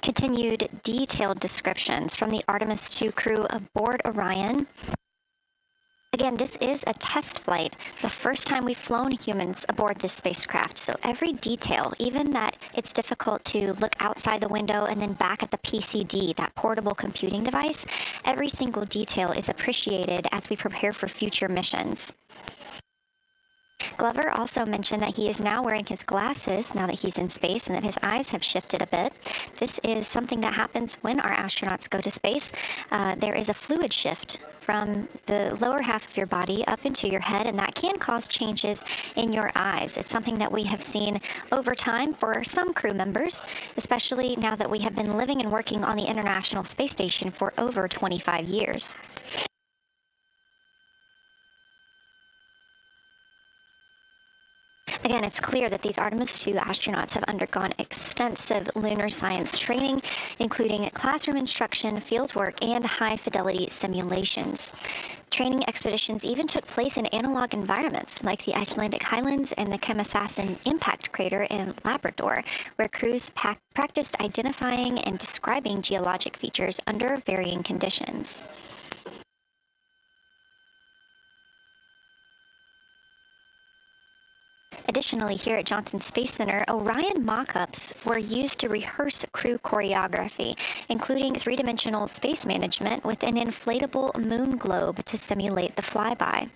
Continued detailed descriptions from the Artemis II crew aboard Orion. Again, this is a test flight, the first time we've flown humans aboard this spacecraft, so every detail, even that it's difficult to look outside the window and then back at the PCD, that portable computing device, every single detail is appreciated as we prepare for future missions. Glover also mentioned that he is now wearing his glasses now that he's in space and that his eyes have shifted a bit. This is something that happens when our astronauts go to space. There is a fluid shift from the lower half of your body up into your head, and that can cause changes in your eyes. It's something that we have seen over time for some crew members, especially now that we have been living and working on the International Space Station for over 25 years. Again, it's clear that these Artemis II astronauts have undergone extensive lunar science training, including classroom instruction, fieldwork, and high-fidelity simulations. Training expeditions even took place in analog environments like the Icelandic Highlands and the Kemassassin impact crater in Labrador, where crews practiced identifying and describing geologic features under varying conditions. Additionally, here at Johnson Space Center, Orion mock-ups were used to rehearse crew choreography, including three-dimensional space management with an inflatable moon globe to simulate the flyby.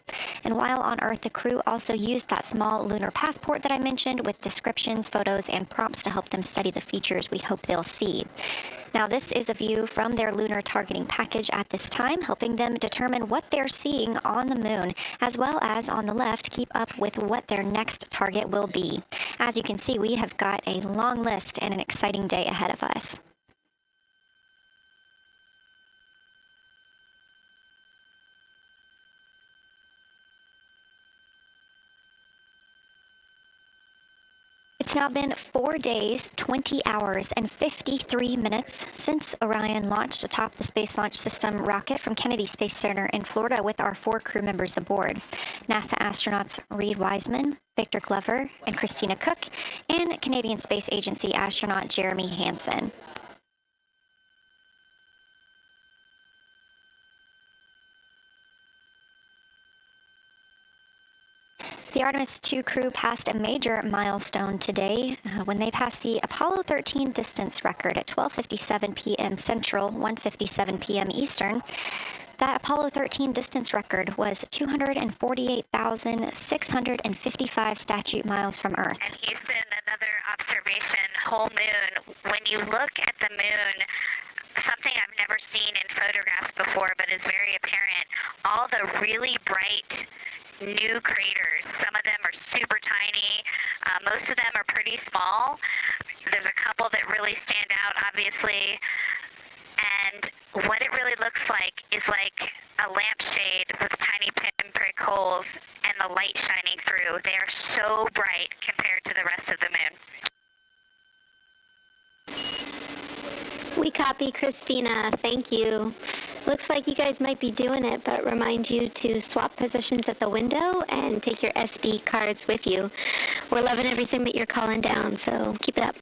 And while on Earth, the crew also used that small lunar passport that I mentioned with descriptions, photos, and prompts to help them study the features we hope they'll see. Now, this is a view from their lunar targeting package at this time, helping them determine what they're seeing on the moon, as well as on the left, keep up with what their next target will be. As you can see, we have got a long list and an exciting day ahead of us. It's now been 4 days, 20 hours, and 53 minutes since Orion launched atop the Space Launch System rocket from Kennedy Space Center in Florida with our 4 crew members aboard. NASA astronauts Reed Wiseman, Victor Glover, and Christina Cook, and Canadian Space Agency astronaut Jeremy Hansen. The Artemis II crew passed a major milestone today when they passed the Apollo 13 distance record at 12:57 p.m. Central, 1:57 p.m. Eastern. That Apollo 13 distance record was 248,655 statute miles from Earth. And Houston, another observation, whole moon. When you look at the moon, something I've never seen in photographs before, but is very apparent, all the really bright new craters. Some of them are super tiny. Most of them are pretty small. There's a couple that really stand out, obviously. And what it really looks like is like a lampshade with tiny pinprick holes and the light shining through. They are so bright compared to the rest of the moon. We copy, Christina. Thank you. Looks like you guys might be doing it, but remind you to swap positions at the window and take your SD cards with you. We're loving everything that you're calling down, so keep it up.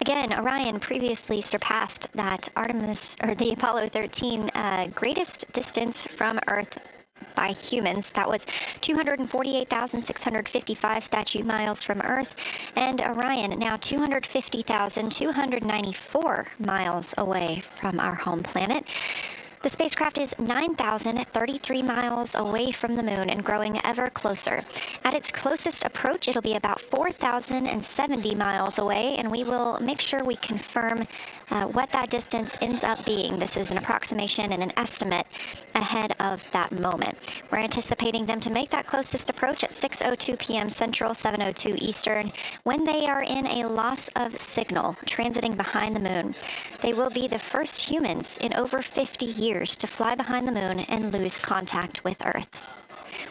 Again, Orion previously surpassed that the Apollo 13 greatest distance from Earth by humans. That was 248,655 statute miles from Earth, and Orion now 250,294 miles away from our home planet. The spacecraft is 9,033 miles away from the moon and growing ever closer. At its closest approach, it'll be about 4,070 miles away, and we will make sure we confirm what that distance ends up being. This is an approximation and an estimate ahead of that moment. We're anticipating them to make that closest approach at 6:02 p.m. Central, 7:02 Eastern, when they are in a loss of signal, transiting behind the moon. They will be the first humans in over 50 years to fly behind the moon and lose contact with Earth.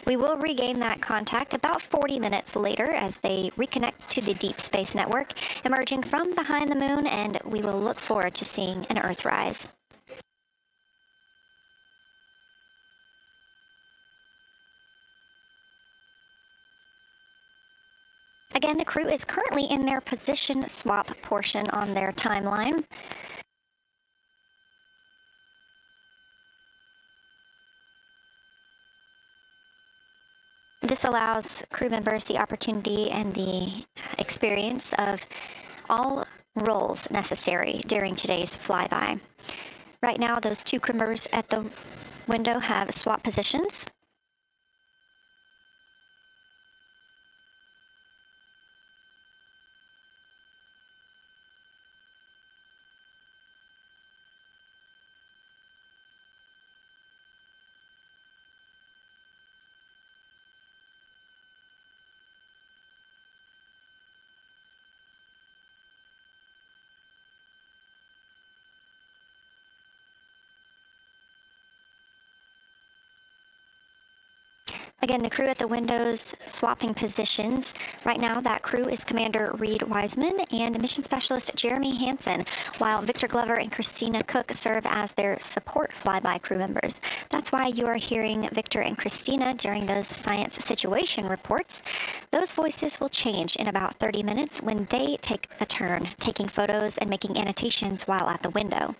We will regain that contact about 40 minutes later as they reconnect to the Deep Space Network, emerging from behind the moon, and we will look forward to seeing an Earthrise. Again, the crew is currently in their position swap portion on their timeline. This allows crew members the opportunity and the experience of all roles necessary during today's flyby. Right now, those two crew members at the window have swap positions. Again, the crew at the windows swapping positions. Right now, that crew is Commander Reed Wiseman and Mission Specialist Jeremy Hansen, while Victor Glover and Christina Cook serve as their support flyby crew members. That's why you are hearing Victor and Christina during those science situation reports. Those voices will change in about 30 minutes when they take a turn, taking photos and making annotations while at the window.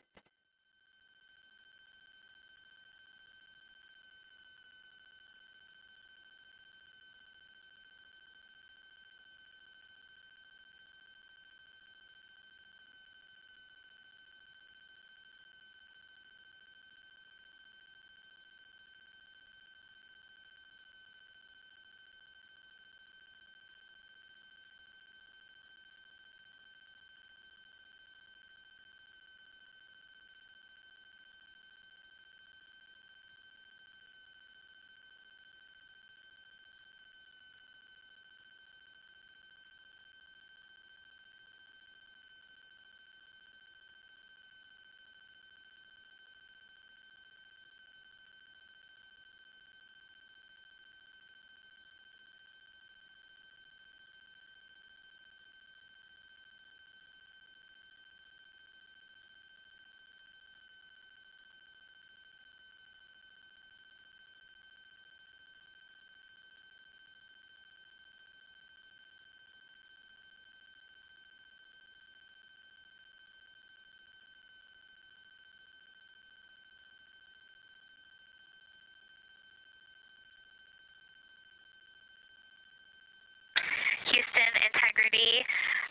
Houston, Integrity.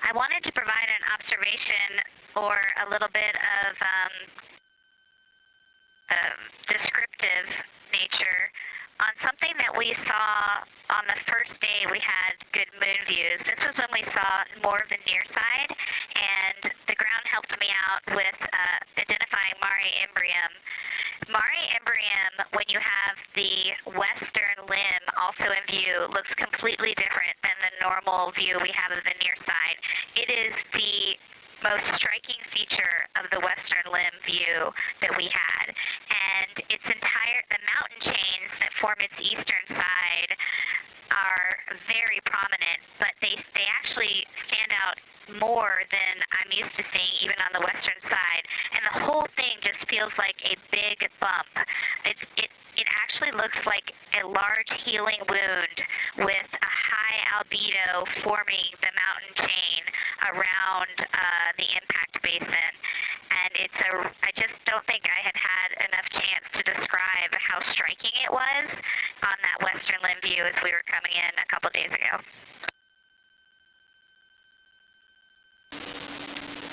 I wanted to provide an observation or a little bit of descriptive nature on something that we saw on the first day we had good moon views. This was when we saw more of the near side, and the ground helped me out with identifying Mare Imbrium. Mare Imbrium, when you have the western limb also in view, looks completely different than the normal view we have of the near side. It is the most striking feature of the western limb view that we had, and the mountain chains that form its eastern side are very prominent, but they actually stand out more than I'm used to seeing even on the western side, and the whole thing just feels like a big bump. It actually looks like a large healing wound with a high albedo forming the mountain chain around the impact basin. And I just don't think I had enough chance to describe how striking it was on that western limb view as we were coming in a couple days ago.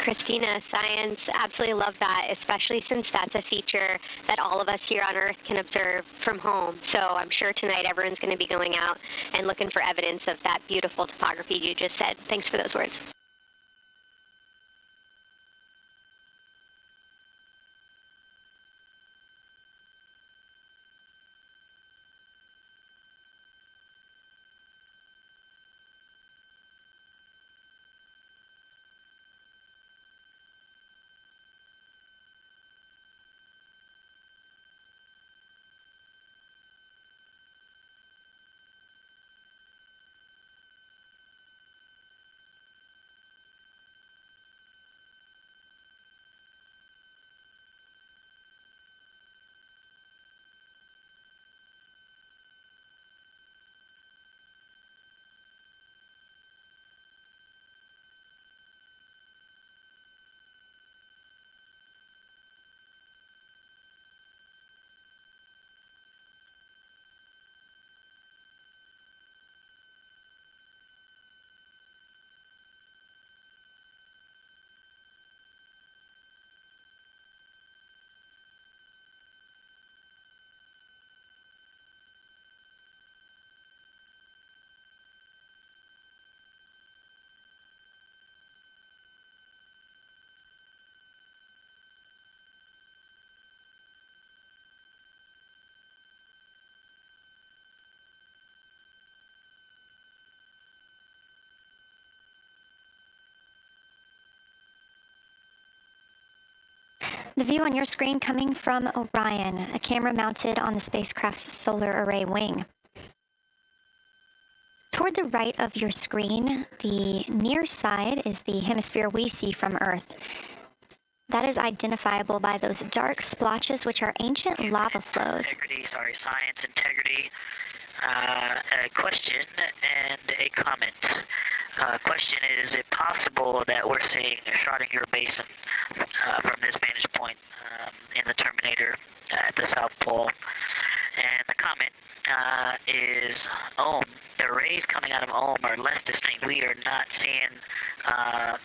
Christina, science, absolutely love that, especially since that's a feature that all of us here on Earth can observe from home. So I'm sure tonight everyone's going to be going out and looking for evidence of that beautiful topography you just said. Thanks for those words. The view on your screen coming from Orion, a camera mounted on the spacecraft's solar array wing. Toward the right of your screen, the near side is the hemisphere we see from Earth. That is identifiable by those dark splotches, which are ancient lava flows. Science integrity. A question and a comment. Question is it possible that we're seeing a Schrodinger basin from this vantage point in the Terminator at the South Pole? And the comment is Ohm. The rays coming out of Ohm are less distinct. We are not seeing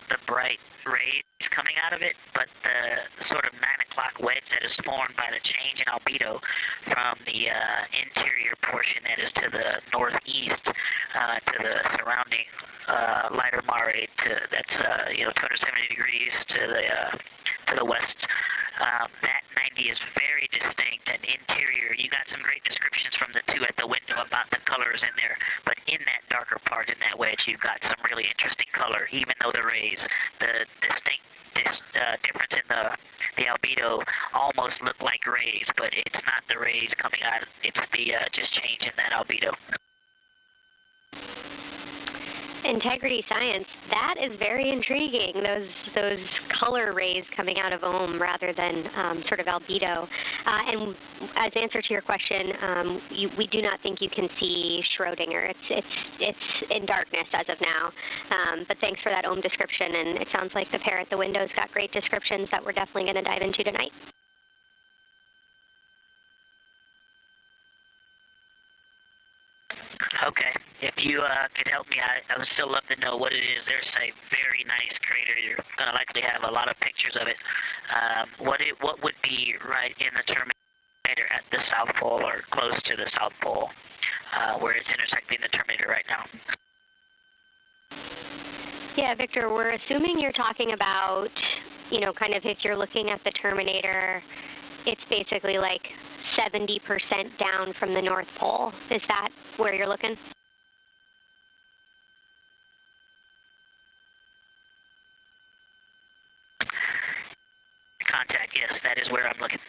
the bright rays coming out of it, but the sort of 9 o'clock wedge that is formed by the change in albedo from the interior portion that is to the northeast to the surrounding lighter mare that's 270 degrees to the west. That 90 is very distinct and interior. You got some great descriptions from the two at the window about the colors in there, but in that darker part, in that wedge, you've got some really interesting color, even though the rays, the distinct difference in the albedo almost look like rays, but it's not the rays coming out, it's the just change in that albedo. Integrity science, that is very intriguing, those color rays coming out of Ohm rather than sort of albedo. And as answer to your question, we do not think you can see Schrodinger. It's in darkness as of now. But thanks for that Ohm description, and it sounds like the pair at the window's got great descriptions that we're definitely going to dive into tonight. Okay, if you could help me, I would still love to know what it is. There's a very nice crater. You're going to likely have a lot of pictures of it. What would be right in the Terminator at the South Pole or close to the South Pole, where it's intersecting the Terminator right now? Yeah, Victor, we're assuming you're talking about, kind of if you're looking at the Terminator, it's basically like 70% down from the North Pole. Is that where you're looking? Contact, yes, that is where I'm looking.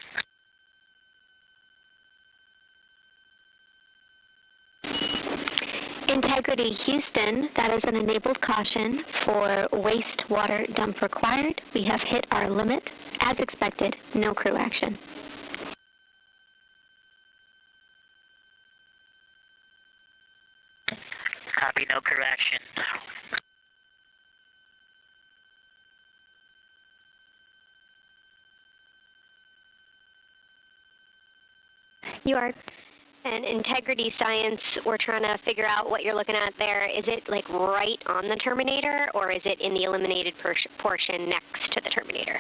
Integrity Houston, that is an enabled caution for wastewater dump required. We have hit our limit. As expected, no crew action. Copy, no crew action. You are. And integrity science, we're trying to figure out what you're looking at there. Is it like right on the Terminator, or is it in the eliminated portion next to the Terminator?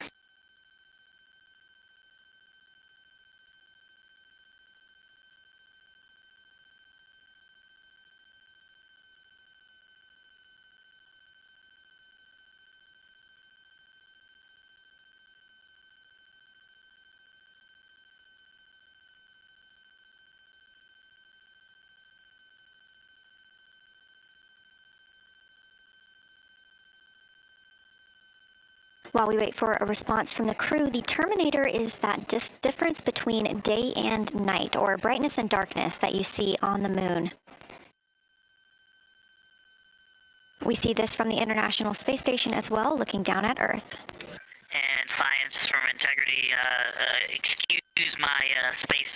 While we wait for a response from the crew, the Terminator is that difference between day and night, or brightness and darkness, that you see on the moon. We see this from the International Space Station as well, looking down at Earth. And science from integrity, excuse my space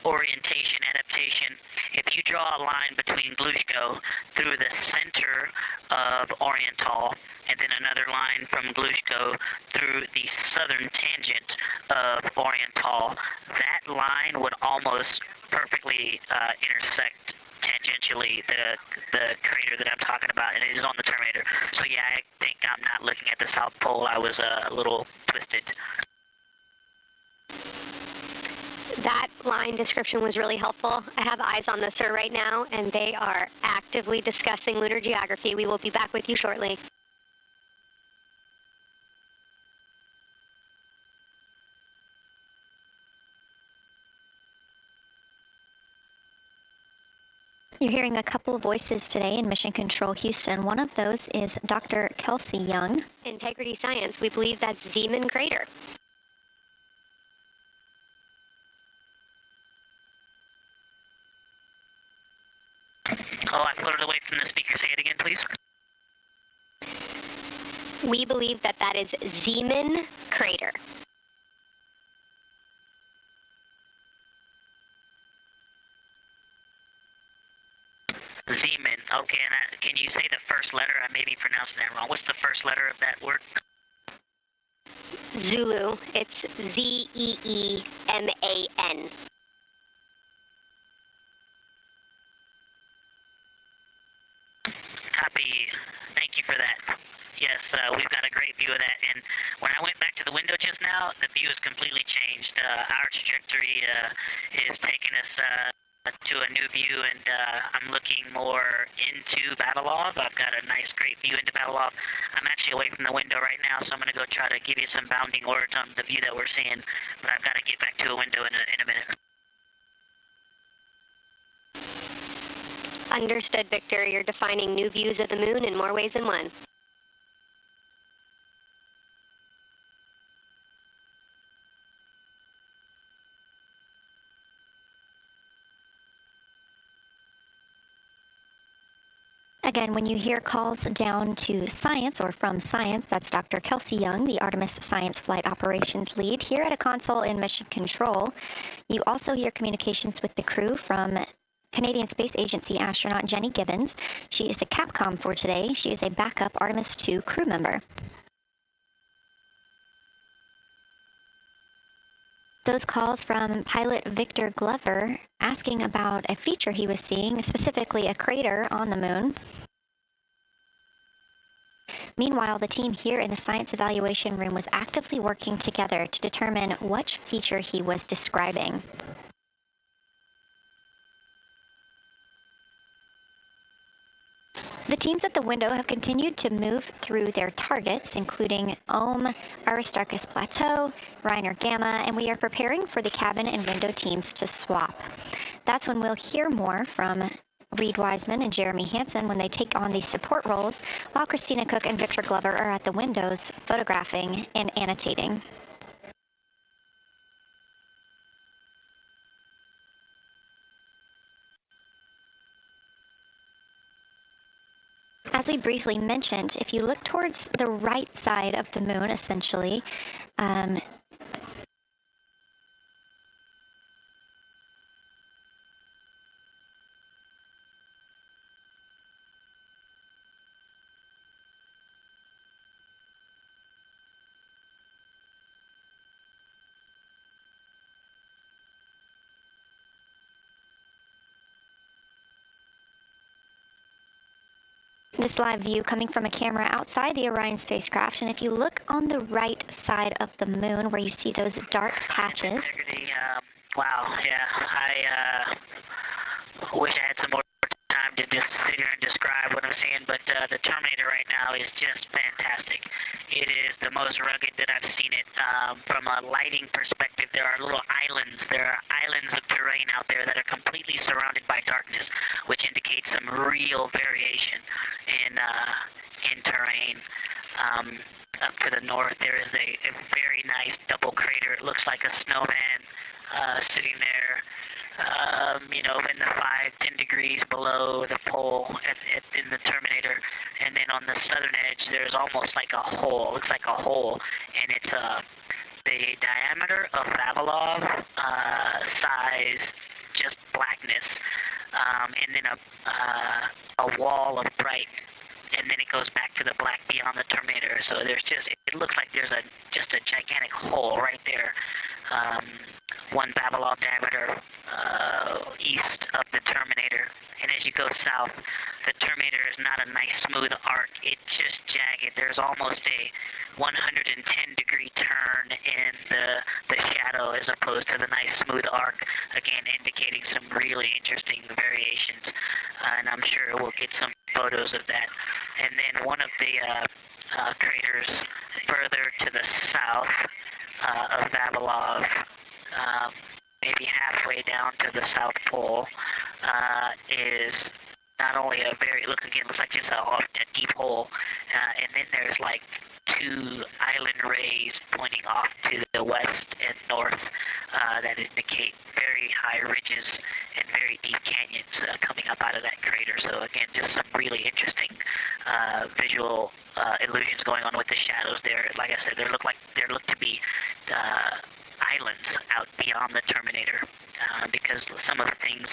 orientation adaptation. If you draw a line between Glushko through the center of Oriental, and then another line from Glushko through the southern tangent of Oriental, that line would almost perfectly intersect tangentially the crater that I'm talking about, and it is on the Terminator. So yeah, I think I'm not looking at the South Pole. I was a little twisted. That line description was really helpful. I have eyes on the SIR right now, and they are actively discussing lunar geography. We will be back with you shortly. You're hearing a couple of voices today in Mission Control Houston. One of those is Dr. Kelsey Young. Integrity Science, we believe that's Zeeman Crater. Oh, I floated away from the speaker. Say it again, please. We believe that that is Zeeman Crater. Zeeman. Okay, and can you say the first letter? I may be pronouncing that wrong. What's the first letter of that word? Zulu. It's Z-E-E-M-A-N. Copy. Thank you for that. Yes, we've got a great view of that. And when I went back to the window just now, the view has completely changed. Our trajectory is taking us to a new view, and I'm looking more into Vavilov. I've got a nice, great view into Vavilov. I'm actually away from the window right now, so I'm going to go try to give you some bounding orders on the view that we're seeing. But I've got to get back to a window in a minute. Understood, Victor. You're defining new views of the moon in more ways than one. Again, when you hear calls down to science or from science, that's Dr. Kelsey Young, the Artemis Science Flight Operations Lead here at a console in Mission Control. You also hear communications with the crew from Canadian Space Agency astronaut Jenny Gibbons. She is the Capcom for today. She is a backup Artemis II crew member. Those calls from pilot Victor Glover asking about a feature he was seeing, specifically a crater on the moon. Meanwhile, the team here in the science evaluation room was actively working together to determine which feature he was describing. The teams at the window have continued to move through their targets, including Ohm, Aristarchus Plateau, Reiner Gamma, and we are preparing for the cabin and window teams to swap. That's when we'll hear more from Reed Wiseman and Jeremy Hansen when they take on these support roles, while Christina Cook and Victor Glover are at the windows photographing and annotating. As we briefly mentioned, if you look towards the right side of the moon, essentially, this live view coming from a camera outside the Orion spacecraft, and if you look on the right side of the moon where you see those dark patches. Wow, yeah, I wish I had some more time to just sit here and describe what I'm seeing, but the Terminator right now is just fantastic. It is the most rugged that I've seen it. From a lighting perspective, there are little islands. There are islands of terrain out there that are completely surrounded by darkness, which indicates some real variation in terrain. Up to the north, there is a very nice double crater. It looks like a snowman sitting there. In the 5-10 degrees below the pole in the Terminator, and then on the southern edge there's almost like a hole. It looks like a hole, and it's the diameter of Vavilov size, just blackness, and then a wall of bright, and then it goes back to the black beyond the Terminator. So there's it looks like there's just a gigantic hole right there. 1 Vavilov diameter east of the Terminator. And as you go south, the Terminator is not a nice smooth arc. It's just jagged. There's almost a 110-degree turn in the shadow as opposed to the nice smooth arc, again indicating some really interesting variations. And I'm sure we'll get some photos of that. And then one of the craters further to the south of Vavilov, maybe halfway down to the South Pole, is not only looks like just a deep hole, and then there's like 2 island rays pointing off to the west and north that indicate very very high ridges and very deep canyons coming up out of that crater. So again, just some really interesting visual illusions going on with the shadows there. Like I said, there look to be islands out beyond the terminator because some of the things,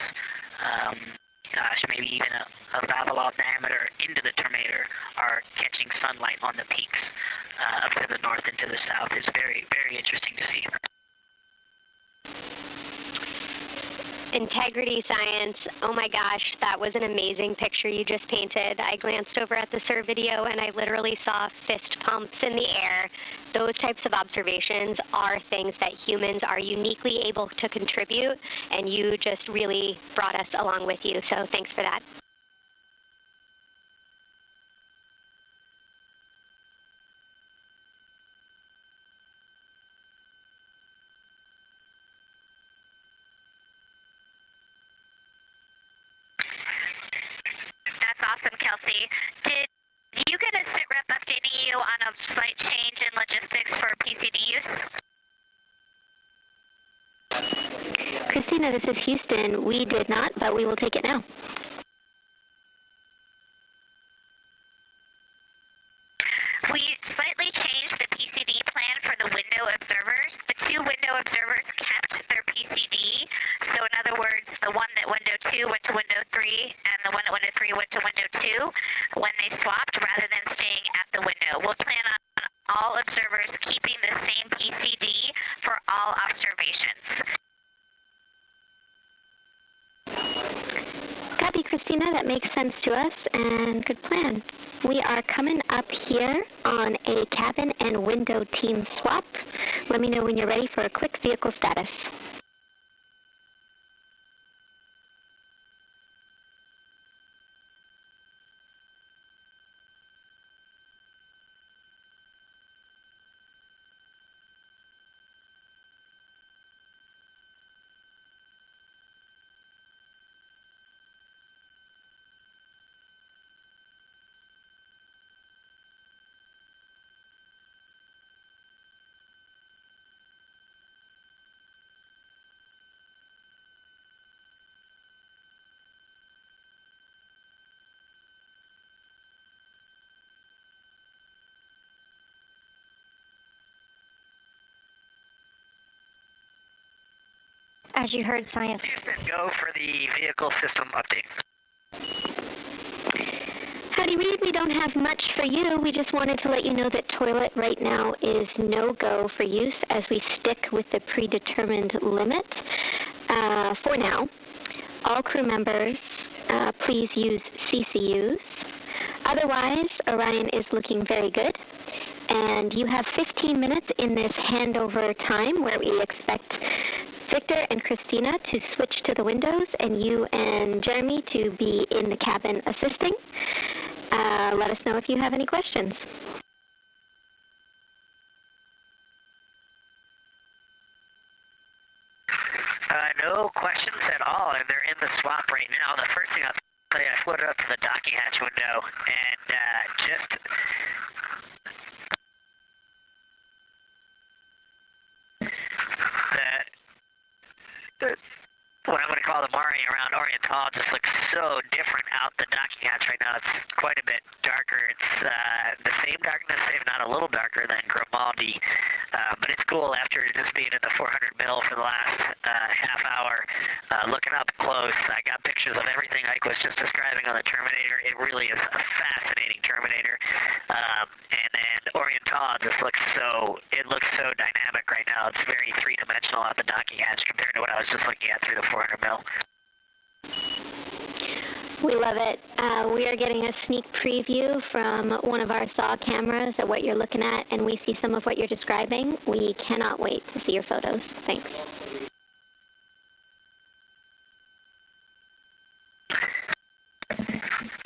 maybe even a Vavilov diameter into the terminator are catching sunlight on the peaks up to the north and to the south. It's very, very interesting to see. Integrity Science, oh my gosh, that was an amazing picture you just painted. I glanced over at the SIR video and I literally saw fist pumps in the air. Those types of observations are things that humans are uniquely able to contribute, and you just really brought us along with you, so thanks for that. Awesome, Kelsey. Did you get a sit rep updating you on a slight change in logistics for PCD use? Christina, this is Houston. We did not, but we will take it now. We slightly changed the PCD plan for the window observers. The two window observers kept their PCD. So in other words, the one at window 2 went to window 3, and the one at window 3 went to window 2 when they swapped rather than staying at the window. We'll plan on all observers keeping the same PCD for all observations. Copy, Christina. That makes sense to us, and good plan. We are coming up here on a cabin and window team swap. Let me know when you're ready for a quick vehicle status. As you heard, Science. Go for the vehicle system update. Howdy, Reed. We don't have much for you. We just wanted to let you know that toilet right now is no-go for use as we stick with the predetermined limit for now. All crew members, please use CCUs. Otherwise, Orion is looking very good. And you have 15 minutes in this handover time where we expect Victor and Christina to switch to the windows and you and Jeremy to be in the cabin assisting. Let us know if you have any questions. No questions at all, and they're in the swap right now. The first thing I'll tell you, I floated up to the docking hatch window and just what I'm going to call the Mari around Oriental just looks so different out the docking hatch right now. It's quite a bit darker. It's the same darkness, if not a little darker than Grimaldi. But it's cool after just being in the 400 mil for the last half hour. Looking up close, I got pictures of everything Ike was just describing on the Terminator. It really is a fascinating Terminator. And then Oriental just looks so dynamic right now. It's very three-dimensional at the docking hatch compared to what I was just looking at through the 400 mil. We love it. We are getting a sneak preview from one of our SAW cameras at what you're looking at, and we see some of what you're describing. We cannot wait to see your photos. Thanks.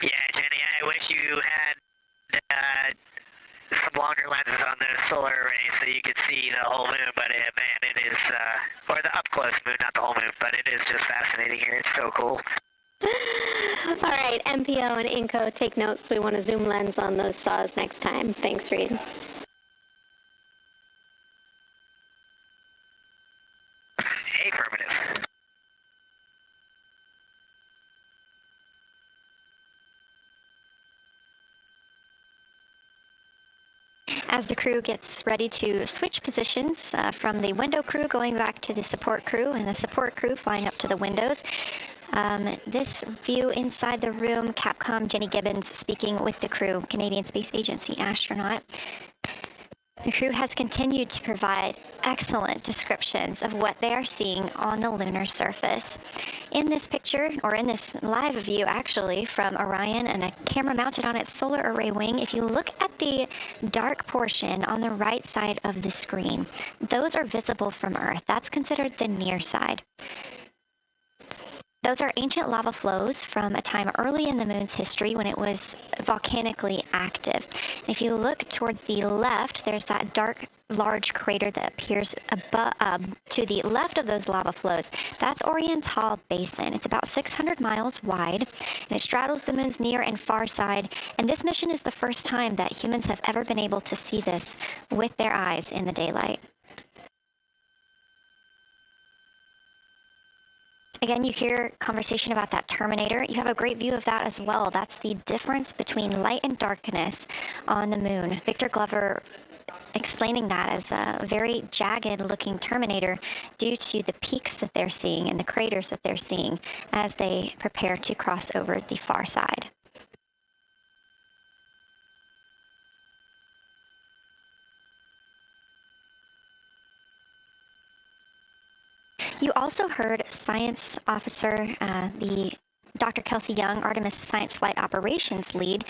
Yeah, Jenny, I wish you had some longer lenses on the solar array so you could see the whole moon, but man, it is, or the up-close moon, not the whole moon, but it is just fascinating here. It's so cool. All right, MPO and Inco, take notes. We want a zoom lens on those saws next time. Thanks, Reed. Affirmative. As the crew gets ready to switch positions from the window crew going back to the support crew and the support crew flying up to the windows. This view inside the room, Capcom Jenny Gibbons speaking with the crew, Canadian Space Agency astronaut. The crew has continued to provide excellent descriptions of what they are seeing on the lunar surface. In this picture, or in this live view actually, from Orion and a camera mounted on its solar array wing, if you look at the dark portion on the right side of the screen, those are visible from Earth. That's considered the near side. Those are ancient lava flows from a time early in the moon's history when it was volcanically active. And if you look towards the left, there's that dark, large crater that appears to the left of those lava flows. That's Orion's Hall Basin. It's about 600 miles wide, and it straddles the moon's near and far side. And this mission is the first time that humans have ever been able to see this with their eyes in the daylight. Again, you hear conversation about that terminator. You have a great view of that as well. That's the difference between light and darkness on the moon. Victor Glover explaining that as a very jagged-looking terminator due to the peaks that they're seeing and the craters that they're seeing as they prepare to cross over the far side. You also heard science officer, the Dr. Kelsey Young, Artemis Science Flight Operations Lead,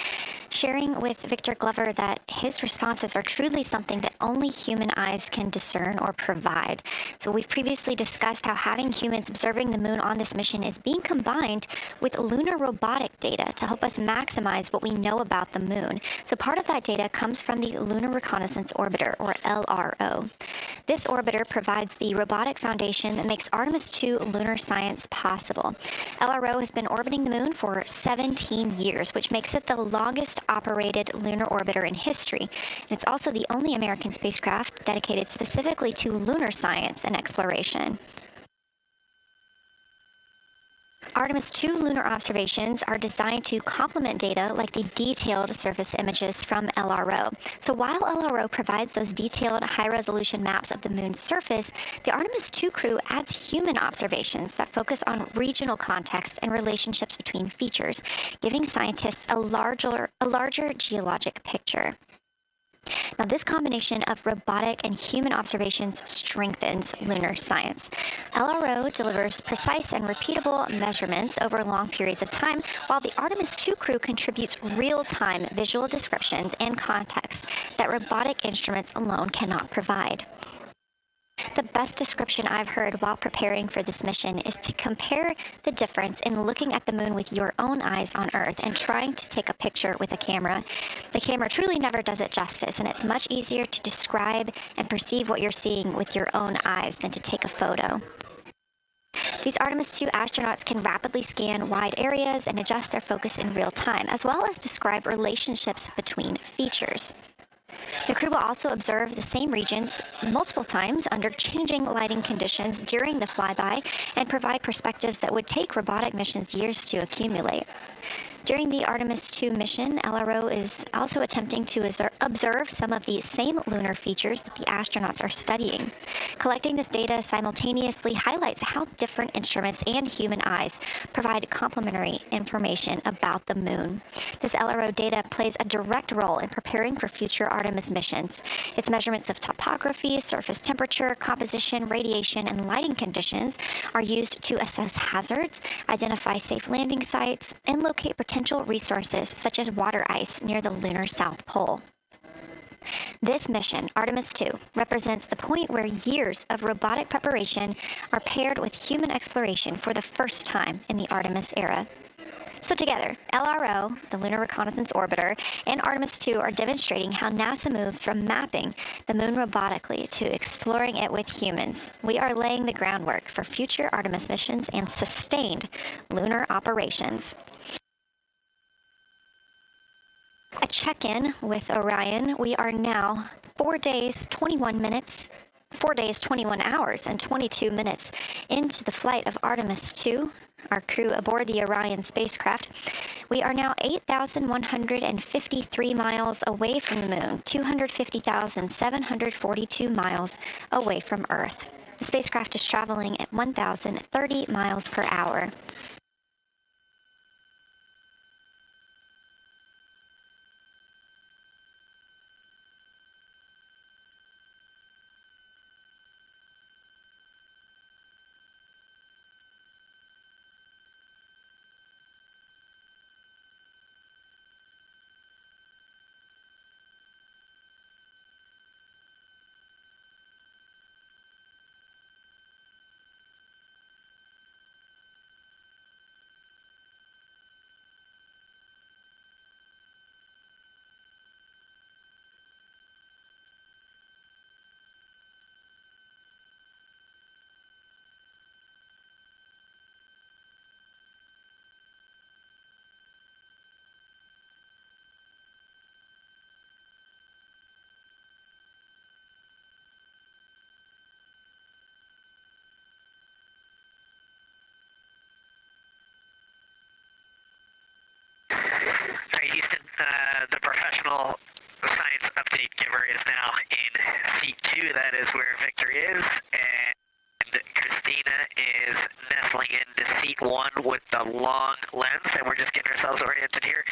sharing with Victor Glover that his responses are truly something that only human eyes can discern or provide. So we've previously discussed how having humans observing the moon on this mission is being combined with lunar robotic data to help us maximize what we know about the moon. So part of that data comes from the Lunar Reconnaissance Orbiter, or LRO. This orbiter provides the robotic foundation that makes Artemis II lunar science possible. LRO has been orbiting the moon for 17 years, which makes it the longest operated lunar orbiter in history. And it's also the only American spacecraft dedicated specifically to lunar science and exploration. Artemis II lunar observations are designed to complement data like the detailed surface images from LRO. So while LRO provides those detailed high-resolution maps of the moon's surface, the Artemis II crew adds human observations that focus on regional context and relationships between features, giving scientists a larger geologic picture. Now, this combination of robotic and human observations strengthens lunar science. LRO delivers precise and repeatable measurements over long periods of time, while the Artemis II crew contributes real-time visual descriptions and context that robotic instruments alone cannot provide. The best description I've heard while preparing for this mission is to compare the difference in looking at the moon with your own eyes on Earth and trying to take a picture with a camera. The camera truly never does it justice, and it's much easier to describe and perceive what you're seeing with your own eyes than to take a photo. These Artemis II astronauts can rapidly scan wide areas and adjust their focus in real time, as well as describe relationships between features. The crew will also observe the same regions multiple times under changing lighting conditions during the flyby and provide perspectives that would take robotic missions years to accumulate. During the Artemis II mission, LRO is also attempting to observe some of the same lunar features that the astronauts are studying. Collecting this data simultaneously highlights how different instruments and human eyes provide complementary information about the moon. This LRO data plays a direct role in preparing for future Artemis missions. Its measurements of topography, surface temperature, composition, radiation, and lighting conditions are used to assess hazards, identify safe landing sites, and locate potential resources such as water ice near the lunar South Pole. This mission, Artemis II, represents the point where years of robotic preparation are paired with human exploration for the first time in the Artemis era. So together, LRO, the Lunar Reconnaissance Orbiter, and Artemis II are demonstrating how NASA moves from mapping the moon robotically to exploring it with humans. We are laying the groundwork for future Artemis missions and sustained lunar operations. A check-in with Orion. We are now 4 days, 21 hours, and 22 minutes into the flight of Artemis II. our crew aboard the Orion spacecraft. We are now 8,153 miles away from the moon, 250,742 miles away from Earth. The spacecraft is traveling at 1,030 miles per hour. The professional science update giver is now in seat 2. That is where Victor is, and Christina is nestling into seat 1 with the long lens, and we're just getting ourselves oriented here.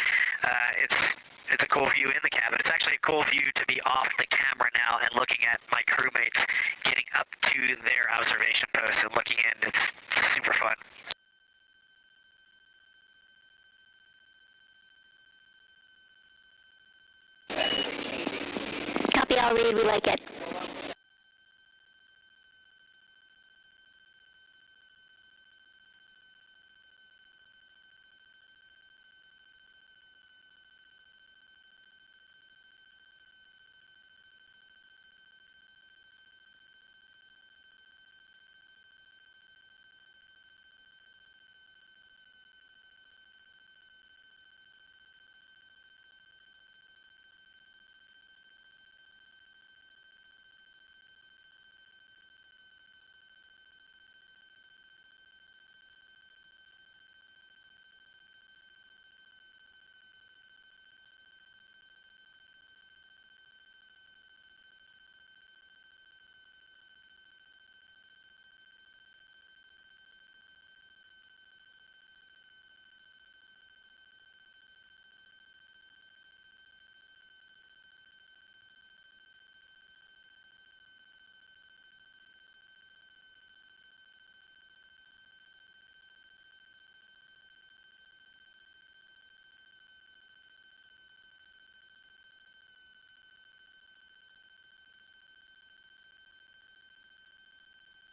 It's a cool view in the cabin. It's actually a cool view to be off the camera now and looking at my crewmates getting up to their observation post and looking in. It's super fun. Copy all, read, we like it.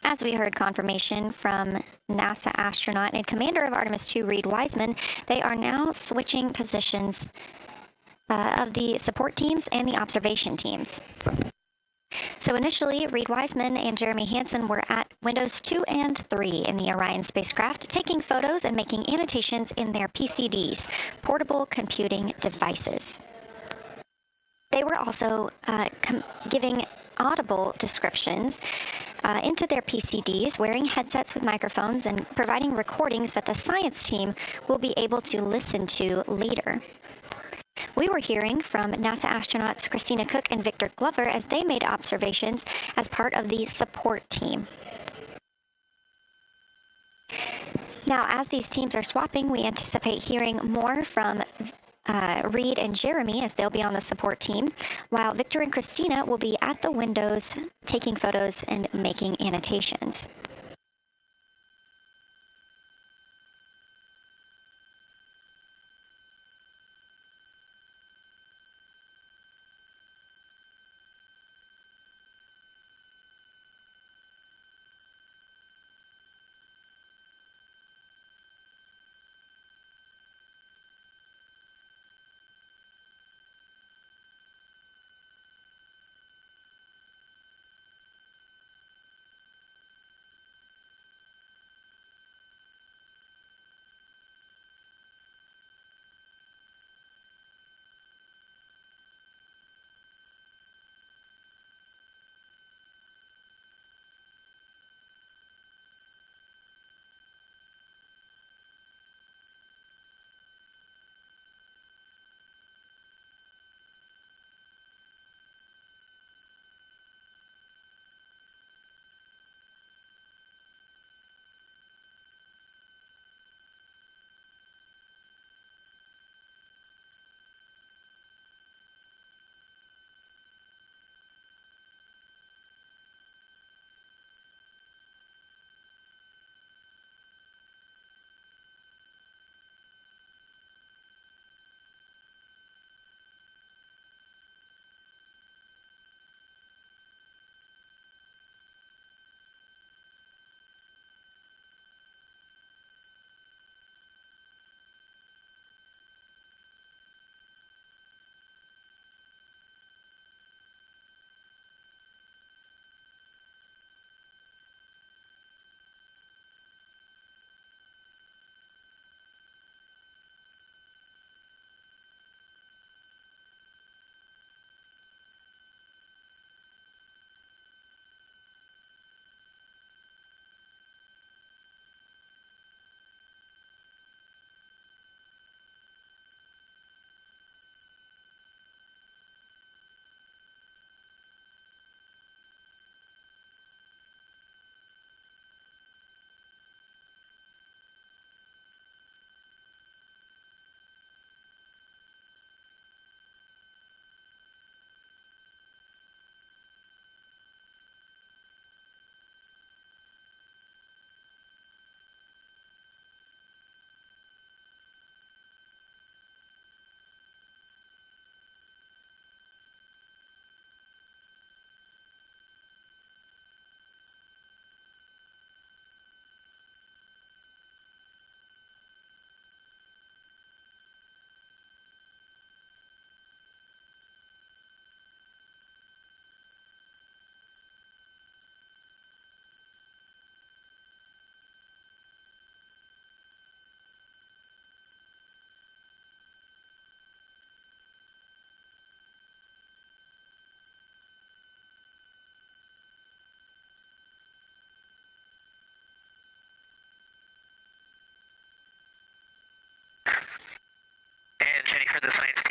As we heard confirmation from NASA astronaut and commander of Artemis II, Reid Wiseman, they are now switching positions of the support teams and the observation teams. So initially, Reid Wiseman and Jeremy Hansen were at windows 2 and 3 in the Orion spacecraft, taking photos and making annotations in their PCDs, portable computing devices. They were also giving audible descriptions into their PCDs, wearing headsets with microphones and providing recordings that the science team will be able to listen to later. We were hearing from NASA astronauts Christina Cook and Victor Glover as they made observations as part of the support team. Now, as these teams are swapping, we anticipate hearing more from Reid and Jeremy as they'll be on the support team, while Victor and Christina will be at the windows taking photos and making annotations.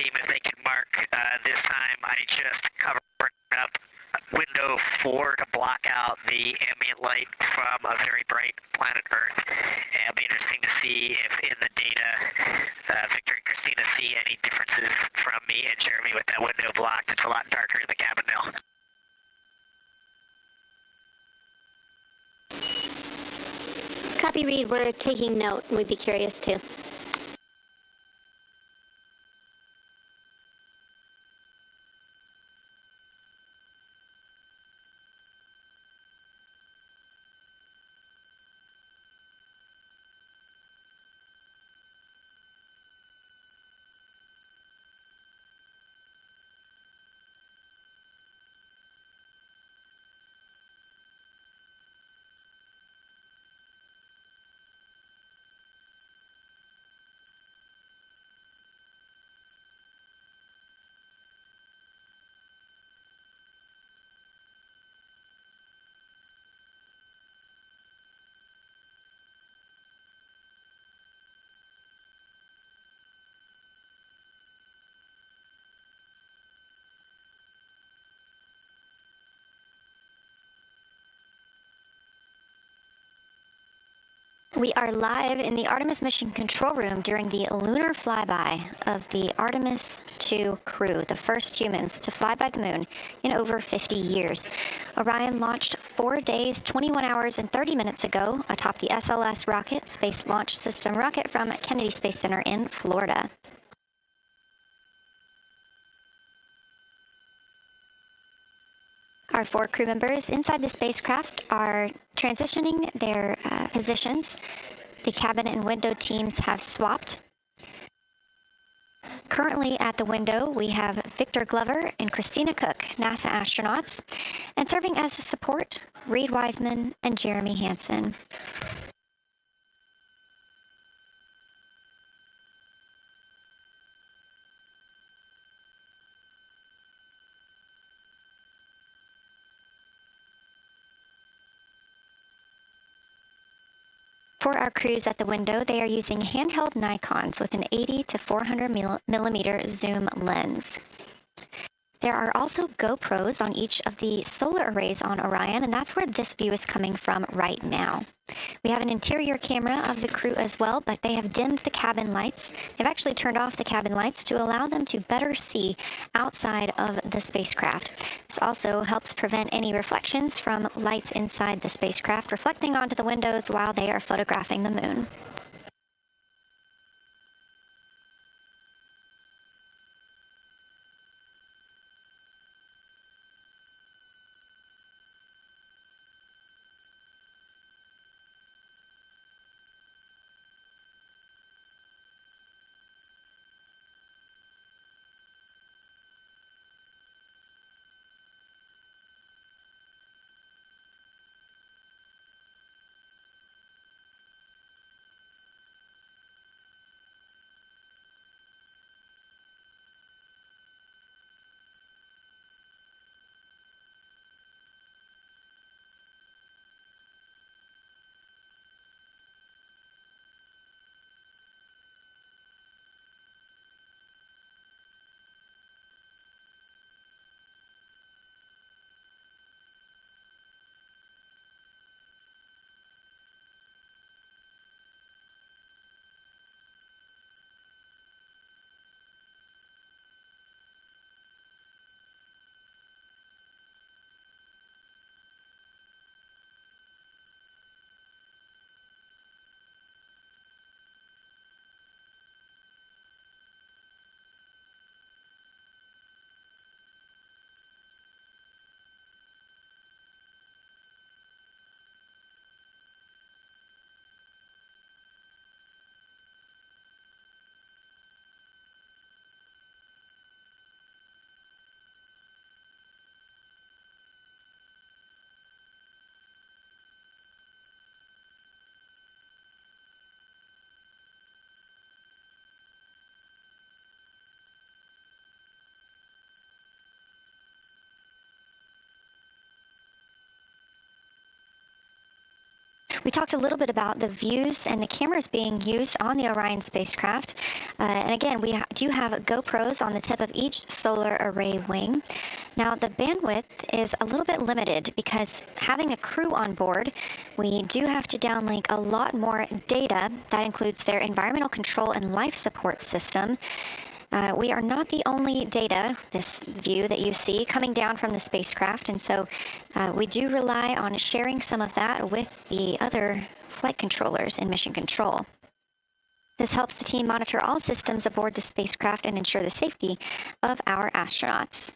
team if they could mark this time. I just covered up window 4 to block out the ambient light from a very bright planet Earth. And it'll be interesting to see if in the data Victor and Christina see any differences from me and Jeremy with that window blocked. It's a lot darker in the cabin now. Copy, Reed. We're taking note. We'd be curious too. We are live in the Artemis mission control room during the lunar flyby of the Artemis II crew, the first humans to fly by the moon in over 50 years. Orion launched 4 days, 21 hours, and 30 minutes ago atop the SLS rocket, Space Launch System rocket from Kennedy Space Center in Florida. Our 4 crew members inside the spacecraft are transitioning their positions. The cabin and window teams have swapped. Currently at the window, we have Victor Glover and Christina Cook, NASA astronauts, and serving as support, Reed Wiseman and Jeremy Hansen. For our crews at the window, they are using handheld Nikons with an 80 to 400 millimeter zoom lens. There are also GoPros on each of the solar arrays on Orion, and that's where this view is coming from right now. We have an interior camera of the crew as well, but they have dimmed the cabin lights. They've actually turned off the cabin lights to allow them to better see outside of the spacecraft. This also helps prevent any reflections from lights inside the spacecraft reflecting onto the windows while they are photographing the moon. We talked a little bit about the views and the cameras being used on the Orion spacecraft. And again, we do have GoPros on the tip of each solar array wing. Now, the bandwidth is a little bit limited because having a crew on board, we do have to downlink a lot more data. That includes their environmental control and life support system. We are not the only data, this view that you see, coming down from the spacecraft, and so we do rely on sharing some of that with the other flight controllers in mission control. This helps the team monitor all systems aboard the spacecraft and ensure the safety of our astronauts.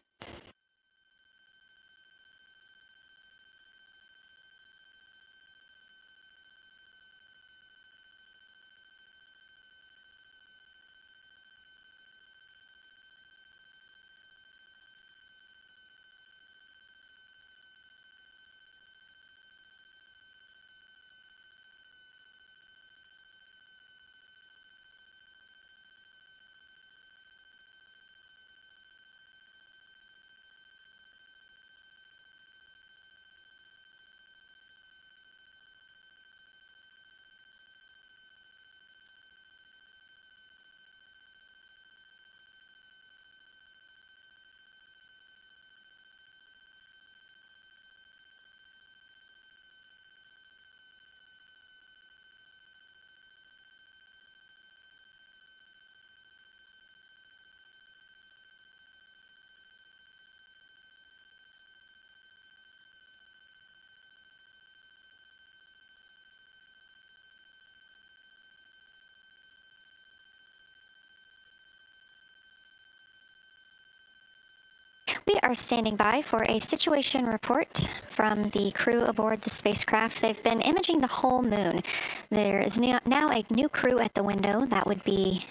We are standing by for a situation report from the crew aboard the spacecraft. They've been imaging the whole moon. There is now a new crew at the window. That would be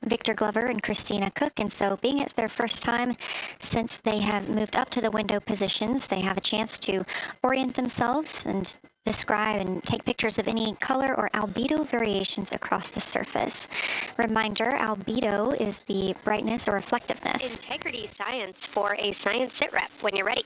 Victor Glover and Christina Cook. And so being it's their first time since they have moved up to the window positions, they have a chance to orient themselves and describe and take pictures of any color or albedo variations across the surface. Reminder, albedo is the brightness or reflectiveness. Integrity science for a science sit rep when you're ready.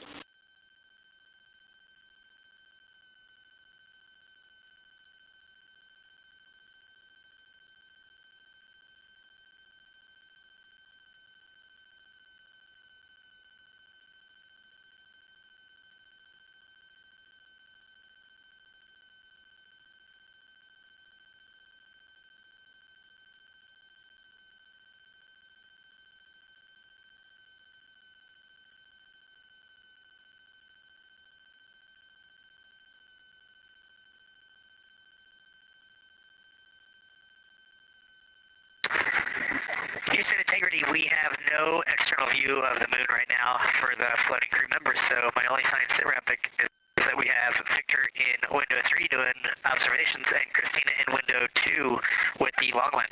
Houston Integrity, we have no external view of the moon right now for the floating crew members, so my only science sit rep is that we have Victor in window 3 doing observations and Christina in window 2 with the long lens.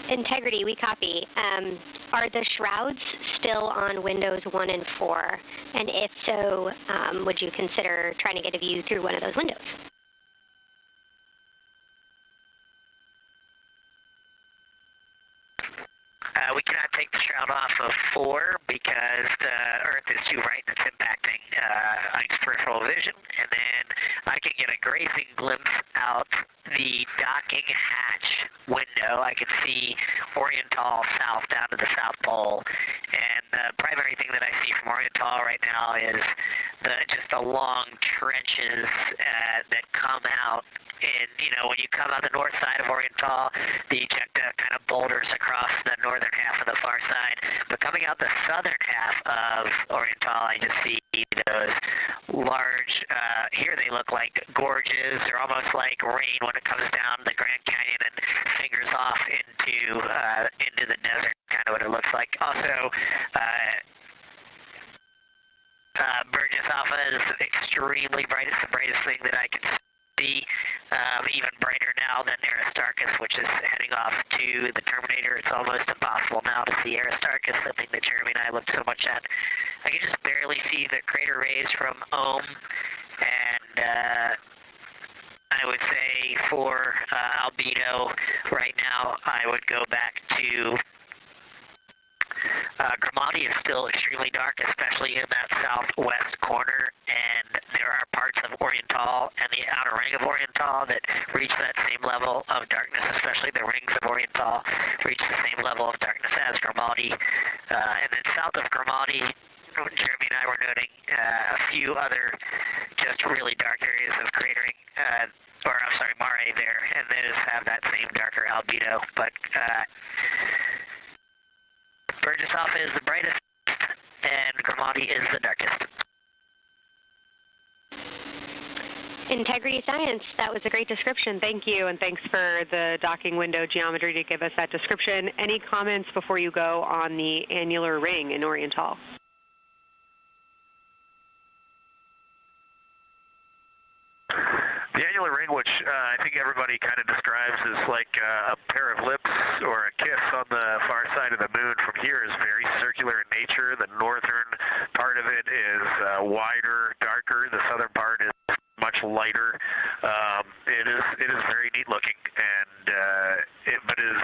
Integrity, we copy. Are the shrouds still on windows 1 and 4? And if so, would you consider trying to get a view through one of those windows? We cannot take the shroud off of 4 because the Earth is too bright and it's impacting Ike's peripheral vision. And then I can get a grazing glimpse out the docking hatch window. I can see Oriental south down to the South Pole. And the primary thing that I see from Oriental right now is just the long trenches that come out. And, you know, when you come out the north side of Oriental, the ejecta kind of boulders across the northern half of the far side. But coming out the southern half of Oriental, I just see those large, here they look like gorges. They're almost like rain when it comes down the Grand Canyon and fingers off into the desert, kind of what it looks like. Also, Burgess Alpha is extremely bright. It's the brightest thing that I can see, even brighter now than Aristarchus, which is heading off to the Terminator. It's almost impossible now to see Aristarchus, the thing that Jeremy and I looked so much at. I can just barely see the crater rays from Ohm, and I would say for albedo right now, I would go back to Grimati is still extremely dark, especially in that southwest corner, and there are parts of Oriental and the outer ring of Oriental that reach that same level of darkness, especially the rings of Oriental reach the same level of darkness as Grimati. And then south of Grimati, Jeremy and I were noting a few other just really dark areas of cratering, Mare there, and those have that same darker albedo. But Burgesshoff is the brightest, and Grimati is the darkest. Integrity Science, that was a great description. Thank you, and thanks for the docking window geometry to give us that description. Any comments before you go on the annular ring in Oriental? The annular ring, which I think everybody kind of describes as like a pair of lips or a kiss on the far side of the moon from here, is very circular in nature. The northern part of it is wider, darker. The southern part is much lighter. It is very neat looking, and but it is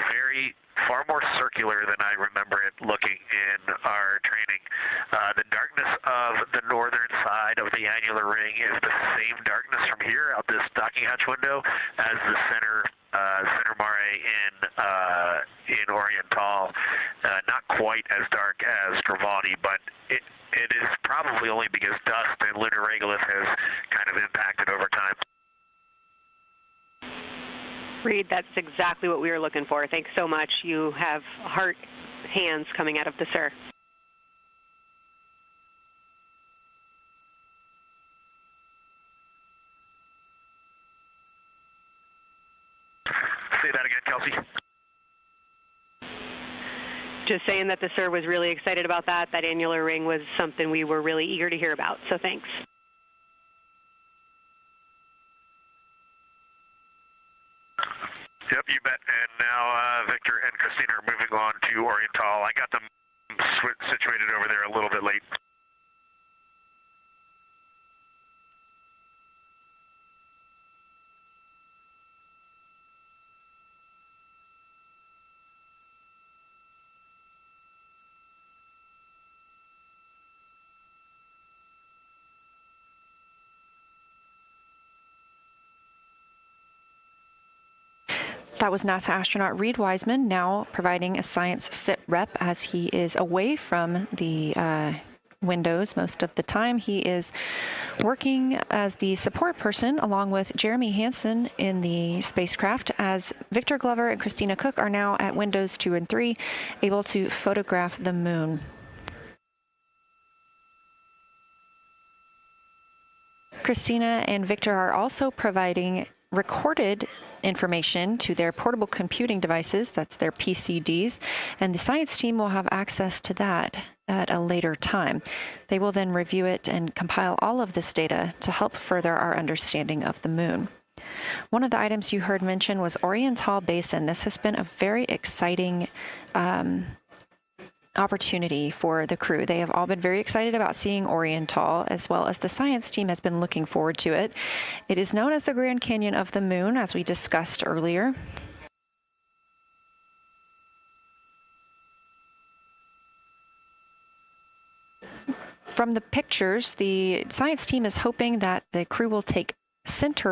far more circular than I remember it looking in our training. The darkness of the northern side of the annular ring is the same darkness from here out this docking hatch window as the center mare in Oriental. Not quite as dark as Grimati, but it is probably only because dust and lunar regolith has kind of impacted over time. Reed, that's exactly what we were looking for. Thanks so much. You have heart hands coming out of the SIR. Say that again, Kelsey. Just saying that the SIR was really excited about that. That annular ring was something we were really eager to hear about, so thanks. Yep, you bet. And now Victor and Christina are moving on to Oriental. I got them situated over there a little bit late. That was NASA astronaut Reed Wiseman, now providing a science sit rep as he is away from the windows most of the time. He is working as the support person along with Jeremy Hansen in the spacecraft, as Victor Glover and Christina Cook are now at windows 2 and 3, able to photograph the moon. Christina and Victor are also providing recorded information to their portable computing devices, that's their PCDs, and the science team will have access to that at a later time. They will then review it and compile all of this data to help further our understanding of the moon. One of the items you heard mentioned was Oriental Basin. This has been a very exciting opportunity for the crew. They have all been very excited about seeing Oriental, as well as the science team has been looking forward to it. It is known as the Grand Canyon of the Moon, as we discussed earlier. From the pictures, the science team is hoping that the crew will take centered